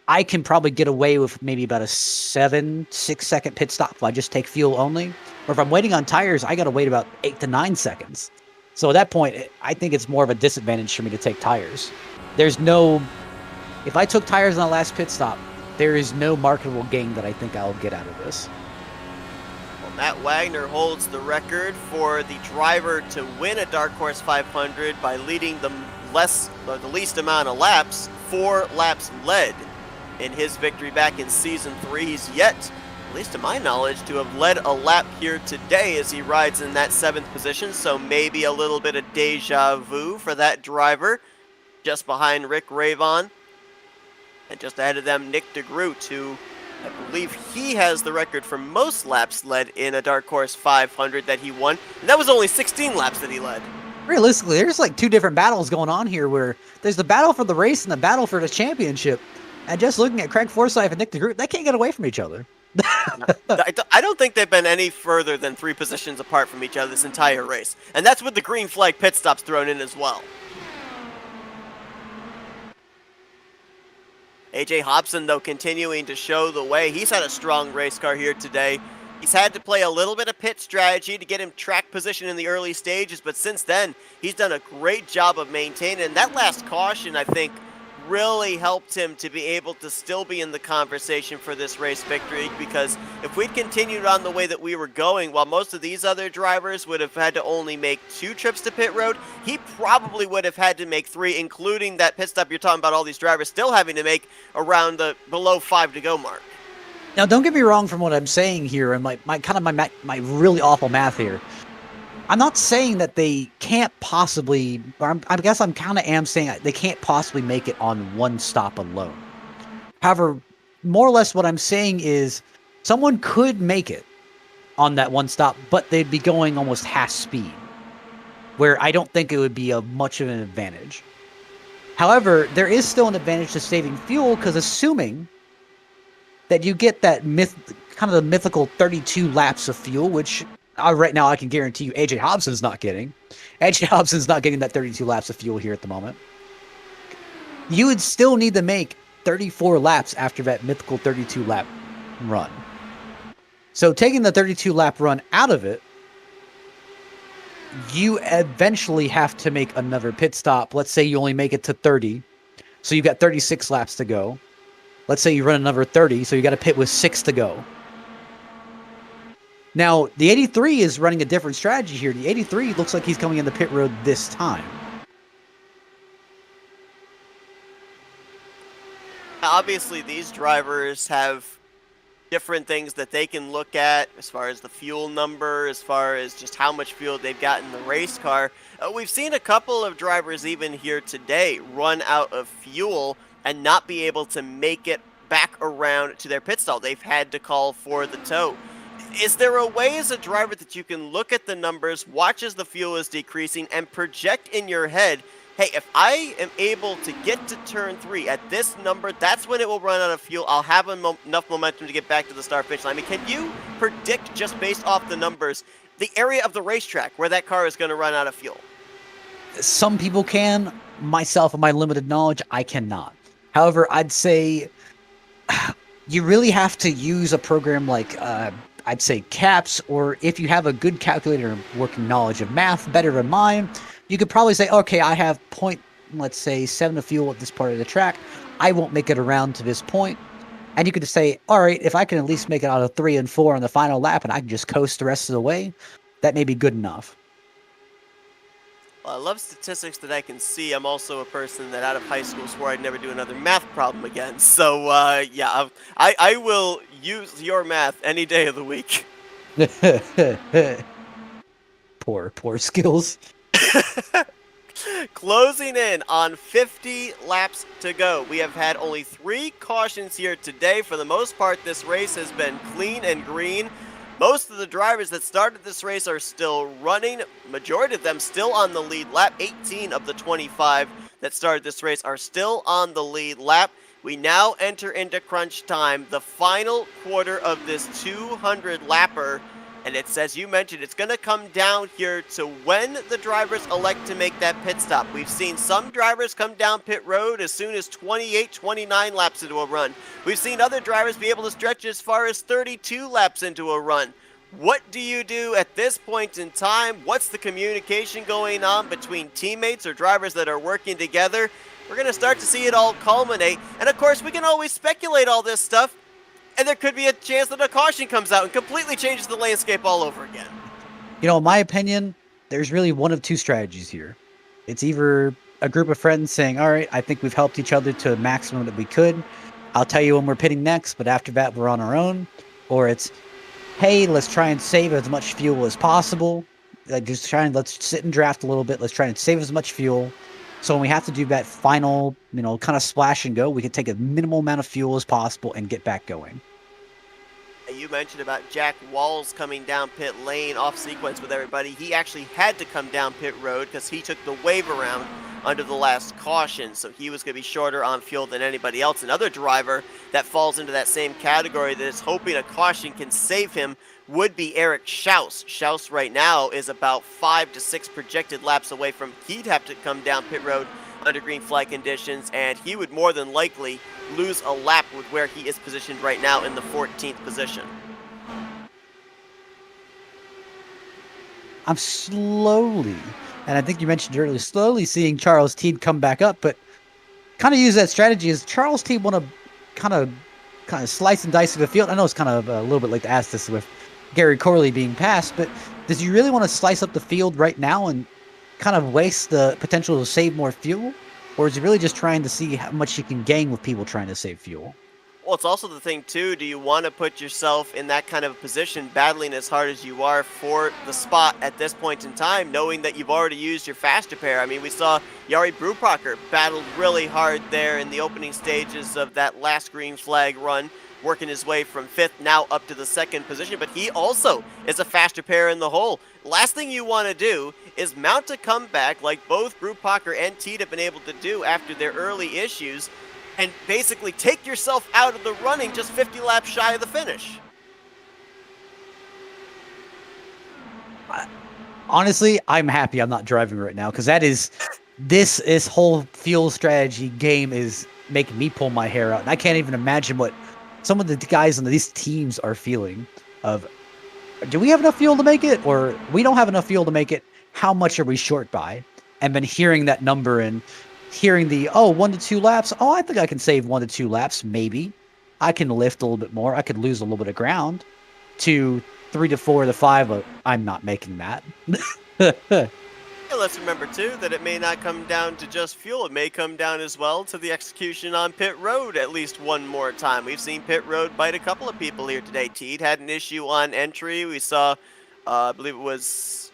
I can probably get away with maybe about a 6 second pit stop if I just take fuel only. Or if I'm waiting on tires, I got to wait about 8 to 9 seconds. So at that point, I think it's more of a disadvantage for me to take tires. If I took tires on the last pit stop, there is no marketable gain that I think I'll get out of this. Well, Matt Wagner holds the record for the driver to win a Dark Horse 500 by leading the least amount of laps, 4 laps led in his victory back in Season 3. He's yet, at least to my knowledge, to have led a lap here today as he rides in that 7th position, so maybe a little bit of deja vu for that driver. Just behind Rick Ravon. And just ahead of them, Nick DeGroot, who I believe he has the record for most laps led in a Dark Horse 500 that he won. And that was only 16 laps that he led. Realistically, there's like 2 different battles going on here, where there's the battle for the race and the battle for the championship. And just looking at Craig Forsyth and Nick DeGroot, they can't get away from each other. I don't think they've been any further than 3 positions apart from each other this entire race. And that's with the green flag pit stops thrown in as well. AJ Hobson, though, continuing to show the way. He's had a strong race car here today. He's had to play a little bit of pit strategy to get him track position in the early stages, but since then, he's done a great job of maintaining. And that last caution, I think, really helped him to be able to still be in the conversation for this race victory, because if we'd continued on the way that we were going, while most of these other drivers would have had to only make 2 trips to pit road, he probably would have had to make 3, including that pit stop you're talking about, all these drivers still having to make around the below 5 to go mark. Now, don't get me wrong from what I'm saying here, and my really awful math here. I'm not saying that they can't possibly, or I guess I'm kind of am saying they can't possibly make it on one stop alone. However, more or less what I'm saying is someone could make it on that one stop, but they'd be going almost half speed, where I don't think it would be much of an advantage. However, there is still an advantage to saving fuel, because assuming that you get that kind of the mythical 32 laps of fuel, which right now I can guarantee you AJ Hobson's not getting. AJ Hobson's not getting that 32 laps of fuel here at the moment. You would still need to make 34 laps after that mythical 32 lap run. So taking the 32 lap run out of it, you eventually have to make another pit stop. Let's say you only make it to 30. So you've got 36 laps to go. Let's say you run another 30, so you got to pit with 6 to go. Now, the 83 is running a different strategy here. The 83 looks like he's coming in the pit road this time. Obviously, these drivers have different things that they can look at as far as the fuel number, as far as just how much fuel they've got in the race car. We've seen a couple of drivers even here today run out of fuel and not be able to make it back around to their pit stall. They've had to call for the tow. Is there a way as a driver that you can look at the numbers, watch as the fuel is decreasing, and project in your head, hey, if I am able to get to turn 3 at this number, that's when it will run out of fuel. I'll have enough momentum to get back to the start finish line. I mean, can you predict just based off the numbers the area of the racetrack where that car is going to run out of fuel? Some people can. Myself, and my limited knowledge, I cannot. However, I'd say you really have to use a program like I'd say CAPS, or if you have a good calculator and working knowledge of math, better than mine, you could probably say, okay, I have let's say 7 of fuel at this part of the track. I won't make it around to this point. And you could just say, all right, if I can at least make it out of 3 and 4 on the final lap and I can just coast the rest of the way, that may be good enough. Well, I love statistics that I can see. I'm also a person that out of high school swore I'd never do another math problem again. So, yeah, I will use your math any day of the week. Poor skills. Closing in on 50 laps to go. We have had only 3 cautions here today. For the most part, this race has been clean and green. Most of the drivers that started this race are still running. Majority of them still on the lead lap. 18 of the 25 that started this race are still on the lead lap. We now enter into crunch time, the final quarter of this 200 lapper. And it's, as you mentioned, it's going to come down here to when the drivers elect to make that pit stop. We've seen some drivers come down pit road as soon as 28, 29 laps into a run. We've seen other drivers be able to stretch as far as 32 laps into a run. What do you do at this point in time? What's the communication going on between teammates or drivers that are working together? We're going to start to see it all culminate. And of course, we can always speculate all this stuff. And there could be a chance that a caution comes out and completely changes the landscape all over again. You know, in my opinion, there's really one of 2 strategies here. It's either a group of friends saying, all right, I think we've helped each other to the maximum that we could. I'll tell you when we're pitting next, but after that, we're on our own. Or it's, hey, let's try and save as much fuel as possible. Let's sit and draft a little bit. Let's try and save as much fuel. So when we have to do that final, kind of splash and go, we can take a minimal amount of fuel as possible and get back going. you mentioned about Jack Walls coming down pit lane off sequence with everybody. He actually had to come down pit road because he took the wave around under the last caution, so he was going to be shorter on fuel than anybody else. Another driver that falls into that same category that is hoping a caution can save him would be Eric Schaus. Schaus right now is about 5 to 6 projected laps away from he'd have to come down pit road under green flag conditions, and he would more than likely lose a lap with where he is positioned right now in the 14th position. I'm slowly, and I think you mentioned earlier, slowly seeing Charles Teed come back up, but kind of use that strategy. Is Charles Teed want to kind of slice and dice the field? I know it's kind of a little bit like to ask this with Gary Corley being passed, but does he really want to slice up the field right now and kind of waste the potential to save more fuel? Or is he really just trying to see how much he can gain with people trying to save fuel? Well, it's also the thing, too, do you want to put yourself in that kind of position, battling as hard as you are for the spot at this point in time, knowing that you've already used your faster pair? I mean, we saw Jari Brubacher battled really hard there in the opening stages of that last green flag run, working his way from 5th now up to the 2nd position, but he also is a faster pair in the hole. Last thing you want to do is mount a comeback like both Brubacher and Teed have been able to do after their early issues, and basically take yourself out of the running just 50 laps shy of the finish. Honestly, I'm happy I'm not driving right now, because this whole fuel strategy game is making me pull my hair out. And I can't even imagine what some of the guys on these teams are feeling of, do we have enough fuel to make it? Or we don't have enough fuel to make it. How much are we short by? And been hearing that number and hearing the, 1 to 2 laps. Oh, I think I can save 1 to 2 laps. Maybe I can lift a little bit more. I could lose a little bit of ground to 3 to 4 to 5. I'm not making that. And let's remember, too, that it may not come down to just fuel. It may come down as well to the execution on pit road at least one more time. We've seen pit road bite a couple of people here today. Teed had an issue on entry. We saw, I believe it was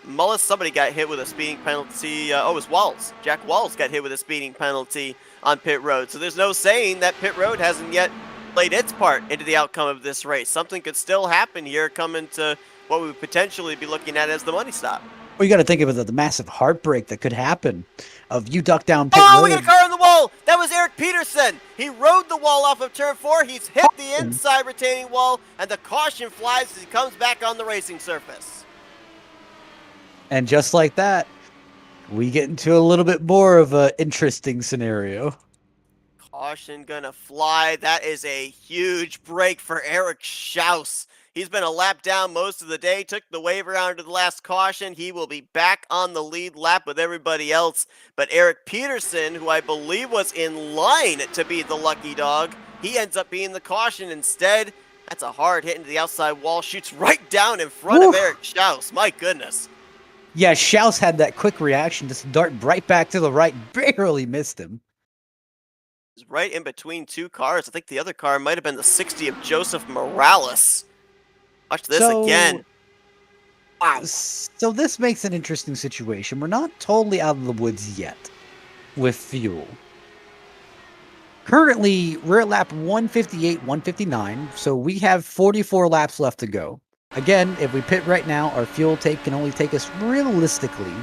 Mullis, somebody got hit with a speeding penalty. It was Walls. Jack Walls got hit with a speeding penalty on pit road. So there's no saying that pit road hasn't yet played its part into the outcome of this race. Something could still happen here coming to what we would potentially be looking at as the money stop. Well, you got to think of the massive heartbreak that could happen of you duck down pit road. We got a car on the wall. That was Eric Peterson. He rode the wall off of turn 4. He's hit the inside retaining wall, and the caution flies as he comes back on the racing surface. And just like that, we get into a little bit more of an interesting scenario. Caution gonna fly. That is a huge break for Eric Schaus. He's been a lap down most of the day, took the wave around to the last caution. He will be back on the lead lap with everybody else. But Eric Peterson, who I believe was in line to be the lucky dog, he ends up being the caution instead. That's a hard hit into the outside wall. Shoots right down in front of Eric Schaus. My goodness. Yeah, Schaus had that quick reaction, just dart right back to the right, barely missed him. He's right in between two cars. I think the other car might have been the 60 of Joseph Morales. Watch this again. Wow. So this makes an interesting situation. We're not totally out of the woods yet with fuel. Currently, we're at lap 158, 159, so we have 44 laps left to go. Again, if we pit right now, our fuel tank can only take us realistically,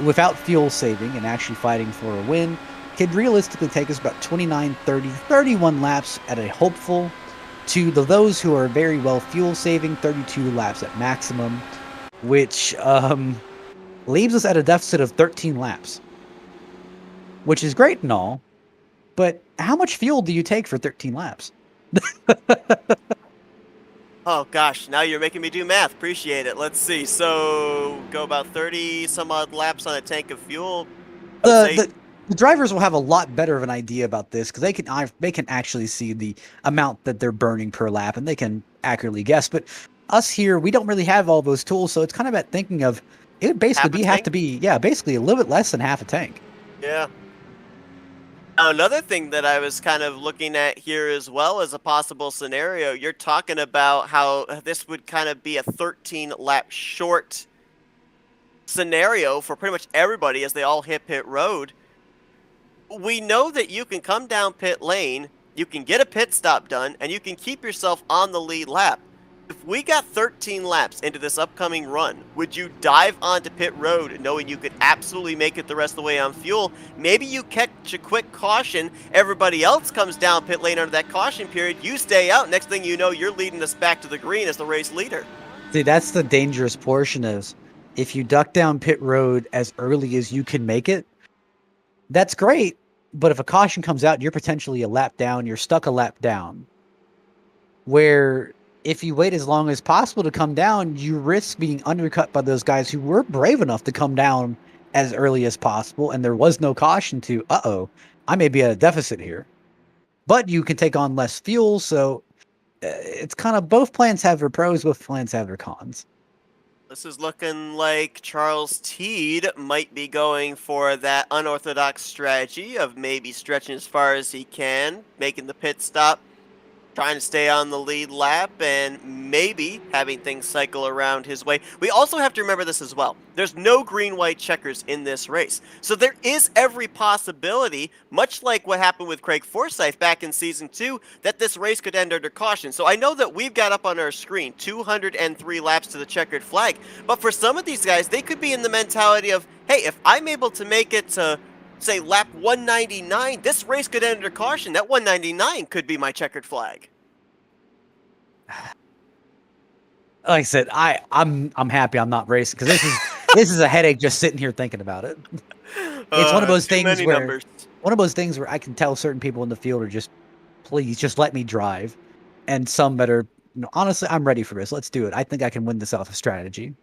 without fuel saving and actually fighting for a win, could realistically take us about 29, 30, 31 laps at a hopeful, to those who are very well fuel saving, 32 laps at maximum, which leaves us at a deficit of 13 laps, which is great and all, but how much fuel do you take for 13 laps? Oh gosh, now you're making me do math. Appreciate it. Let's see. So go about 30 some odd laps on a tank of fuel. The drivers will have a lot better of an idea about this because they can actually see the amount that they're burning per lap and they can accurately guess. But us here, we don't really have all those tools, so it's kind of about thinking of it would basically have to be basically a little bit less than half a tank. Yeah. Now, another thing that I was kind of looking at here as well as a possible scenario, you're talking about how this would kind of be a 13 lap short scenario for pretty much everybody as they all hit pit road. We know that you can come down pit lane, you can get a pit stop done, and you can keep yourself on the lead lap. If we got 13 laps into this upcoming run, would you dive onto pit road knowing you could absolutely make it the rest of the way on fuel? Maybe you catch a quick caution, everybody else comes down pit lane under that caution period, you stay out, next thing you know, you're leading us back to the green as the race leader. See, that's the dangerous portion is if you duck down pit road as early as you can make it, that's great. But if a caution comes out, you're potentially a lap down, you're stuck a lap down. Where if you wait as long as possible to come down, you risk being undercut by those guys who were brave enough to come down as early as possible, and there was no caution to, I may be at a deficit here. But you can take on less fuel, so it's kind of both plans have their pros, both plans have their cons. This is looking like Charles Teed might be going for that unorthodox strategy of maybe stretching as far as he can, making the pit stop, trying to stay on the lead lap, and maybe having things cycle around his way. We also have to remember this as well. There's no green-white checkers in this race. So there is every possibility, much like what happened with Craig Forsyth back in Season 2, that this race could end under caution. So I know that we've got up on our screen 203 laps to the checkered flag, but for some of these guys, they could be in the mentality of, hey, if I'm able to make it to, say, lap 199, this race could end under caution. That 199 could be my checkered flag. Like I said, I'm happy I'm not racing because this is a headache just sitting here thinking about it. It's one of those things where I can tell certain people in the field are just, please just let me drive, and some that are, honestly, I'm ready for this. Let's do it. I think I can win this off of strategy.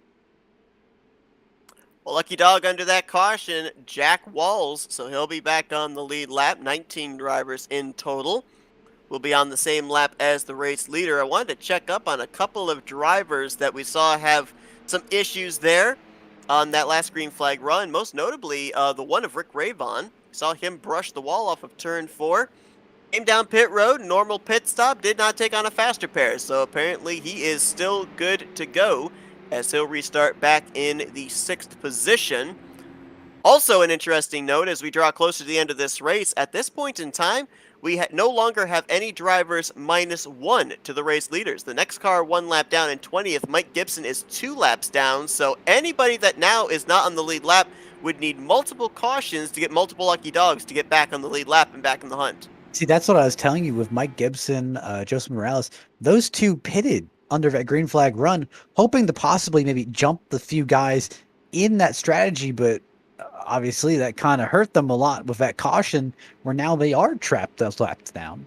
Well, lucky dog under that caution, Jack Walls, so he'll be back on the lead lap. 19 drivers in total will be on the same lap as the race leader. I wanted to check up on a couple of drivers that we saw have some issues there on that last green flag run, most notably the one of Rick Ravon. Saw him brush the wall off of turn 4. Came down pit road, normal pit stop, did not take on a faster pair, so apparently he is still good to go as he'll restart back in the 6th position. Also an interesting note as we draw closer to the end of this race, at this point in time, we no longer have any drivers -1 to the race leaders. The next car 1 lap down in 20th, Mike Gibson is 2 laps down, so anybody that now is not on the lead lap would need multiple cautions to get multiple lucky dogs to get back on the lead lap and back in the hunt. See, that's what I was telling you with Mike Gibson, Joseph Morales. Those two pitted under that green flag run, hoping to possibly maybe jump the few guys in that strategy, but obviously that kind of hurt them a lot with that caution where now they are trapped those laps down.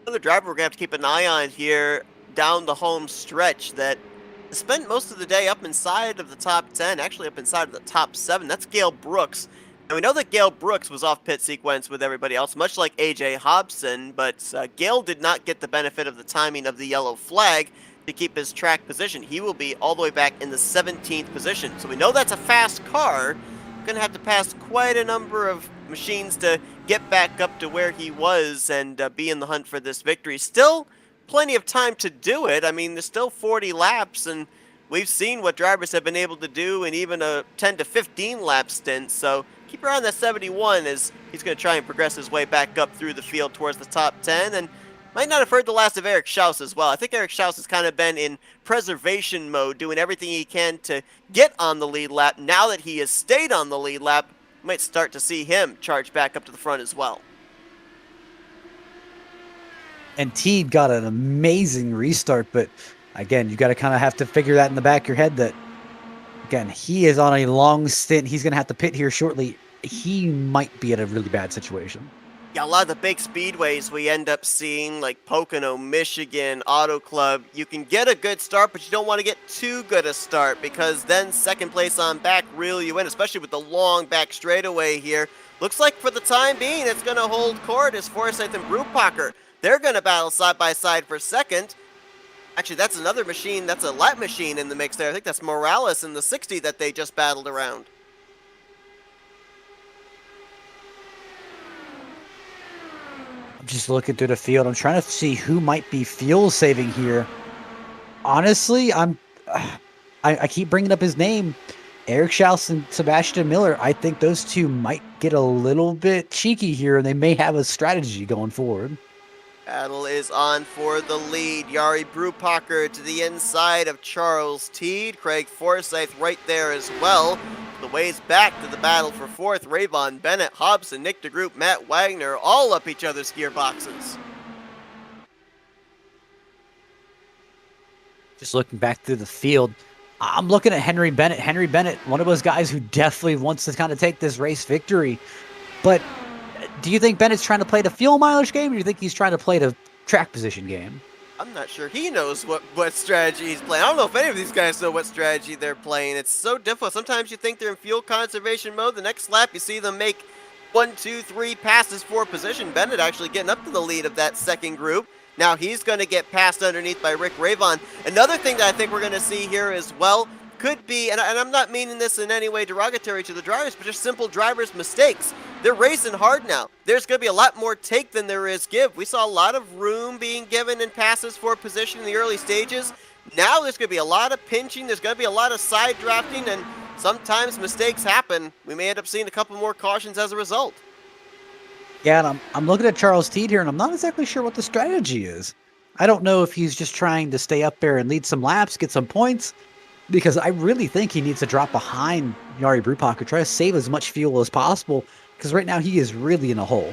Another driver we're going to have to keep an eye on here down the home stretch that spent most of the day up inside of the top 10, actually up inside of the top 7. That's Gale Brooks. And we know that Gale Brooks was off pit sequence with everybody else, much like AJ Hobson, but Gale did not get the benefit of the timing of the yellow flag to keep his track position. He will be all the way back in the 17th position. So we know that's a fast car. Going to have to pass quite a number of machines to get back up to where he was and be in the hunt for this victory. Still plenty of time to do it. I mean, there's still 40 laps, and we've seen what drivers have been able to do in even a 10 to 15 lap stint. So keep your eye on that 71 as he's going to try and progress his way back up through the field towards the top 10. And might not have heard the last of Eric Schaus as well. I think Eric Schaus has kind of been in preservation mode, doing everything he can to get on the lead lap. Now that he has stayed on the lead lap, you might start to see him charge back up to the front as well. And Teed got an amazing restart, but again, you got to kind of have to figure that in the back of your head that, again, he is on a long stint. He's going to have to pit here shortly. He might be in a really bad situation. Yeah, a lot of the big speedways we end up seeing, like Pocono, Michigan, Auto Club, you can get a good start, but you don't want to get too good a start because then second place on back reel you in, especially with the long back straightaway here. Looks like for the time being, it's going to hold court as Forsyth and Brubacher. They're going to battle side by side for second. Actually, that's another machine. That's a lap machine in the mix there. I think that's Morales in the 60 that they just battled around. I'm just looking through the field. I'm trying to see who might be fuel saving here. Honestly, I keep bringing up his name. Eric Schaus and Sebastian Miller, I think those two might get a little bit cheeky here, and they may have a strategy going forward. Battle is on for the lead. Yari Brupacher to the inside of Charles Teed. Craig Forsyth right there as well. The ways back to the battle for fourth. Rayvon Bennett, Hobson, Nick DeGroot, Matt Wagner, all up each other's gearboxes. Just looking back through the field, I'm looking at Henry Bennett. Henry Bennett, one of those guys who definitely wants to kind of take this race victory. But do you think Bennett's trying to play the fuel mileage game, or do you think he's trying to play the track position game? I'm not sure he knows what strategy he's playing. I don't know if any of these guys know what strategy they're playing. It's so difficult. Sometimes you think they're in fuel conservation mode. The next lap, you see them make 1, 2, 3 passes for position. Bennett actually getting up to the lead of that second group. Now he's going to get passed underneath by Rick Rayvon. Another thing that I think we're going to see here as well could be, and I'm not meaning this in any way derogatory to the drivers, but just simple drivers' mistakes. They're racing hard now. There's going to be a lot more take than there is give. We saw a lot of room being given in passes for position in the early stages. Now there's going to be a lot of pinching. There's going to be a lot of side drafting, and sometimes mistakes happen. We may end up seeing a couple more cautions as a result. Yeah, and I'm looking at Charles Teed here, and I'm not exactly sure what the strategy is. I don't know if he's just trying to stay up there and lead some laps, get some points, because I really think he needs to drop behind Yari Brupacher, try to save as much fuel as possible, because right now he is really in a hole.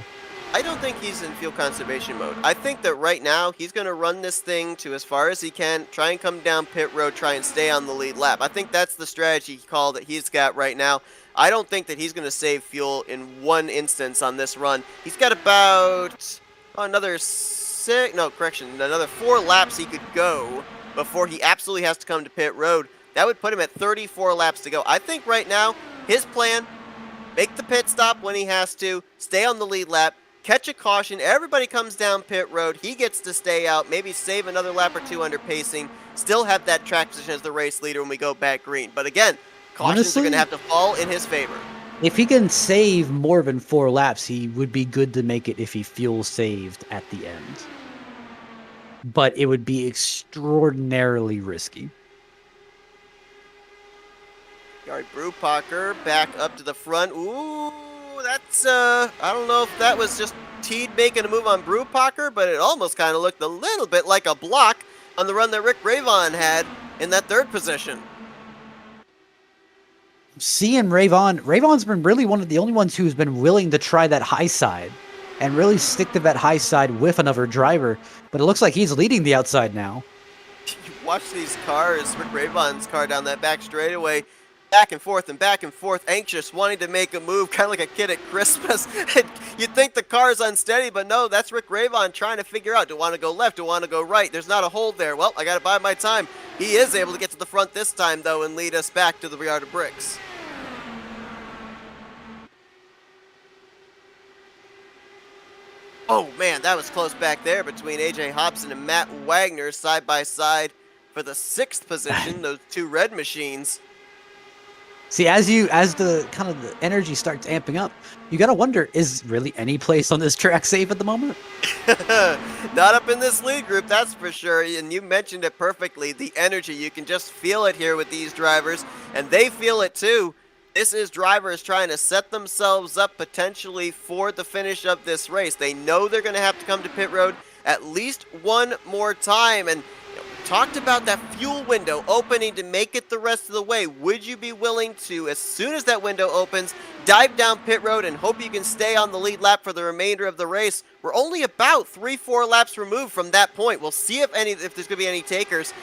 I don't think he's in fuel conservation mode. I think that right now he's going to run this thing to as far as he can, try and come down pit road, try and stay on the lead lap. I think that's the strategy call that he's got right now. I don't think that he's going to save fuel in one instance on this run. He's got about another 4 laps he could go before he absolutely has to come to pit road. That would put him at 34 laps to go. I think right now his plan, make the pit stop when he has to, stay on the lead lap, catch a caution, everybody comes down pit road, he gets to stay out, maybe save another lap or two under pacing, still have that track position as the race leader when we go back green. But again, cautions are going to have to fall in his favor. If he can save more than 4 laps, he would be good to make it if he fuel saved at the end. But it would be extraordinarily risky. Yari Brupacher back up to the front. Ooh, that's, I don't know if that was just Teed making a move on Brupacher, but it almost kind of looked a little bit like a block on the run that Rick Rayvon had in that third position. Seeing Rayvon's been really one of the only ones who's been willing to try that high side and really stick to that high side with another driver, but it looks like he's leading the outside now. You watch these cars, Rick Rayvon's car down that back straightaway, back and forth, anxious, wanting to make a move, kind of like a kid at Christmas. You'd think the car's unsteady, but no, that's Rick Rayvon trying to figure out, do I want to go left, do I want to go right? There's not a hold there. Well, I got to bide my time. He is able to get to the front this time, though, and lead us back to the yard of bricks. Oh, man, that was close back there between A.J. Hobson and Matt Wagner side by side for the 6th position, those two red machines. See, as the kind of the energy starts amping up, you got to wonder, is really any place on this track safe at the moment? Not up in this lead group, that's for sure. And you mentioned it perfectly, the energy. You can just feel it here with these drivers, and they feel it too. This is drivers trying to set themselves up potentially for the finish of this race. They know they're going to have to come to pit road at least one more time. And talked about that fuel window opening to make it the rest of the way. Would you be willing to, as soon as that window opens, dive down pit road and hope you can stay on the lead lap for the remainder of the race? We're only about 3-4 laps removed from that point. We'll see if there's going to be any takers.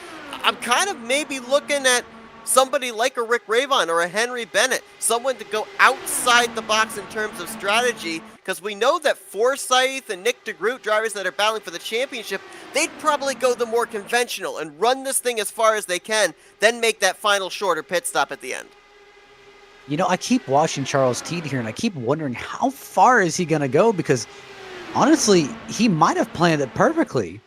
I'm kind of maybe looking at somebody like a Rick Rayvon or a Henry Bennett, someone to go outside the box in terms of strategy, because we know that Forsyth and Nick DeGroot, drivers that are battling for the championship, they'd probably go the more conventional and run this thing as far as they can, then make that final shorter pit stop at the end. You know, I keep watching Charles Teed here, and I keep wondering how far is he going to go, because honestly, he might have planned it perfectly.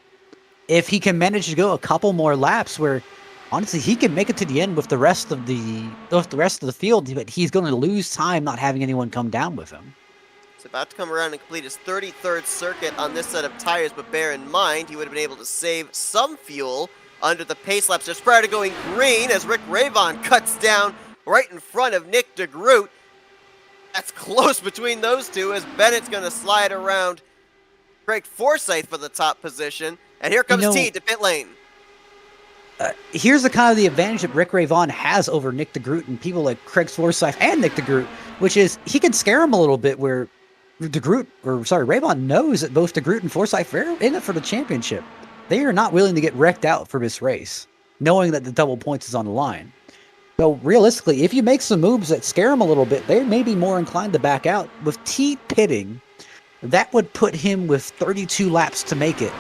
If he can manage to go a couple more laps where honestly, he can make it to the end with the rest of the field, but he's going to lose time not having anyone come down with him. He's about to come around and complete his 33rd circuit on this set of tires, but bear in mind, he would have been able to save some fuel under the pace laps just prior to going green as Rick Rayvon cuts down right in front of Nick DeGroot. That's close between those two as Bennett's going to slide around Craig Forsyth for the top position. And here comes T to pit lane. Here's the kind of the advantage that Rick Ray Vaughn has over Nick DeGroot and people like Craig Forsyth and Nick DeGroot, which is he can scare him a little bit where Ray Vaughn knows that both DeGroot and Forsyth are in it for the championship. They are not willing to get wrecked out for this race, knowing that the double points is on the line. So realistically, if you make some moves that scare them a little bit, they may be more inclined to back out. With T pitting, that would put him with 32 laps to make it.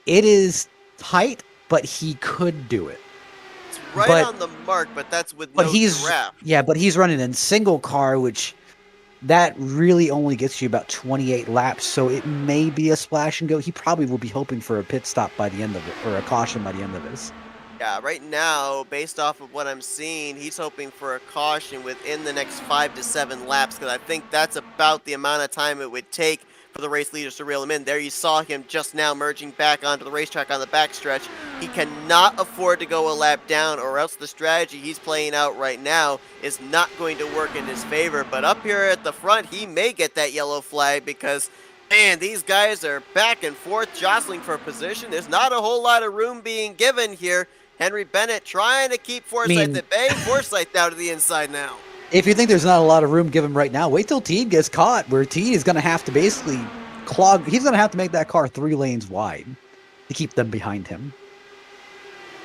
It is tight, but he could do it. It's right on the mark, but that's with no draft. Yeah, but he's running in single car, which that really only gets you about 28 laps, so it may be a splash and go. He probably will be hoping for a pit stop by the end of it, or a caution by the end of this. Yeah, right now, based off of what I'm seeing, he's hoping for a caution within the next 5 to 7 laps, because I think that's about the amount of time it would take for the race leaders to reel him in. There you saw him just now merging back onto the racetrack on the backstretch. He cannot afford to go a lap down, or else the strategy he's playing out right now is not going to work in his favor. But up here at the front, he may get that yellow flag because, man, these guys are back and forth jostling for position. There's not a whole lot of room being given here. Henry Bennett trying to keep Forsyth at bay. Forsyth down to the inside now. If you think there's not a lot of room given right now, wait till Teed gets caught, where Teed is going to have to basically clog. He's going to have to make that car 3 lanes wide to keep them behind him.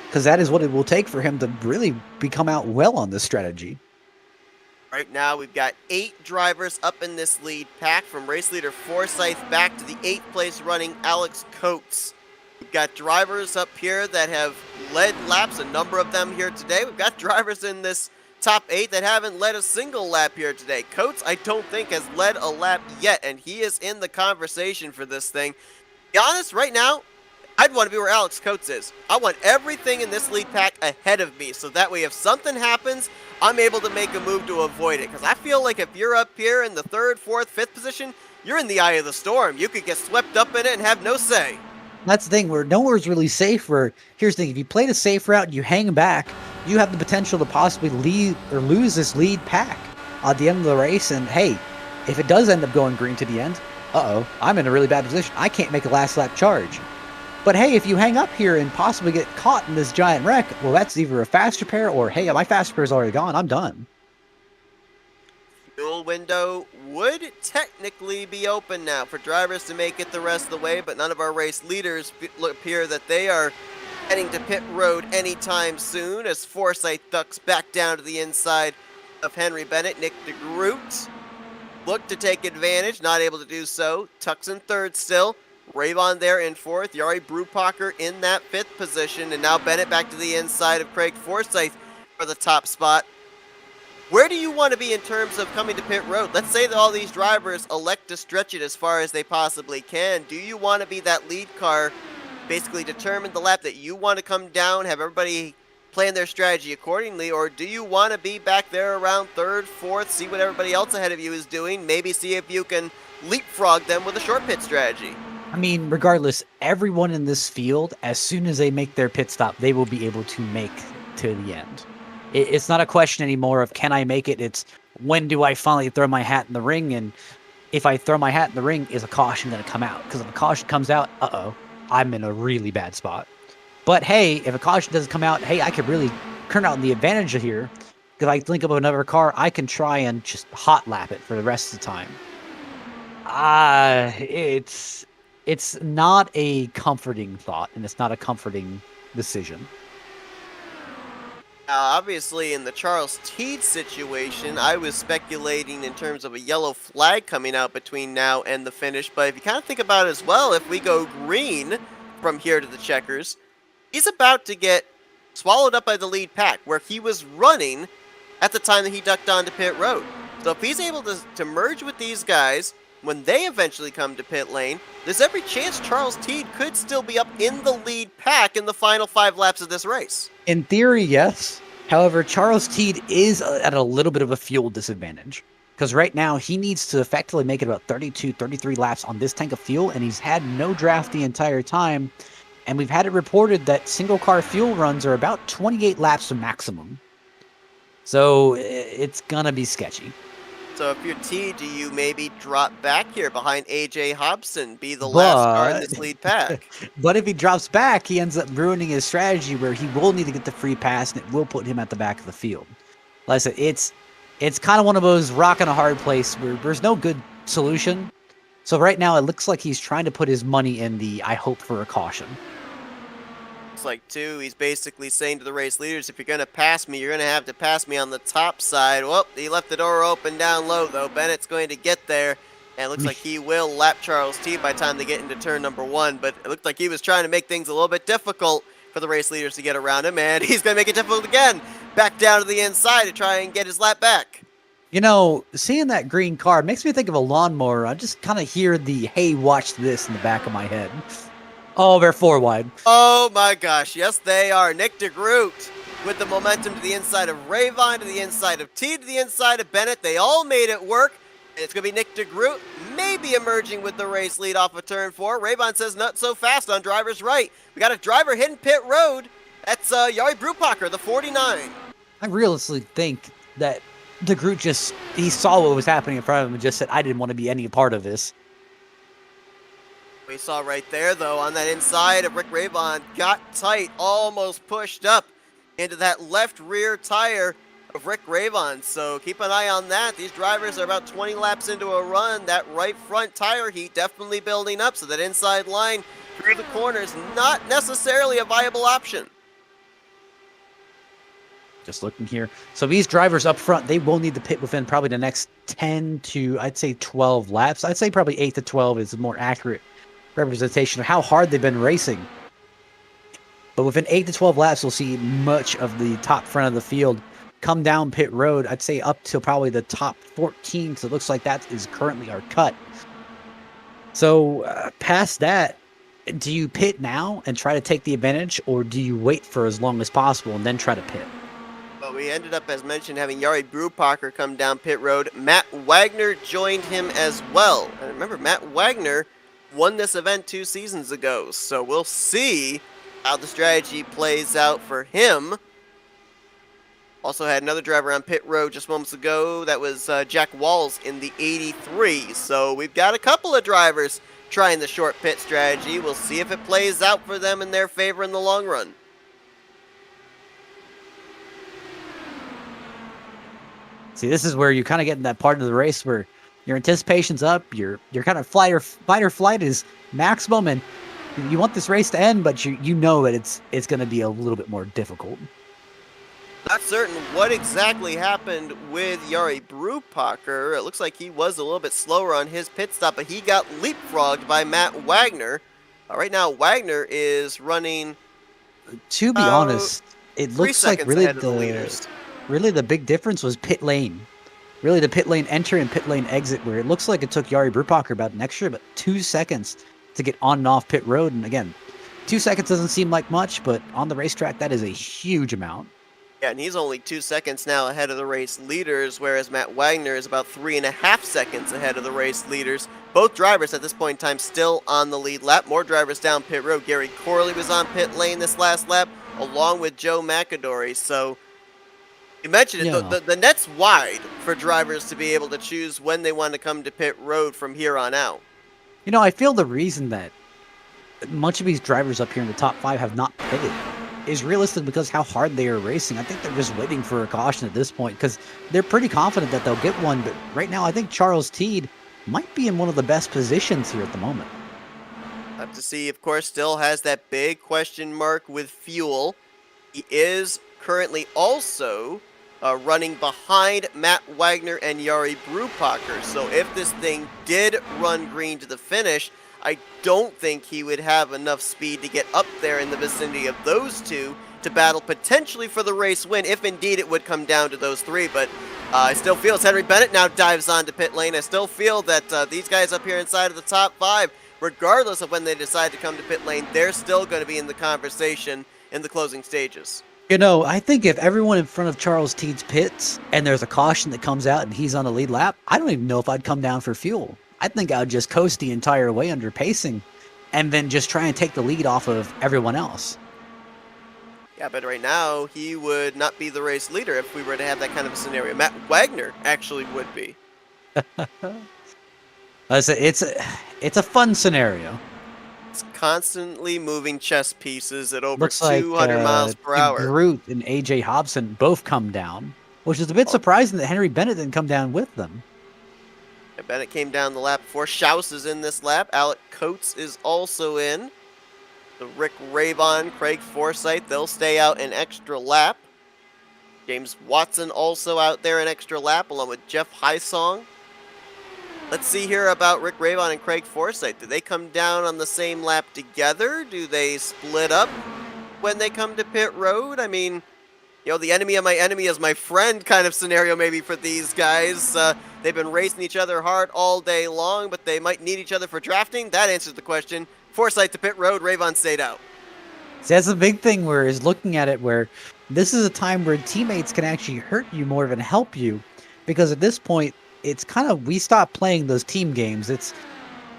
Because that is what it will take for him to really come out well on this strategy. Right now, we've got 8 drivers up in this lead pack, from race leader Forsyth back to the 8th place running Alex Coates. We've got drivers up here that have led laps, a number of them here today. We've got drivers in this top 8 that haven't led a single lap here today. Coates, I don't think, has led a lap yet, and he is in the conversation for this thing. To be honest, right now, I'd want to be where Alex Coates is. I want everything in this lead pack ahead of me, so that way if something happens, I'm able to make a move to avoid it. Because I feel like if you're up here in the 3rd, 4th, 5th position, you're in the eye of the storm. You could get swept up in it and have no say. That's the thing, where nowhere's really safe. Where here's the thing: if you play the safe route and you hang back, you have the potential to possibly lead or lose this lead pack at the end of the race. And hey, if it does end up going green to the end, I'm in a really bad position. I can't make a last lap charge. But hey, if you hang up here and possibly get caught in this giant wreck, well, that's either a fast repair or hey, my fast repair is already gone. I'm done. Fuel window would technically be open now for drivers to make it the rest of the way, but none of our race leaders appear that they are heading to pit road anytime soon, as Forsyth ducks back down to the inside of Henry Bennett. Nick DeGroot looked to take advantage, not able to do so. Tucks in 3rd still. Ravon there in 4th. Yari Brupacher in that 5th position, and now Bennett back to the inside of Craig Forsyth for the top spot. Where do you want to be in terms of coming to pit road? Let's say that all these drivers elect to stretch it as far as they possibly can. Do you want to be that lead car, basically determine the lap that you want to come down, have everybody plan their strategy accordingly, or do you want to be back there around 3rd, 4th, see what everybody else ahead of you is doing, maybe see if you can leapfrog them with a short pit strategy? I mean, regardless, everyone in this field, as soon as they make their pit stop, they will be able to make to the end. It's not a question anymore of can I make it, it's when do I finally throw my hat in the ring, and if I throw my hat in the ring, is a caution going to come out? Because if a caution comes out, I'm in a really bad spot. But hey, if a caution doesn't come out, hey, I could really turn out in the advantage here. If I think of another car, I can try and just hot lap it for the rest of the time. It's not a comforting thought, and it's not a comforting decision. Obviously, in the Charles Teed situation, I was speculating in terms of a yellow flag coming out between now and the finish. But if you kind of think about it as well, if we go green from here to the checkers, he's about to get swallowed up by the lead pack, where he was running at the time that he ducked onto pit road. So if he's able to merge with these guys, when they eventually come to pit lane, there's every chance Charles Teed could still be up in the lead pack in the final 5 laps of this race. In theory, yes. However, Charles Teed is at a little bit of a fuel disadvantage. Because right now, he needs to effectively make it about 32, 33 laps on this tank of fuel, and he's had no draft the entire time. And we've had it reported that single car fuel runs are about 28 laps maximum. So it's going to be sketchy. So if you're T, do you maybe drop back here behind AJ Hobson, be the last car in this lead pack? But if he drops back, he ends up ruining his strategy where he will need to get the free pass, and it will put him at the back of the field. Like I said, it's kind of one of those rock and a hard place where there's no good solution. So right now, it looks like he's trying to put his money in the I hope for a caution. Looks like, too, he's basically saying to the race leaders, if you're going to pass me, you're going to have to pass me on the top side. Well, he left the door open down low, though. Bennett's going to get there, and it looks like he will lap Charles T by the time they get into turn number 1, but it looked like he was trying to make things a little bit difficult for the race leaders to get around him, and he's going to make it difficult again. Back down to the inside to try and get his lap back. You know, seeing that green car makes me think of a lawnmower. I just kind of hear the, hey, watch this in the back of my head. Oh, they're 4 wide. Oh my gosh, yes they are. Nick DeGroot with the momentum to the inside of Rayvon, to the inside of T, to the inside of Bennett. They all made it work. And it's going to be Nick DeGroot maybe emerging with the race lead off of turn 4. Rayvon says not so fast on driver's right. We got a driver hitting pit road. That's Yari Brupacher, the 49. I realistically think that DeGroot he saw what was happening in front of him and just said, I didn't want to be any part of this. We saw right there, though, on that inside of Rick Rayvon, got tight, almost pushed up into that left rear tire of Rick Rayvon. So keep an eye on that. These drivers are about 20 laps into a run. That right front tire heat definitely building up, so that inside line through the corners, not necessarily a viable option. Just looking here. So these drivers up front, they will need to pit within probably the next 10 to, I'd say, 12 laps. I'd say probably 8 to 12 is a more accurate representation of how hard they've been racing. But within 8 to 12 laps, we'll see much of the top front of the field come down pit road. I'd say up to probably the top 14. So it looks like that is currently our cut. So past that, do you pit now and try to take the advantage, or do you wait for as long as possible and then try to pit? Well, we ended up, as mentioned, having Yari Brupacher come down pit road. Matt Wagner joined him as well. And remember, Matt Wagner won this event 2 seasons ago, so we'll see how the strategy plays out for him. Also had another driver on pit road just moments ago. That was Jack Walls in the 83. So we've got a couple of drivers trying the short pit strategy. We'll see if it plays out for them in their favor in the long run. See, this is where you kind of get in that part of the race where your anticipation's up, your kind of fight or flight is maximum, and you want this race to end, but you know that it's going to be a little bit more difficult. Not certain what exactly happened with Yari Brupacher. It looks like he was a little bit slower on his pit stop, but he got leapfrogged by Matt Wagner. Right now, Wagner is running. To be honest, it looks like really the big difference was pit lane. Really, the pit lane entry and pit lane exit, where it looks like it took Yari Brupacher about an extra 2 seconds to get on and off pit road. And again, 2 seconds doesn't seem like much, but on the racetrack, that is a huge amount. Yeah, and he's only 2 seconds now ahead of the race leaders, whereas Matt Wagner is about 3.5 seconds ahead of the race leaders. Both drivers at this point in time still on the lead lap. More drivers down pit road. Gary Corley was on pit lane this last lap, along with Joe McAdory. So you mentioned it, the net's wide for drivers to be able to choose when they want to come to pit road from here on out. You know, I feel the reason that much of these drivers up here in the top 5 have not pitted is realistic because how hard they are racing. I think they're just waiting for a caution at this point because they're pretty confident that they'll get one. But right now, I think Charles Teed might be in one of the best positions here at the moment. Have to see, of course, still has that big question mark with fuel. He is currently also running behind Matt Wagner and Yari Brupacher. So if this thing did run green to the finish, I don't think he would have enough speed to get up there in the vicinity of those two to battle potentially for the race win, if indeed it would come down to those 3. But I still feel as Henry Bennett now dives onto pit lane, I still feel that these guys up here inside of the top 5, regardless of when they decide to come to pit lane, they're still going to be in the conversation in the closing stages. You know, I think if everyone in front of Charles Teed's pits and there's a caution that comes out and he's on the lead lap, I don't even know if I'd come down for fuel. I think I would just coast the entire way under pacing. and then just try and take the lead off of everyone else. Yeah, but right now, he would not be the race leader if we were to have that kind of a scenario. Matt Wagner actually would be. It's a fun scenario. It's constantly moving chess pieces at over Looks like 200 miles per hour. Groot and AJ Hobson both come down, which is a bit surprising that Henry Bennett didn't come down with them. Bennett came down the lap before. Schaus is in this lap. Alec Coates is also in. The Rick Ravon, Craig Forsyth, they'll stay out an extra lap. James Watson also out there an extra lap, along with Jeff Hysong. Let's see here about Rick Ravon and Craig Forsyth. Do they come down on the same lap together? Do they split up when they come to pit road? I mean, you know, the enemy of my enemy is my friend kind of scenario maybe for these guys. They've been racing each other hard all day long, but they might need each other for drafting. That answers the question. Forsyth to pit road, Ravon stayed out. See, that's the big thing where is looking at it where this is a time where teammates can actually hurt you more than help you. Because at this point, it's kind of, we stop playing those team games.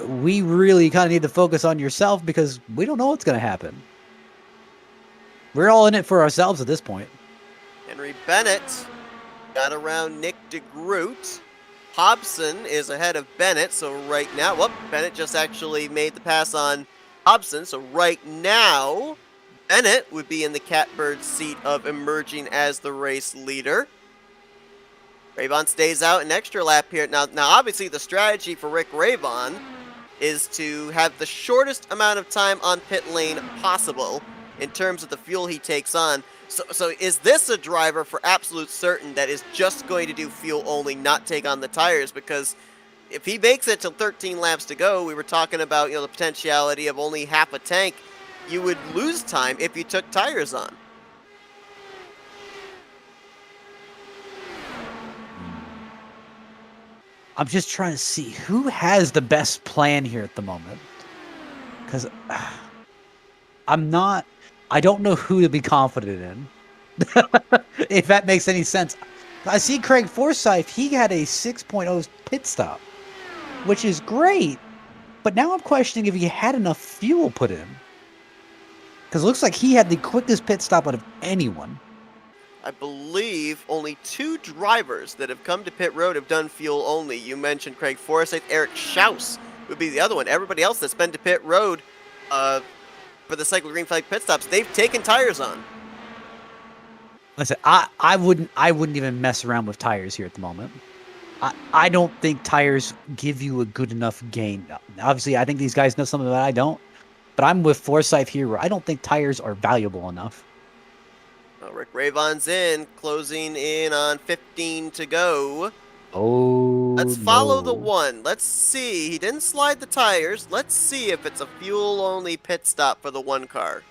We really kind of need to focus on yourself because we don't know what's going to happen. We're all in it for ourselves at this point. Henry Bennett got around Nick DeGroot. Hobson is ahead of Bennett, so right now, Bennett just actually made the pass on Hobson, so right now, Bennett would be in the catbird seat of emerging as the race leader. Ravon stays out an extra lap here. Now obviously the strategy for Rick Ravon is to have the shortest amount of time on pit lane possible in terms of the fuel he takes on. So is this a driver for absolute certain that is just going to do fuel only, not take on the tires? Because if he makes it to 13 laps to go, we were talking about, you know, the potentiality of only half a tank. You would lose time if you took tires on. I'm just trying to see who has the best plan here at the moment. Because I don't know who to be confident in. If that makes any sense. I see Craig Forsyth, he had a 6.0 pit stop, which is great. But now I'm questioning if he had enough fuel put in. Because it looks like he had the quickest pit stop out of anyone. I believe only 2 drivers that have come to pit road have done fuel only. You mentioned Craig Forsyth. Eric Schaus would be the other one. Everybody else that's been to pit road for the cycle green flag pit stops, they've taken tires on. Listen, I wouldn't even mess around with tires here at the moment. I don't think tires give you a good enough gain. Obviously, I think these guys know something that I don't. But I'm with Forsyth here where I don't think tires are valuable enough. Well, Rick Ravon's in, closing in on 15 to go. Oh, let's follow the one. Let's see. He didn't slide the tires. Let's see if it's a fuel-only pit stop for the one car.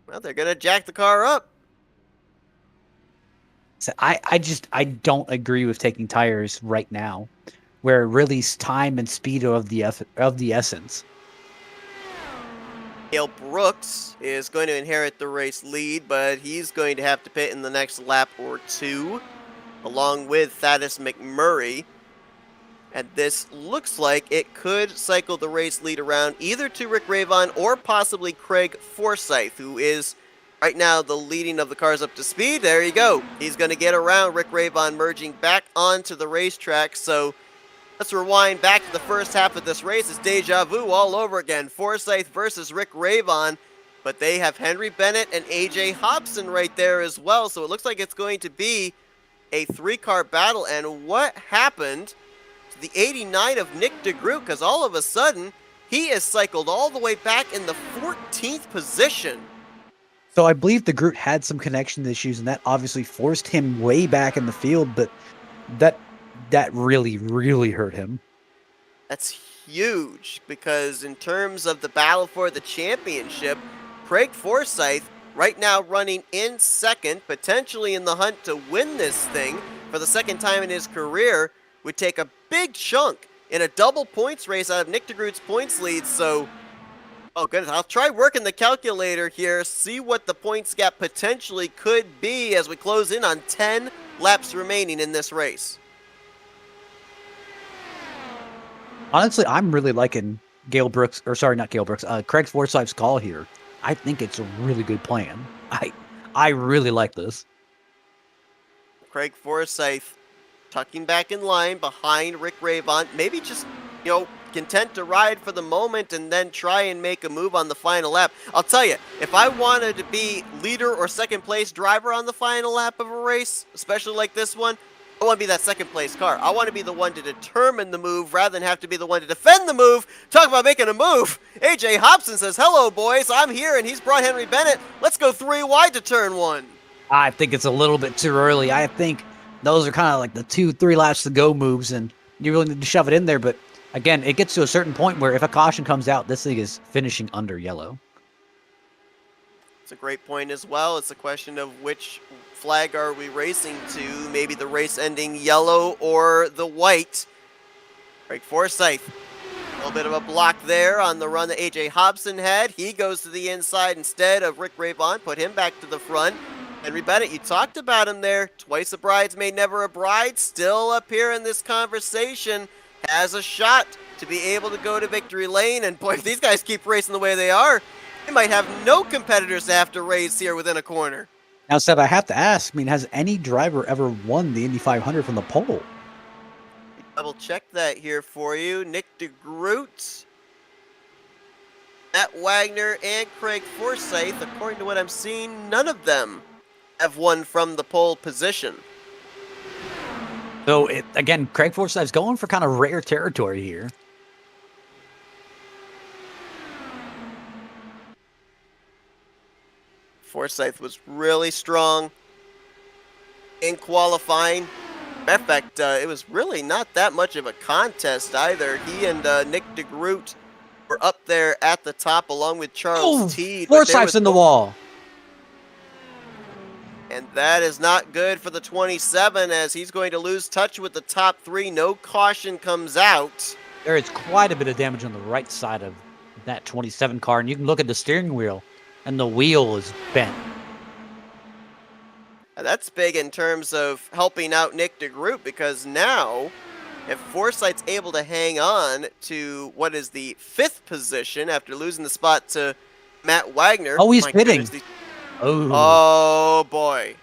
Well, they're going to jack the car up. So I don't agree with taking tires right now, where really time and speed are of the essence. Dale Brooks is going to inherit the race lead, but he's going to have to pit in the next lap or 2, along with Thaddeus McMurray. And this looks like it could cycle the race lead around either to Rick Ravon or possibly Craig Forsyth, who is right now the leading of the cars up to speed. There you go. He's going to get around Rick Ravon, merging back onto the racetrack. So let's rewind back to the first half of this race. It's deja vu all over again. Forsyth versus Rick Ravon, but they have Henry Bennett and AJ Hobson right there as well. So it looks like it's going to be a 3-car battle. And what happened to the 89 of Nick DeGroot? Because all of a sudden, he is cycled all the way back in the 14th position. So I believe DeGroot had some connection issues, and that obviously forced him way back in the field, but that really, really hurt him. That's huge, because in terms of the battle for the championship, Craig Forsyth right now running in second, potentially in the hunt to win this thing for the second time in his career, would take a big chunk in a double points race out of Nick DeGroot's points lead. So, oh goodness, I'll try working the calculator here, see what the points gap potentially could be as we close in on 10 laps remaining in this race. Honestly, I'm really liking Craig Forsyth's call here. I think it's a really good plan. I really like this. Craig Forsyth tucking back in line behind Rick Ravon, maybe just, content to ride for the moment and then try and make a move on the final lap. I'll tell you, if I wanted to be leader or second place driver on the final lap of a race, especially like this one, I want to be that second place car. I want to be the one to determine the move rather than have to be the one to defend the move. Talk about making a move. AJ Hobson says, hello, boys. I'm here, and he's brought Henry Bennett. Let's go 3 wide to turn 1. I think it's a little bit too early. I think those are kind of like the 2-3 laps to go moves, and you really need to shove it in there. But again, it gets to a certain point where if a caution comes out, this thing is finishing under yellow. It's a great point as well. It's a question of which flag are we racing to? Maybe the race ending yellow or the white. Craig Forsyth. A little bit of a block there on the run that AJ Hobson had. He goes to the inside instead of Rick Ravon. Put him back to the front. Henry Bennett, you talked about him there. Twice a bridesmaid, never a bride. Still up here in this conversation. Has a shot to be able to go to victory lane. And boy, if these guys keep racing the way they are, they might have no competitors to have to race here within a corner. Now, Seb, I have to ask, has any driver ever won the Indy 500 from the pole? Double check that here for you. Nick DeGroot, Matt Wagner, and Craig Forsyth. According to what I'm seeing, none of them have won from the pole position. So, again, Craig Forsyth's going for kind of rare territory here. Forsyth was really strong in qualifying. Matter of fact, it was really not that much of a contest either. He and Nick DeGroot were up there at the top along with Charles Teed. Forsyth's in the wall. And that is not good for the 27 as he's going to lose touch with the top 3. No caution comes out. There is quite a bit of damage on the right side of that 27 car, and you can look at the steering wheel, and the wheel is bent. That's big in terms of helping out Nick DeGroot, because now, if Forsyth's able to hang on to what is the 5th position after losing the spot to Matt Wagner. Oh, he's hitting. Oh, boy.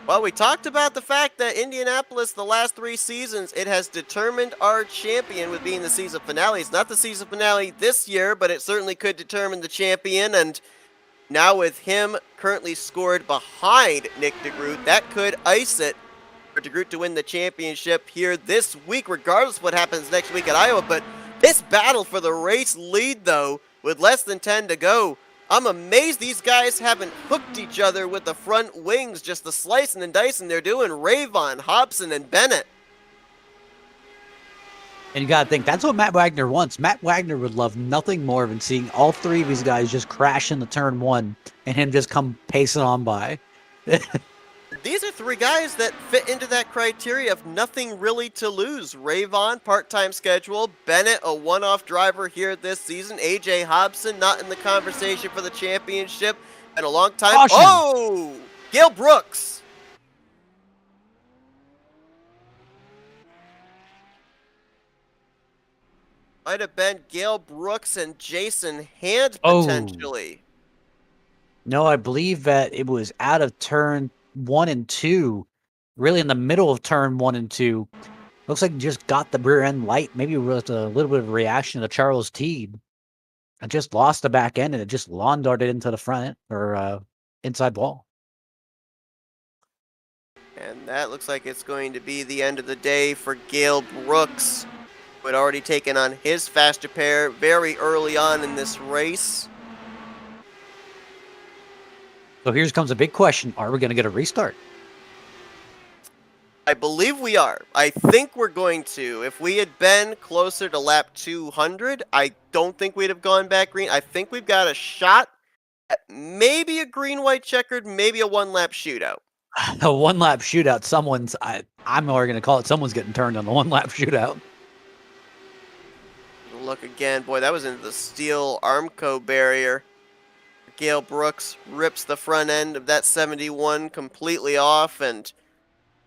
Well, we talked about the fact that Indianapolis, the last 3 seasons, it has determined our champion with being the season finale. It's not the season finale this year, but it certainly could determine the champion. And now with him currently scored behind Nick DeGroot, that could ice it for DeGroot to win the championship here this week, regardless of what happens next week at Iowa. But this battle for the race lead, though, with less than 10 to go, I'm amazed these guys haven't hooked each other with the front wings, just the slicing and dicing they're doing. Ravon, Hobson, and Bennett. And you got to think, that's what Matt Wagner wants. Matt Wagner would love nothing more than seeing all 3 of these guys just crash into turn 1 and him just come pacing on by. These are 3 guys that fit into that criteria of nothing really to lose. Ravon, part-time schedule. Bennett, a one-off driver here this season. AJ Hobson, not in the conversation for the championship in a long time. Caution. Oh! Gale Brooks. Might have been Gale Brooks and Jason Hand, potentially. No, I believe that it was out of turn 1 and 2, really in the middle of turn 1 and 2. Looks like just got the rear end light. Maybe it was a little bit of a reaction to Charles Teed. I just lost the back end and it just lawn darted into the front or inside wall. And that looks like it's going to be the end of the day for Gale Brooks, who had already taken on his faster pair very early on in this race. So here comes a big question. Are we going to get a restart? I believe we are. I think we're going to. If we had been closer to lap 200, I don't think we'd have gone back green. I think we've got a shot at maybe a green-white checkered, maybe a one-lap shootout. A one-lap shootout. I'm already going to call it someone's getting turned on the one-lap shootout. Look again. Boy, that was into the steel Armco barrier. Gale Brooks rips the front end of that 71 completely off, and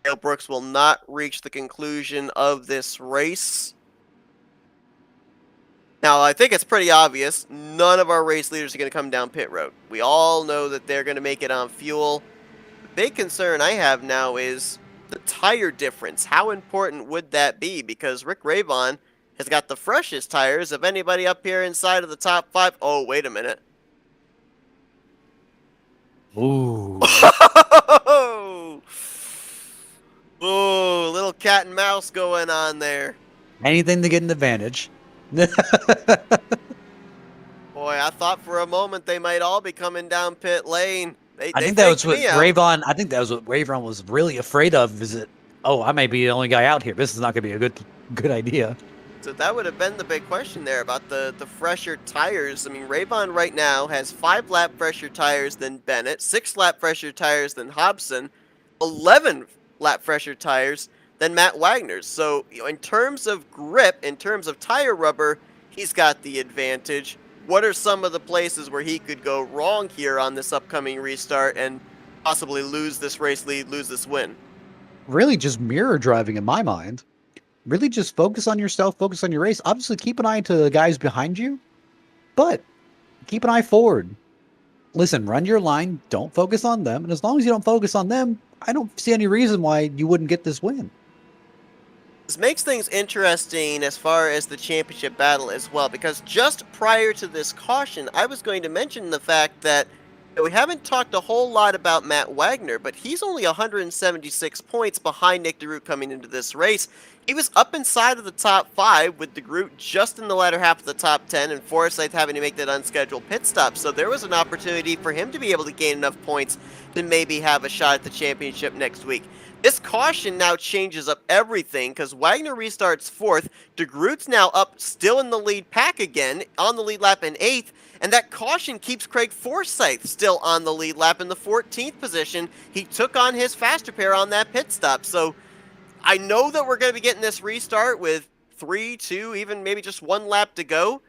Dale Brooks will not reach the conclusion of this race. Now, I think it's pretty obvious. None of our race leaders are going to come down pit road. We all know that they're going to make it on fuel. The big concern I have now is the tire difference. How important would that be? Because Rick Ravon has got the freshest tires of anybody up here inside of the top 5. Oh, wait a minute. Ooh. Ooh, little cat and mouse going on there. Anything to get an advantage. Boy, I thought for a moment they might all be coming down pit lane. I think that was what Ravon was really afraid of. Is that, oh, I may be the only guy out here. This is not going to be a good idea. So that would have been the big question there about the fresher tires. I mean, Ravon right now has 5 lap fresher tires than Bennett, 6 lap fresher tires than Hobson, 11 lap fresher tires than Matt Wagner's. So, in terms of grip, in terms of tire rubber, he's got the advantage. What are some of the places where he could go wrong here on this upcoming restart and possibly lose this race lead, lose this win? Really just mirror driving in my mind. Really just focus on yourself, focus on your race. Obviously, keep an eye to the guys behind you, but keep an eye forward. Listen, run your line. Don't focus on them. And as long as you don't focus on them, I don't see any reason why you wouldn't get this win. This makes things interesting as far as the championship battle as well, because just prior to this caution, I was going to mention the fact that we haven't talked a whole lot about Matt Wagner, but he's only 176 points behind Nick DeGroot coming into this race. He was up inside of the top 5 with DeGroot just in the latter half of the top 10 and Forsythe having to make that unscheduled pit stop. So there was an opportunity for him to be able to gain enough points to maybe have a shot at the championship next week. This caution now changes up everything because Wagner restarts 4th. DeGroot's now up still in the lead pack again on the lead lap in 8th. And that caution keeps Craig Forsythe still on the lead lap in the 14th position. He took on his faster pair on that pit stop. So I know that we're going to be getting this restart with 3, 2, even maybe just 1 lap to go.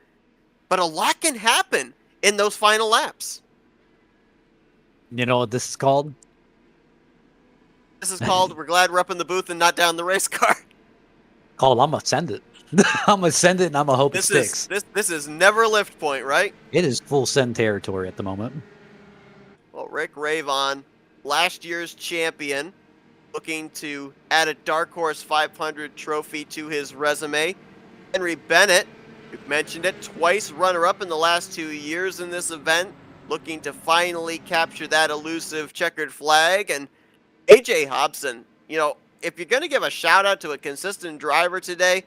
But a lot can happen in those final laps. You know what this is called? This is called, we're glad we're up in the booth and not down the race car. Called, I'm going to send it. I'm going to send it and I'm going to hope it sticks. This is never lift point, right? It is full send territory at the moment. Well, Rick Ravon, last year's champion, looking to add a Dark Horse 500 trophy to his resume. Henry Bennett, we've mentioned it, twice runner-up in the last 2 years in this event, looking to finally capture that elusive checkered flag. And AJ Hobson, you know, if you're going to give a shout-out to a consistent driver today,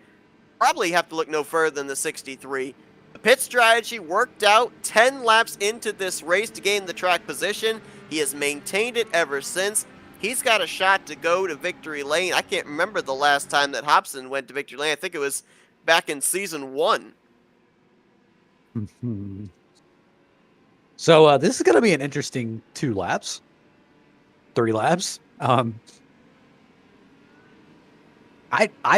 probably have to look no further than the 63. The pit strategy worked out 10 laps into this race to gain the track position. He has maintained it ever since. He's got a shot to go to victory lane. I can't remember the last time that Hobson went to victory lane. I think it was back in season 1. So this is going to be an interesting 2 laps, 3 laps. I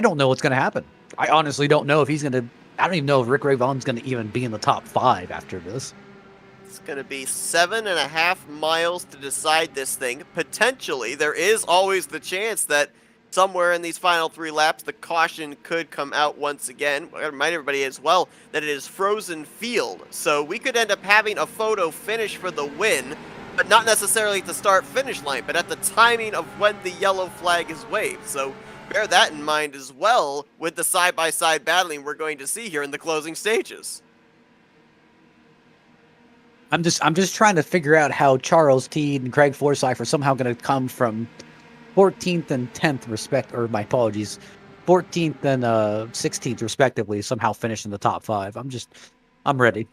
don't know what's going to happen. I honestly don't know if he's going to. I don't even know if Rick Ravon's going to even be in the top 5 after this. It's going to be 7.5 miles to decide this thing. Potentially, there is always the chance that somewhere in these final 3 laps, the caution could come out once again. I remind everybody as well that it is frozen field, so we could end up having a photo finish for the win, but not necessarily at the start-finish line, but at the timing of when the yellow flag is waved. So bear that in mind as well with the side-by-side battling we're going to see here in the closing stages. I'm just trying to figure out how Charles Teed and Craig Forsythe are somehow going to come from 14th and 10th 14th and 16th respectively, somehow finish in the top 5. I'm ready.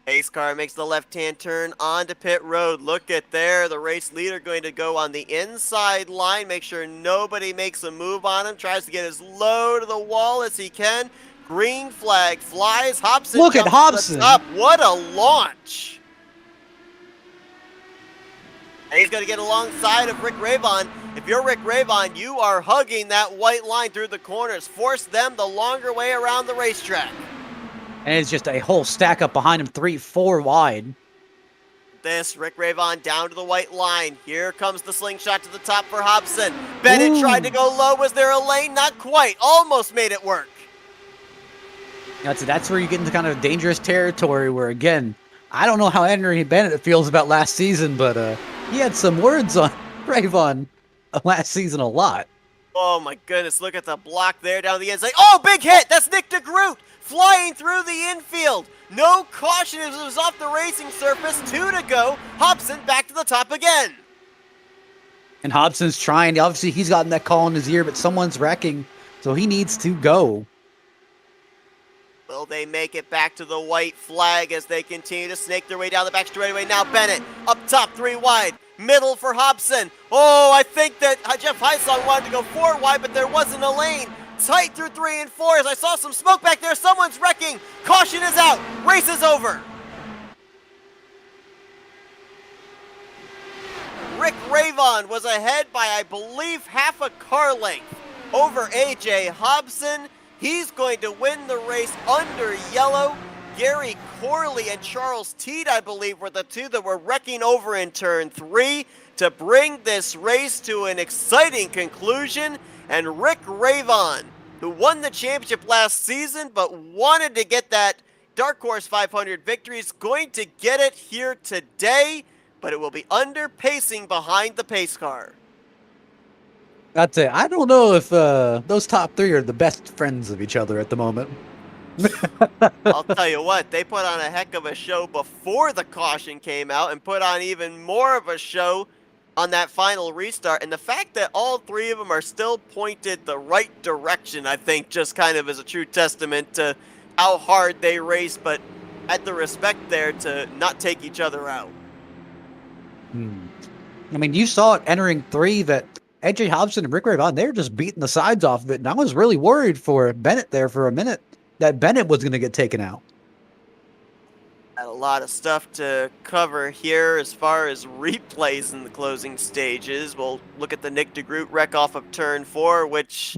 Pace car makes the left-hand turn onto pit road. Look at there, the race leader going to go on the inside line, make sure nobody makes a move on him, tries to get as low to the wall as he can. Green flag flies. Hobson. Look at Hobson. Up. What a launch. And he's going to get alongside of Rick Ravon. If you're Rick Ravon, you are hugging that white line through the corners. Force them the longer way around the racetrack. And it's just a whole stack up behind him, 3-4 wide. at this. Rick Ravon down to the white line. Here comes the slingshot to the top for Hobson. Bennett tried to go low. Was there a lane? Not quite. Almost made it work. That's where you get into kind of dangerous territory where, again, I don't know how Henry Bennett feels about last season, but he had some words on Ravon last season a lot. Oh my goodness, look at the block there down the end. Like, oh, big hit! That's Nick DeGroot flying through the infield. No caution as it was off the racing surface. 2 to go. Hobson back to the top again. And Hobson's trying. Obviously, he's gotten that call in his ear, but someone's wrecking, so he needs to go. Will they make it back to the white flag as they continue to snake their way down the back straightaway? Now Bennett up top, 3 wide. Middle for Hobson. Oh, I think that Jeff Heisong wanted to go 4 wide, but there wasn't a lane. Tight through 3 and 4 as I saw some smoke back there. Someone's wrecking. Caution is out. Race is over. Rick Ravon was ahead by, I believe, half a car length over AJ Hobson. He's going to win the race under yellow. Gary Corley and Charles Teed, I believe, were the 2 that were wrecking over in turn 3 to bring this race to an exciting conclusion. And Rick Ravon, who won the championship last season but wanted to get that Dark Horse 500 victory, is going to get it here today, but it will be under pacing behind the pace car. That's it. I don't know if those top 3 are the best friends of each other at the moment. I'll tell you what, they put on a heck of a show before the caution came out and put on even more of a show on that final restart. And the fact that all 3 of them are still pointed the right direction, I think, just kind of is a true testament to how hard they race, but had the respect there to not take each other out. I mean, you saw it entering 3 that AJ Hobson and Rick Ravon, they were just beating the sides off of it. And I was really worried for Bennett there for a minute that Bennett was going to get taken out. Had a lot of stuff to cover here as far as replays in the closing stages. We'll look at the Nick DeGroot wreck off of turn 4, which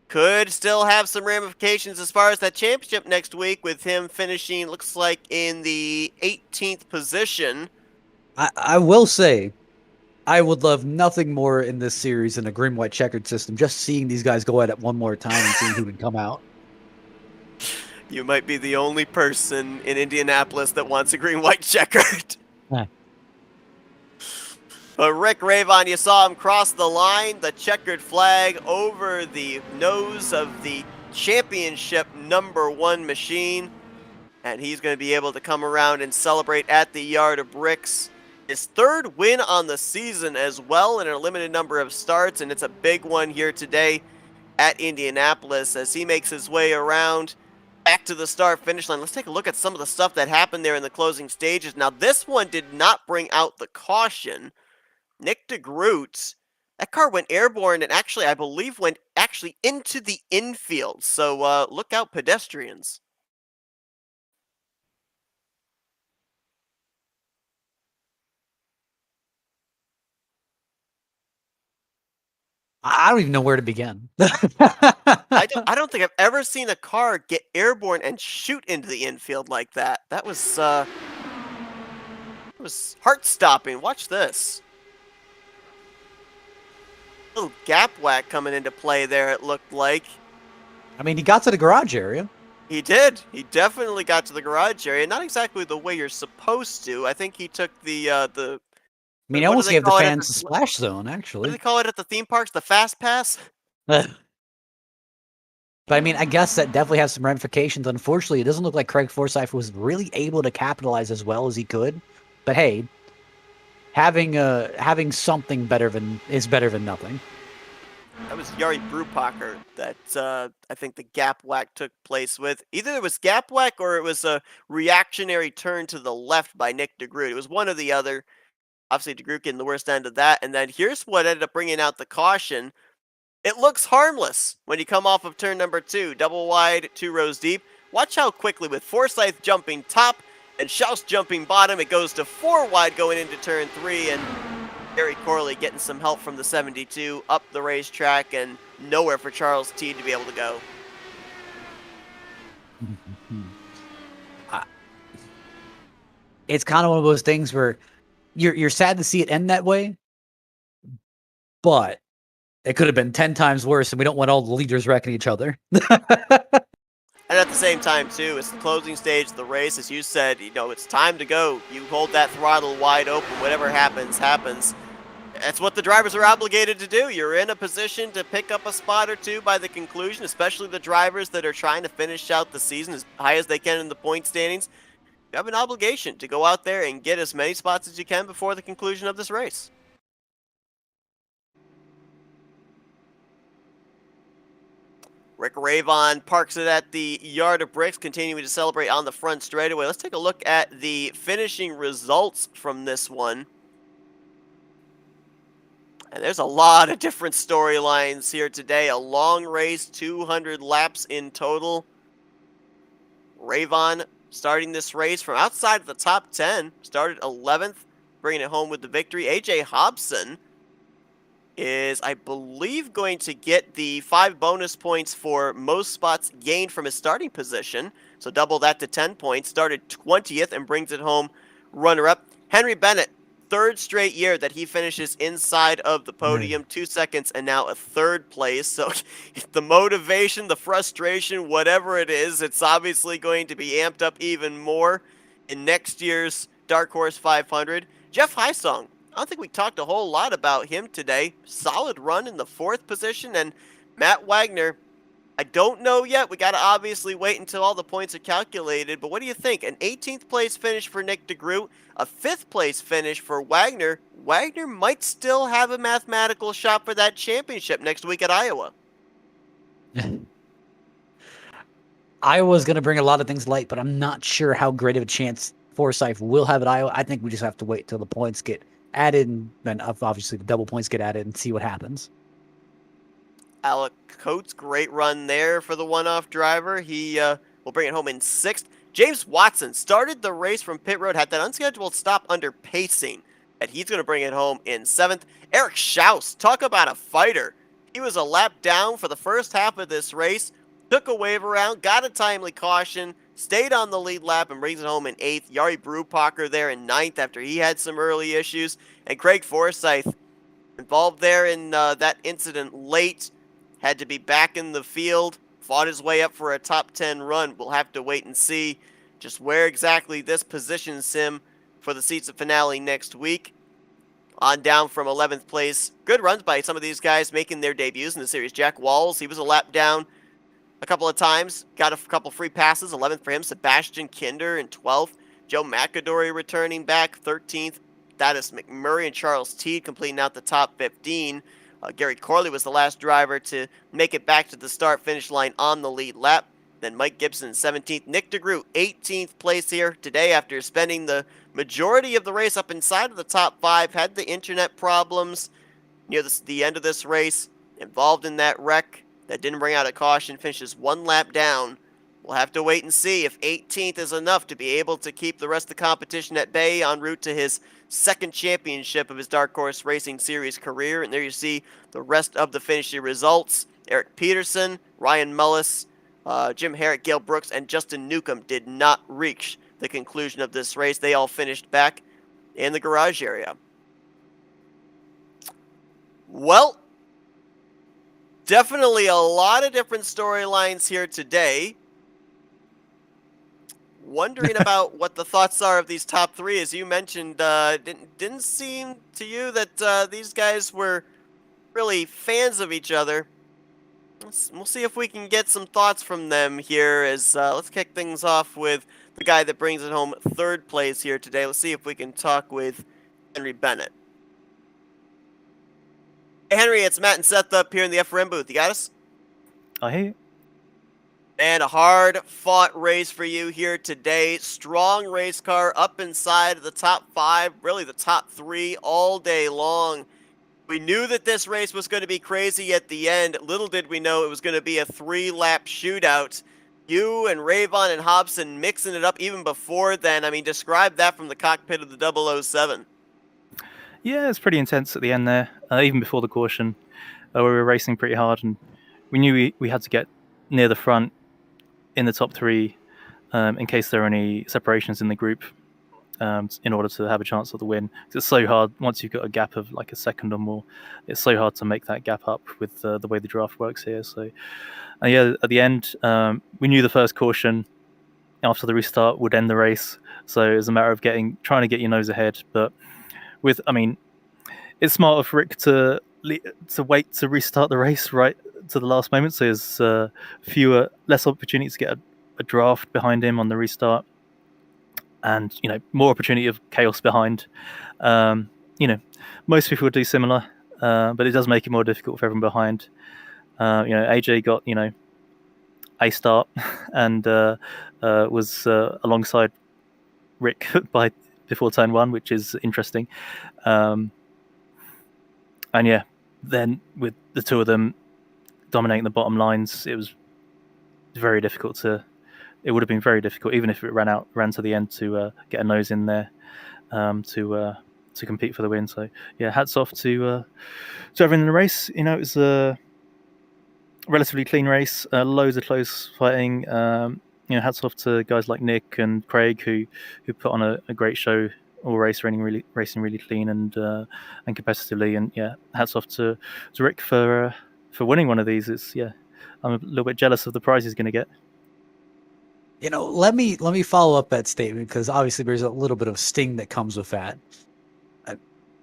could still have some ramifications as far as that championship next week, with him finishing, looks like, in the 18th position. I will say, I would love nothing more in this series than a green-white checkered system. Just seeing these guys go at it one more time and seeing who can come out. You might be the only person in Indianapolis that wants a green-white checkered. But Rick Ravon, you saw him cross the line, the checkered flag over the nose of the championship #1 machine. And he's going to be able to come around and celebrate at the Yard of Bricks. His 3rd win on the season as well in a limited number of starts, and it's a big one here today at Indianapolis as he makes his way around back to the start-finish line. Let's take a look at some of the stuff that happened there in the closing stages. Now, this one did not bring out the caution. Nick DeGroot, that car went airborne and actually, I believe, went actually into the infield. So look out, pedestrians. I don't even know where to begin. I don't think I've ever seen a car get airborne and shoot into the infield like that. That was heart-stopping. Watch this. Little gap whack coming into play there, it looked like. I mean, he got to the garage area. He did. He definitely got to the garage area. Not exactly the way you're supposed to. I think he took the I mean, I almost gave the fans the splash zone, actually. What do they call it at the theme parks? The fast pass? But I mean, I guess that definitely has some ramifications. Unfortunately, it doesn't look like Craig Forsyth was really able to capitalize as well as he could. But hey, having something is better than nothing. That was Yari Brupacher that I think the gap whack took place with. Either it was gap whack or it was a reactionary turn to the left by Nick DeGroot. It was one or the other. Obviously, DeGroot getting the worst end of that. And then here's what ended up bringing out the caution. It looks harmless when you come off of turn number 2. Double wide, 2 rows deep. Watch how quickly, with Forsyth jumping top and Schaus jumping bottom, it goes to 4 wide going into turn 3. And Gary Corley getting some help from the 72 up the racetrack, and nowhere for Charles Teed to be able to go. it's kind of one of those things where you're sad to see it end that way, but it could have been 10 times worse, and we don't want all the leaders wrecking each other. And at the same time, too, it's the closing stage of the race. As you said, it's time to go. You hold that throttle wide open. Whatever happens, happens. That's what the drivers are obligated to do. You're in a position to pick up a spot or two by the conclusion, especially the drivers that are trying to finish out the season as high as they can in the point standings. You have an obligation to go out there and get as many spots as you can before the conclusion of this race. Rick Ravon parks it at the Yard of Bricks, continuing to celebrate on the front straightaway. Let's take a look at the finishing results from this one. And there's a lot of different storylines here today. A long race, 200 laps in total. Ravon starting this race from outside of the top 10. Started 11th, bringing it home with the victory. AJ Hobson is, I believe, going to get the 5 bonus points for most spots gained from his starting position. So double that to 10 points. Started 20th and brings it home runner-up. Henry Bennett, 3rd straight year that he finishes inside of the podium, 2 seconds and now a 3rd place. So the motivation, the frustration, whatever it is, it's obviously going to be amped up even more in next year's Dark Horse 500. Jeff Hysong, I don't think we talked a whole lot about him today. Solid run in the 4th position. And Matt Wagner, I don't know yet. We got to obviously wait until all the points are calculated. But what do you think? An 18th place finish for Nick DeGroot, a 5th place finish for Wagner. Wagner might still have a mathematical shot for that championship next week at Iowa. Iowa's going to bring a lot of things light, but I'm not sure how great of a chance Forsyth will have at Iowa. I think we just have to wait till the points get added, and then obviously the double points get added, and see what happens. Alec Coates, great run there for the one-off driver. He will bring it home in 6th. James Watson started the race from pit road, had that unscheduled stop under pacing, and he's going to bring it home in 7th. Eric Schaus, talk about a fighter. He was a lap down for the first half of this race, took a wave around, got a timely caution, stayed on the lead lap, and brings it home in 8th. Yari Brewpacher there in 9th after he had some early issues. And Craig Forsyth involved there in that incident late, had to be back in the field, fought his way up for a top 10 run. We'll have to wait and see just where exactly this positions him for the season finale next week. On down from 11th place. Good runs by some of these guys making their debuts in the series. Jack Walls, he was a lap down a couple of times, got a couple free passes. 11th for him. Sebastian Kinder in 12th. Joe McAdory returning back, 13th. Thaddeus McMurray and Charles Teed completing out the top 15. Gary Corley was the last driver to make it back to the start-finish line on the lead lap. Then Mike Gibson, 17th. Nick DeGroot, 18th place here today after spending the majority of the race up inside of the top 5. Had the internet problems near the end of this race. Involved in that wreck that didn't bring out a caution. Finishes 1 lap down. We'll have to wait and see if 18th is enough to be able to keep the rest of the competition at bay en route to his 2nd championship of his Dark Horse Racing Series career. And there you see the rest of the finishing results. Eric Peterson, Ryan Mullis, Jim Herrick, Gail Brooks, and Justin Newcomb did not reach the conclusion of this race. They all finished back in the garage area. Well, definitely a lot of different storylines here today. Wondering about what the thoughts are of these top 3. As you mentioned, didn't seem to you that these guys were really fans of each other. We'll see if we can get some thoughts from them here. As let's kick things off with the guy that brings it home 3rd place here today. Let's see if we can talk with Henry Bennett. Hey Henry, it's Matt and Seth up here in the FRM booth. You got us? I hear you. And a hard-fought race for you here today. Strong race car up inside the top 5, really the top 3 all day long. We knew that this race was going to be crazy at the end. Little did we know it was going to be a 3-lap shootout. You and Ravon and Hobson mixing it up even before then. I mean, describe that from the cockpit of the 007. Yeah, it's pretty intense at the end there. Even before the caution, we were racing pretty hard, and we knew we had to get near the front in the top 3 in case there were any separations in the group. in order to have a chance of the win. It's so hard once you've got a gap of like a second or more. It's so hard to make that gap up with the way the draft works here. So, yeah, at the end, we knew the first caution after the restart would end the race. So it was a matter of trying to get your nose ahead. But it's smart of Rick to wait to restart the race right to the last moment. So there's less opportunities to get a draft behind him on the restart, and more opportunity of chaos behind. Most people would do similar, but it does make it more difficult for everyone behind. AJ got a start and was alongside Rick before turn 1, which is interesting. And yeah, then with the two of them dominating the bottom lines, it was very difficult it would have been very difficult, even if it ran to the end, to get a nose in there to compete for the win. So yeah, hats off to everyone in the race. It was a relatively clean race, loads of close fighting. Hats off to guys like Nick and Craig who put on a great show all race, racing really clean and competitively. And yeah, hats off to Rick for winning one of these. I'm a little bit jealous of the prize he's going to get. Let me follow up that statement, because obviously there's a little bit of sting that comes with that. I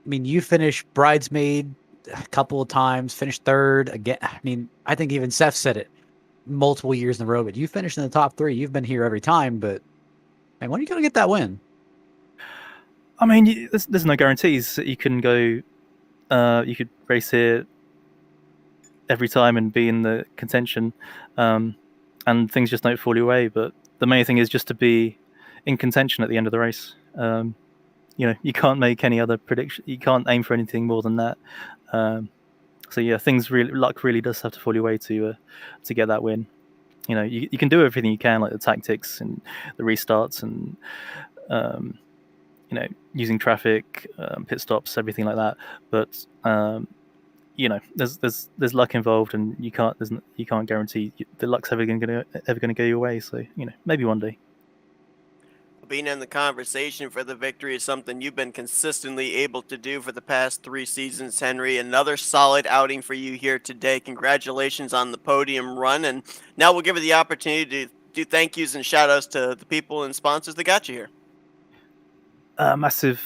mean, you finished bridesmaid a couple of times, finished third again. I mean, I think even Seth said it multiple years in a row, but you finished in the top 3. You've been here every time, but man, when are you going to get that win? I mean, there's no guarantees that you can go. You could race here every time and be in the contention, and things just don't fall your way. But the main thing is just to be in contention at the end of the race. You can't make any other prediction. You can't aim for anything more than that. So yeah, luck really does have to fall your way to get that win. You can do everything you can, like the tactics and the restarts and using traffic, pit stops, everything like that. But there's luck involved, and you can't guarantee the luck's ever going to go your way. So maybe one day. Being in the conversation for the victory is something you've been consistently able to do for the past 3 seasons, Henry. Another solid outing for you here today. Congratulations on the podium run. And now we'll give you the opportunity to do thank yous and shout outs to the people and sponsors that got you here. Massive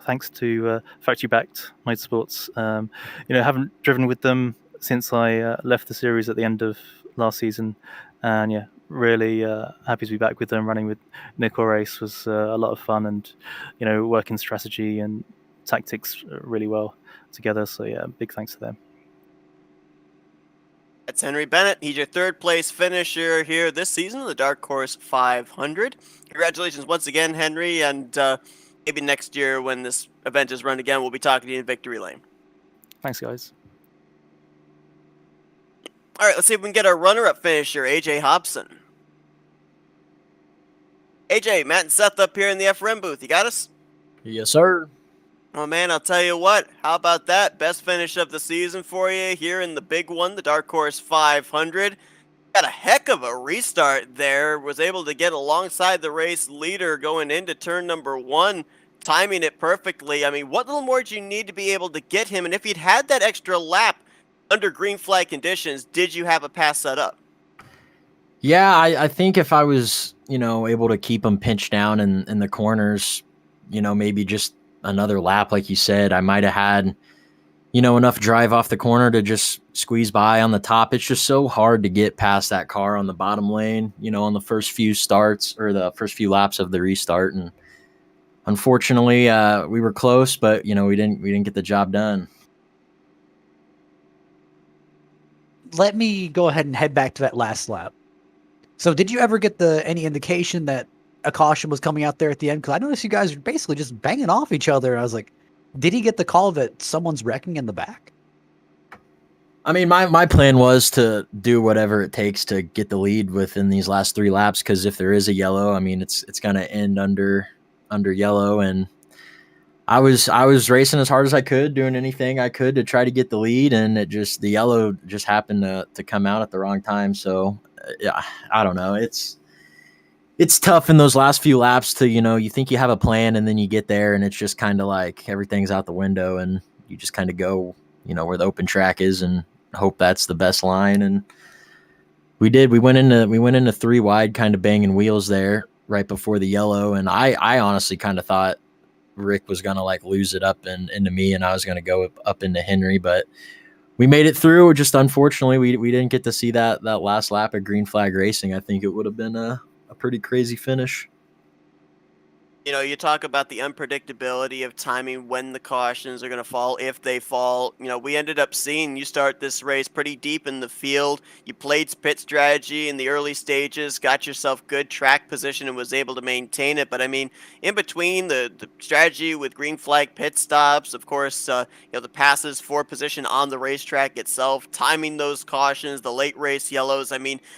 thanks to Factory Backed Motorsports. Haven't driven with them since I left the series at the end of last season, and yeah, really happy to be back with them. Running with Nick Race was a lot of fun, and working strategy and tactics really well together. So yeah, big thanks to them. That's Henry Bennett. He's your 3rd place finisher here this season of the Dark Horse 500. Congratulations once again, Henry, and maybe next year when this event is run again, we'll be talking to you in Victory Lane. Thanks, guys. All right, let's see if we can get our runner-up finisher, AJ Hobson. AJ, Matt and Seth up here in the FRM booth. You got us? Yes, sir. Oh, man, I'll tell you what. How about that? Best finish of the season for you here in the big one, the Dark Horse 500. Got a heck of a restart there. Was able to get alongside the race leader going into turn number 1, timing it perfectly. I mean, what little more do you need to be able to get him? And if you'd had that extra lap under green flag conditions, did you have a pass set up? Yeah, I think if I was, able to keep him pinched down in the corners, maybe just another lap, like you said, I might have had, enough drive off the corner to just squeeze by on the top. It's just so hard to get past that car on the bottom lane, on the first few starts or the first few laps of the restart. And unfortunately, we were close, but we didn't get the job done. Let me go ahead and head back to that last lap. So did you ever get any indication that a caution was coming out there at the end? Because I noticed you guys were basically just banging off each other. I was like, did he get the call that someone's wrecking in the back? I mean, my plan was to do whatever it takes to get the lead within these last 3 laps, because if there is a yellow, I mean, it's going to end under yellow. And I was racing as hard as I could, doing anything I could to try to get the lead, and the yellow just happened to come out at the wrong time. So yeah, I don't know. It's it's tough in those last few laps to, you think you have a plan and then you get there and it's just kind of like everything's out the window and you just kind of go, where the open track is and hope that's the best line. And we did. We went into 3 wide, kind of banging wheels there right before the yellow. And I honestly kind of thought Rick was going to like lose it up and into me and I was going to go up into Henry, but we made it through. Just unfortunately, we didn't get to see that last lap of green flag racing. I think it would have been a pretty crazy finish. You talk about the unpredictability of timing when the cautions are going to fall, if they fall. We ended up seeing you start this race pretty deep in the field. You played pit strategy in the early stages, got yourself good track position, and was able to maintain it. But, in between the strategy with green flag pit stops, of course, the passes for position on the racetrack itself, timing those cautions, the late race yellows.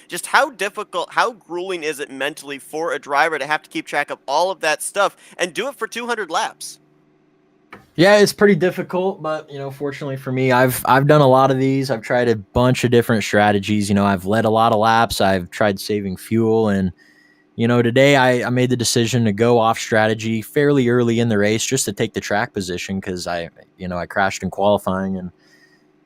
Just how difficult, how grueling is it mentally for a driver to have to keep track of all of that stuff and do it for 200 laps? Yeah, it's pretty difficult, but fortunately for me, I've done a lot of these. I've tried a bunch of different strategies. I've led a lot of laps. I've tried saving fuel, and today I made the decision to go off strategy fairly early in the race just to take the track position because I crashed in qualifying and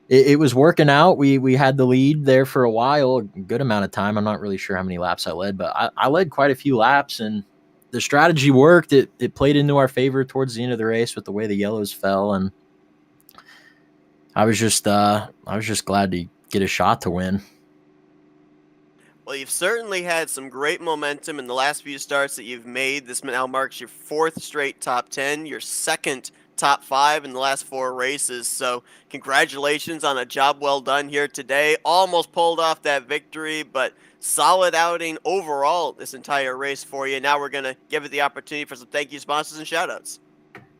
it was working out. We had the lead there for a while, a good amount of time. I'm not really sure how many laps I led, but I led quite a few laps and the strategy worked. It played into our favor towards the end of the race with the way the yellows fell, and I was just glad to get a shot to win. Well, you've certainly had some great momentum in the last few starts that you've made. This now marks your 4th straight top 10, your 2nd top 5 in the last 4 races. So congratulations on a job well done here today. Almost pulled off that victory, but solid outing overall this entire race for you. Now we're going to give it the opportunity for some thank you sponsors and shout outs.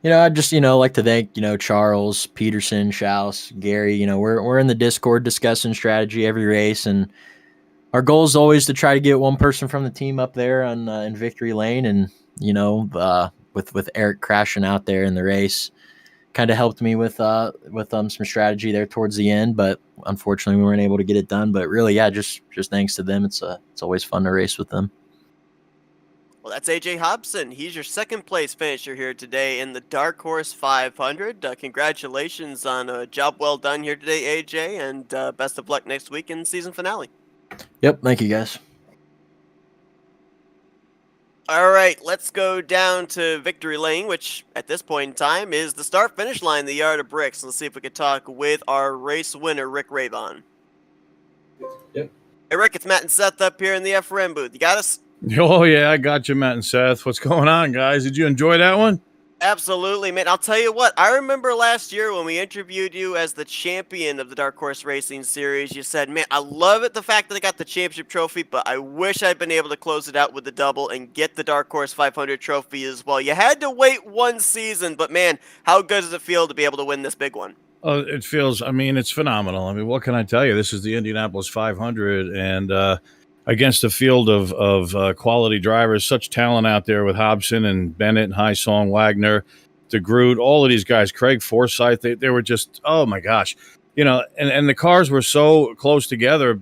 I'd just, like to thank, Charles, Peterson, Schaus, Gary. We're in the Discord discussing strategy every race, and our goal is always to try to get one person from the team up there on in victory lane. And, with Eric crashing out there in the race, kind of helped me with some strategy there towards the end, but unfortunately we weren't able to get it done. But really, yeah, just thanks to them. It's always fun to race with them. Well, that's AJ Hobson. He's your 2nd place finisher here today in the Dark Horse 500. Congratulations on a job well done here today, AJ, and best of luck next week in season finale. Yep, thank you guys. All right, let's go down to Victory Lane, which at this point in time is the start-finish line, the Yard of Bricks. Let's see if we can talk with our race winner, Rick Raybon. Yep. Hey, Rick, it's Matt and Seth up here in the FRM booth. You got us? Oh, yeah, I got you, Matt and Seth. What's going on, guys? Did you enjoy that one? Absolutely, man. I'll tell you what, I remember last year when we interviewed you as the champion of the Dark Horse Racing Series, you said, man, I love it, the fact that I got the championship trophy, but I wish I'd been able to close it out with the double and get the Dark Horse 500 trophy as well. You had to wait 1 season, but man, how good does it feel to be able to win this big one? Oh, it feels, it's phenomenal. What can I tell you? This is the Indianapolis 500, and against a field of quality drivers, such talent out there with Hobson and Bennett and Highsong, Wagner, DeGroot, all of these guys, Craig Forsyth, they were just, oh my gosh. And the cars were so close together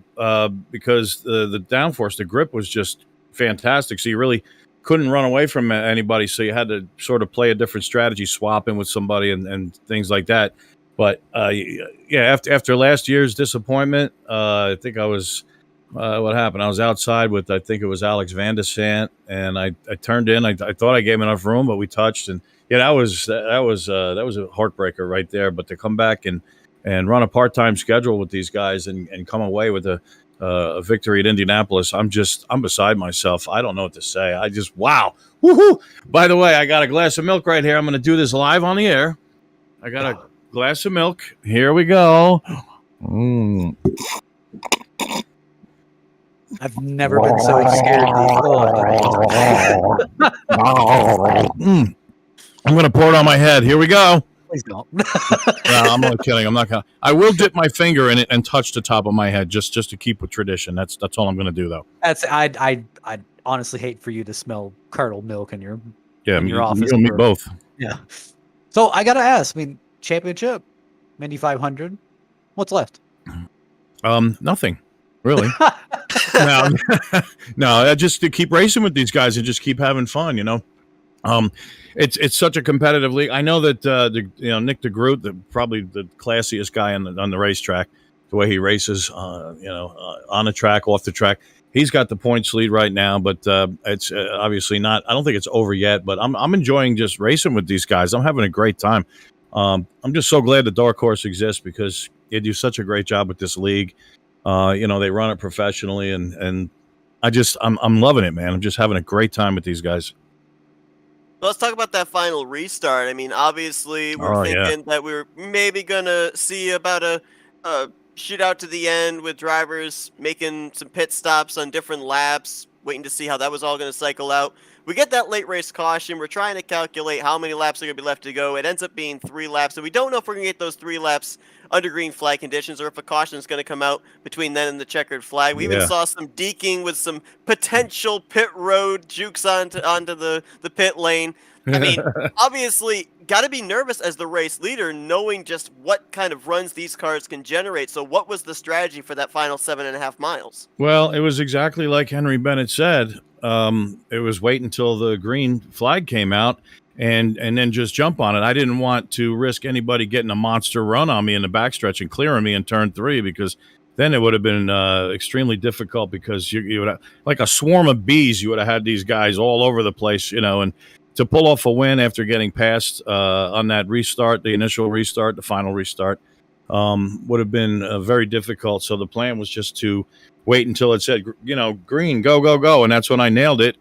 because the downforce, the grip was just fantastic. So you really couldn't run away from anybody. So you had to sort of play a different strategy, swap in with somebody and things like that. But yeah, after last year's disappointment, I think I was... what happened? I was outside with, I think it was Alex Van de Sant, and I turned in. I thought I gave him enough room, but we touched, and yeah, that was a heartbreaker right there. But to come back and run a part-time schedule with these guys and come away with a victory at Indianapolis, I'm beside myself. I don't know what to say. I just, wow, woohoo! By the way, I got a glass of milk right here. I'm going to do this live on the air. I got a glass of milk. Here we go. I've never been so scared. I'm going to pour it on my head. Here we go. Please don't. No, I'm only kidding. I'm not going to. I will dip my finger in it and touch the top of my head just to keep with tradition. That's all I'm going to do, though. I'd honestly hate for you to smell curdled milk in your office. You and me both. Yeah. So I got to ask, championship, Indy 500, what's left? Nothing. Really? No, no, just to keep racing with these guys and just keep having fun, it's such a competitive league. I know that Nick DeGroot, probably the classiest guy on the racetrack, the way he races, on the track, off the track. He's got the points lead right now, but it's obviously not. I don't think it's over yet. But I'm enjoying just racing with these guys. I'm having a great time. I'm just so glad the Dark Horse exists because they do such a great job with this league. They run it professionally, and I'm loving it, man. I'm just having a great time with these guys. Let's talk about that final restart. I mean, obviously, we're thinking that we were maybe going to see about a shootout to the end with drivers making some pit stops on different laps, waiting to see how that was all going to cycle out. We get that late race caution. We're trying to calculate how many laps are going to be left to go. It ends up being 3 laps, and we don't know if we're going to get those 3 laps under green flag conditions or if a caution is going to come out between then and the checkered flag. We even saw some deking with some potential pit road jukes onto the pit lane. I mean, obviously, got to be nervous as the race leader, knowing just what kind of runs these cars can generate. So what was the strategy for that final 7.5 miles? Well, it was exactly like Henry Bennett said. It was wait until the green flag came out and then just jump on it. I didn't want to risk anybody getting a monster run on me in the backstretch and clearing me in turn 3 because then it would have been extremely difficult because you would have, like a swarm of bees, you would have had these guys all over the place, and to pull off a win after getting past on that restart, the initial restart, the final restart, would have been very difficult. So the plan was just to wait until it said, green, go, go, go. And that's when I nailed it,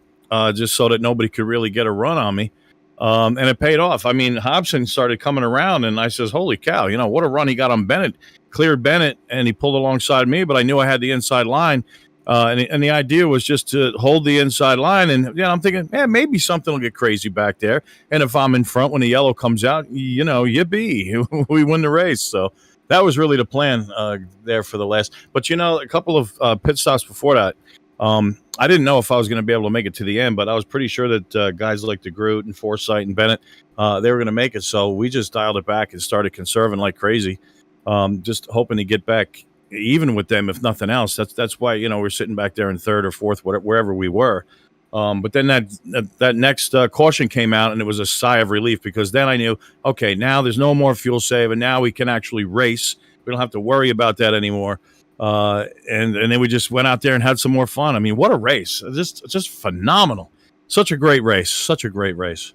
just so that nobody could really get a run on me. And it paid off. I mean, Hobson started coming around, and I says, holy cow, what a run he got on Bennett. Cleared Bennett, and he pulled alongside me, but I knew I had the inside line. And the idea was just to hold the inside line. And, I'm thinking, maybe something will get crazy back there. And if I'm in front when the yellow comes out, yippee, we win the race. So that was really the plan there for the last. But, a couple of pit stops before that, I didn't know if I was going to be able to make it to the end, but I was pretty sure that guys like DeGroot and Forsythe and Bennett, they were going to make it. So we just dialed it back and started conserving like crazy, just hoping to get back even with them, if nothing else. That's why we're sitting back there in 3rd or 4th, wherever we were. But then that next caution came out, and it was a sigh of relief because then I knew, okay, now there's no more fuel save, and now we can actually race. We don't have to worry about that anymore. And then we just went out there and had some more fun. I mean, what a race! Just phenomenal. Such a great race. Such a great race.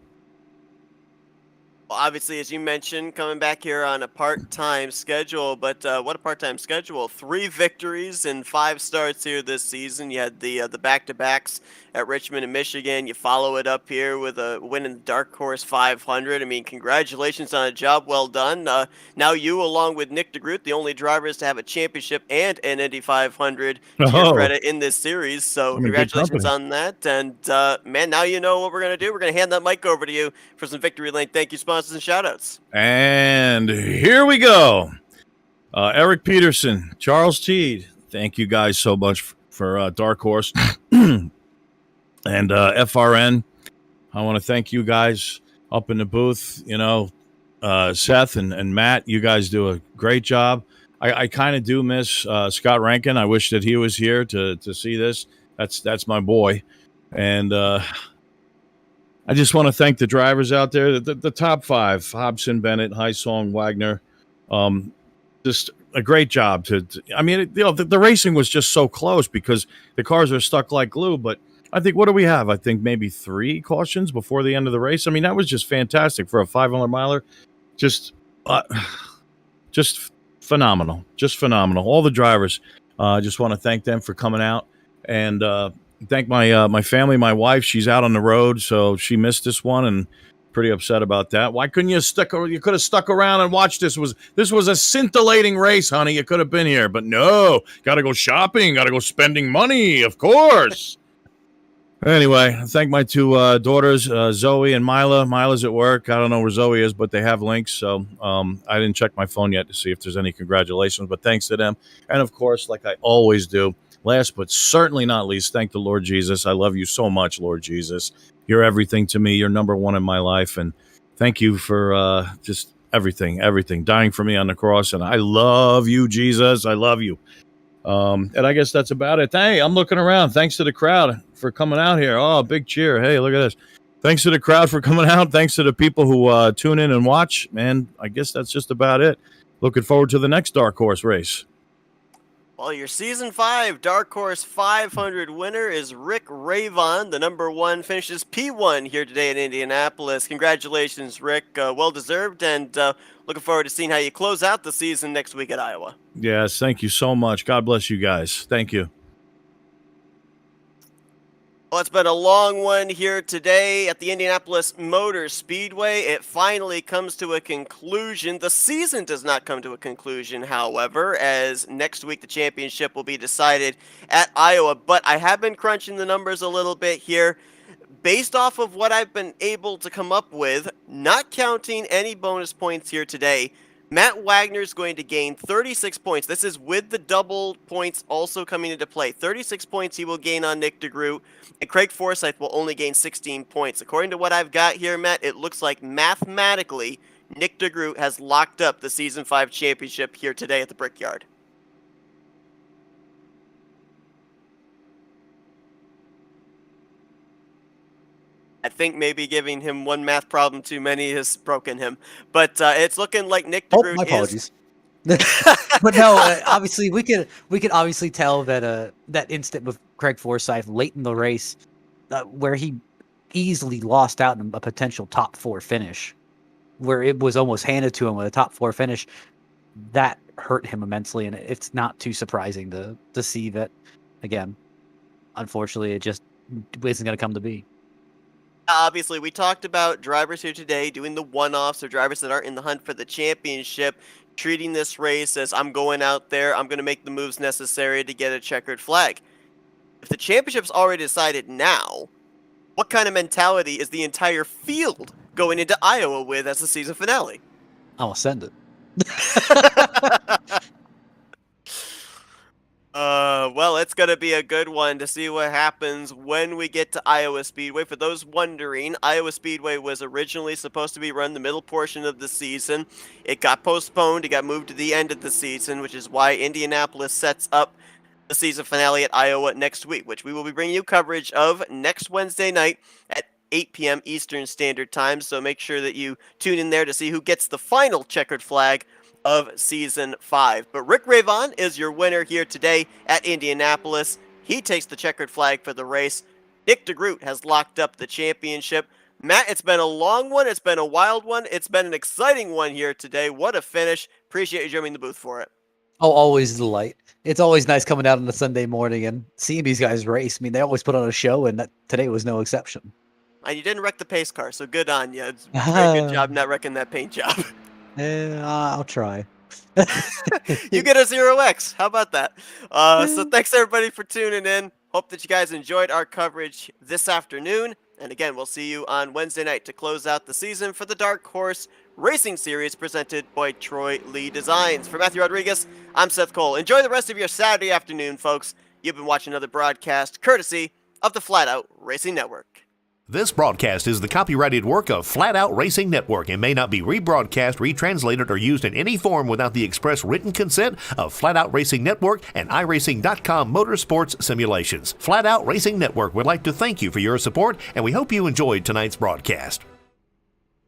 Obviously, as you mentioned, coming back here on a part-time schedule, but what a part-time schedule. 3 victories and 5 starts here this season. You had the back-to-backs at Richmond and Michigan. You follow it up here with a win in the Dark Horse 500. I mean, congratulations on a job well done. Now you, along with Nick DeGroot, the only drivers to have a championship and an Indy 500 to your credit in this series. So congratulations on that. And, man, now you know what we're going to do. We're going to hand that mic over to you for some Victory Lane thank you sponsors and shout-outs. And here we go. Eric Peterson, Charles Teed, thank you guys so much for Dark Horse. And FRN, I want to thank you guys up in the booth. Seth and Matt, you guys do a great job. I kind of do miss Scott Rankin. I wish that he was here to see this. That's my boy. And I just want to thank the drivers out there, the top 5, Hobson, Bennett, Heisong, Wagner. Just a great job. The racing was just so close because the cars are stuck like glue, but I think, what do we have? I think maybe 3 cautions before the end of the race. I mean, that was just fantastic for a 500 miler. Just phenomenal. Just phenomenal. All the drivers, I just want to thank them for coming out and thank my family, my wife. She's out on the road, so she missed this one and pretty upset about that. Why couldn't you you could have stuck around and watched this was a scintillating race, honey. You could have been here, but no, got to go shopping, got to go spending money, of course. Anyway, thank my 2 daughters, Zoe and Mila. Mila's at work. I don't know where Zoe is, but they have links. So I didn't check my phone yet to see if there's any congratulations, but thanks to them. And, of course, like I always do, last but certainly not least, thank the Lord Jesus. I love you so much, Lord Jesus. You're everything to me. You're number 1 in my life. And thank you for just everything, dying for me on the cross. And I love you, Jesus. I love you. And I guess that's about it. Hey, I'm looking around. Thanks to the crowd for coming out here. Oh, big cheer. Hey, look at this. Thanks to the crowd for coming out. Thanks to the people who tune in and watch. Man, I guess that's just about it. Looking forward to the next Dark Horse race. Well, your Season 5 Dark Horse 500 winner is Rick Ravon. The number 1 finishes P1 here today in Indianapolis. Congratulations, Rick. Well-deserved, and looking forward to seeing how you close out the season next week at Iowa. Yes, thank you so much. God bless you guys. Thank you. Well, it's been a long one here today at the Indianapolis Motor Speedway. It finally comes to a conclusion. The season does not come to a conclusion, however, as next week the championship will be decided at Iowa. But I have been crunching the numbers a little bit here. Based off of what I've been able to come up with, not counting any bonus points here today, Matt Wagner is going to gain 36 points. This is with the double points also coming into play. 36 points he will gain on Nick DeGroot, and Craig Forsyth will only gain 16 points. According to what I've got here, Matt, it looks like mathematically Nick DeGroot has locked up the Season 5 championship here today at the Brickyard. I think maybe giving him one math problem too many has broken him. But it's looking like Nick DeGroot my apologies. But no, obviously we could obviously tell that that instant with Craig Forsyth late in the race, where he easily lost out in a potential top 4 finish, where it was almost handed to him with a top 4 finish, that hurt him immensely, and it's not too surprising to see that again. Unfortunately, it just isn't going to come to be. Obviously, we talked about drivers here today doing the one-offs or drivers that aren't in the hunt for the championship, treating this race as I'm going out there, I'm going to make the moves necessary to get a checkered flag. If the championship's already decided now, what kind of mentality is the entire field going into Iowa with as the season finale? I'll send it. Well, it's going to be a good one to see what happens when we get to Iowa Speedway. For those wondering, Iowa Speedway was originally supposed to be run the middle portion of the season. It got postponed. It got moved to the end of the season, which is why Indianapolis sets up the season finale at Iowa next week, which we will be bringing you coverage of next Wednesday night at 8 p.m. Eastern Standard Time. So make sure that you tune in there to see who gets the final checkered flag of Season 5. But Rick Ravon is your winner here today at Indianapolis. He takes the checkered flag for the race. Nick DeGroot has locked up the championship. Matt, it's been a long one. It's been a wild one. It's been an exciting one here today. What a finish. Appreciate you joining the booth for it. Oh, always a delight. It's always nice coming out on a Sunday morning and seeing these guys race. I mean, they always put on a show, and today was no exception. And you didn't wreck the pace car, so good on you. It's a very good job not wrecking that paint job. I'll try. You get a 0x. How about that? So thanks everybody for tuning in. Hope that you guys enjoyed our coverage this afternoon. And again, we'll see you on Wednesday night to close out the season for the Dark Horse Racing Series presented by Troy Lee Designs. For Matthew Rodriguez, I'm Seth Cole. Enjoy the rest of your Saturday afternoon, folks. You've been watching another broadcast courtesy of the Flat Out Racing Network. This broadcast is the copyrighted work of Flat Out Racing Network and may not be rebroadcast, retranslated, or used in any form without the express written consent of Flat Out Racing Network and iRacing.com Motorsports Simulations. Flat Out Racing Network would like to thank you for your support, and we hope you enjoyed tonight's broadcast.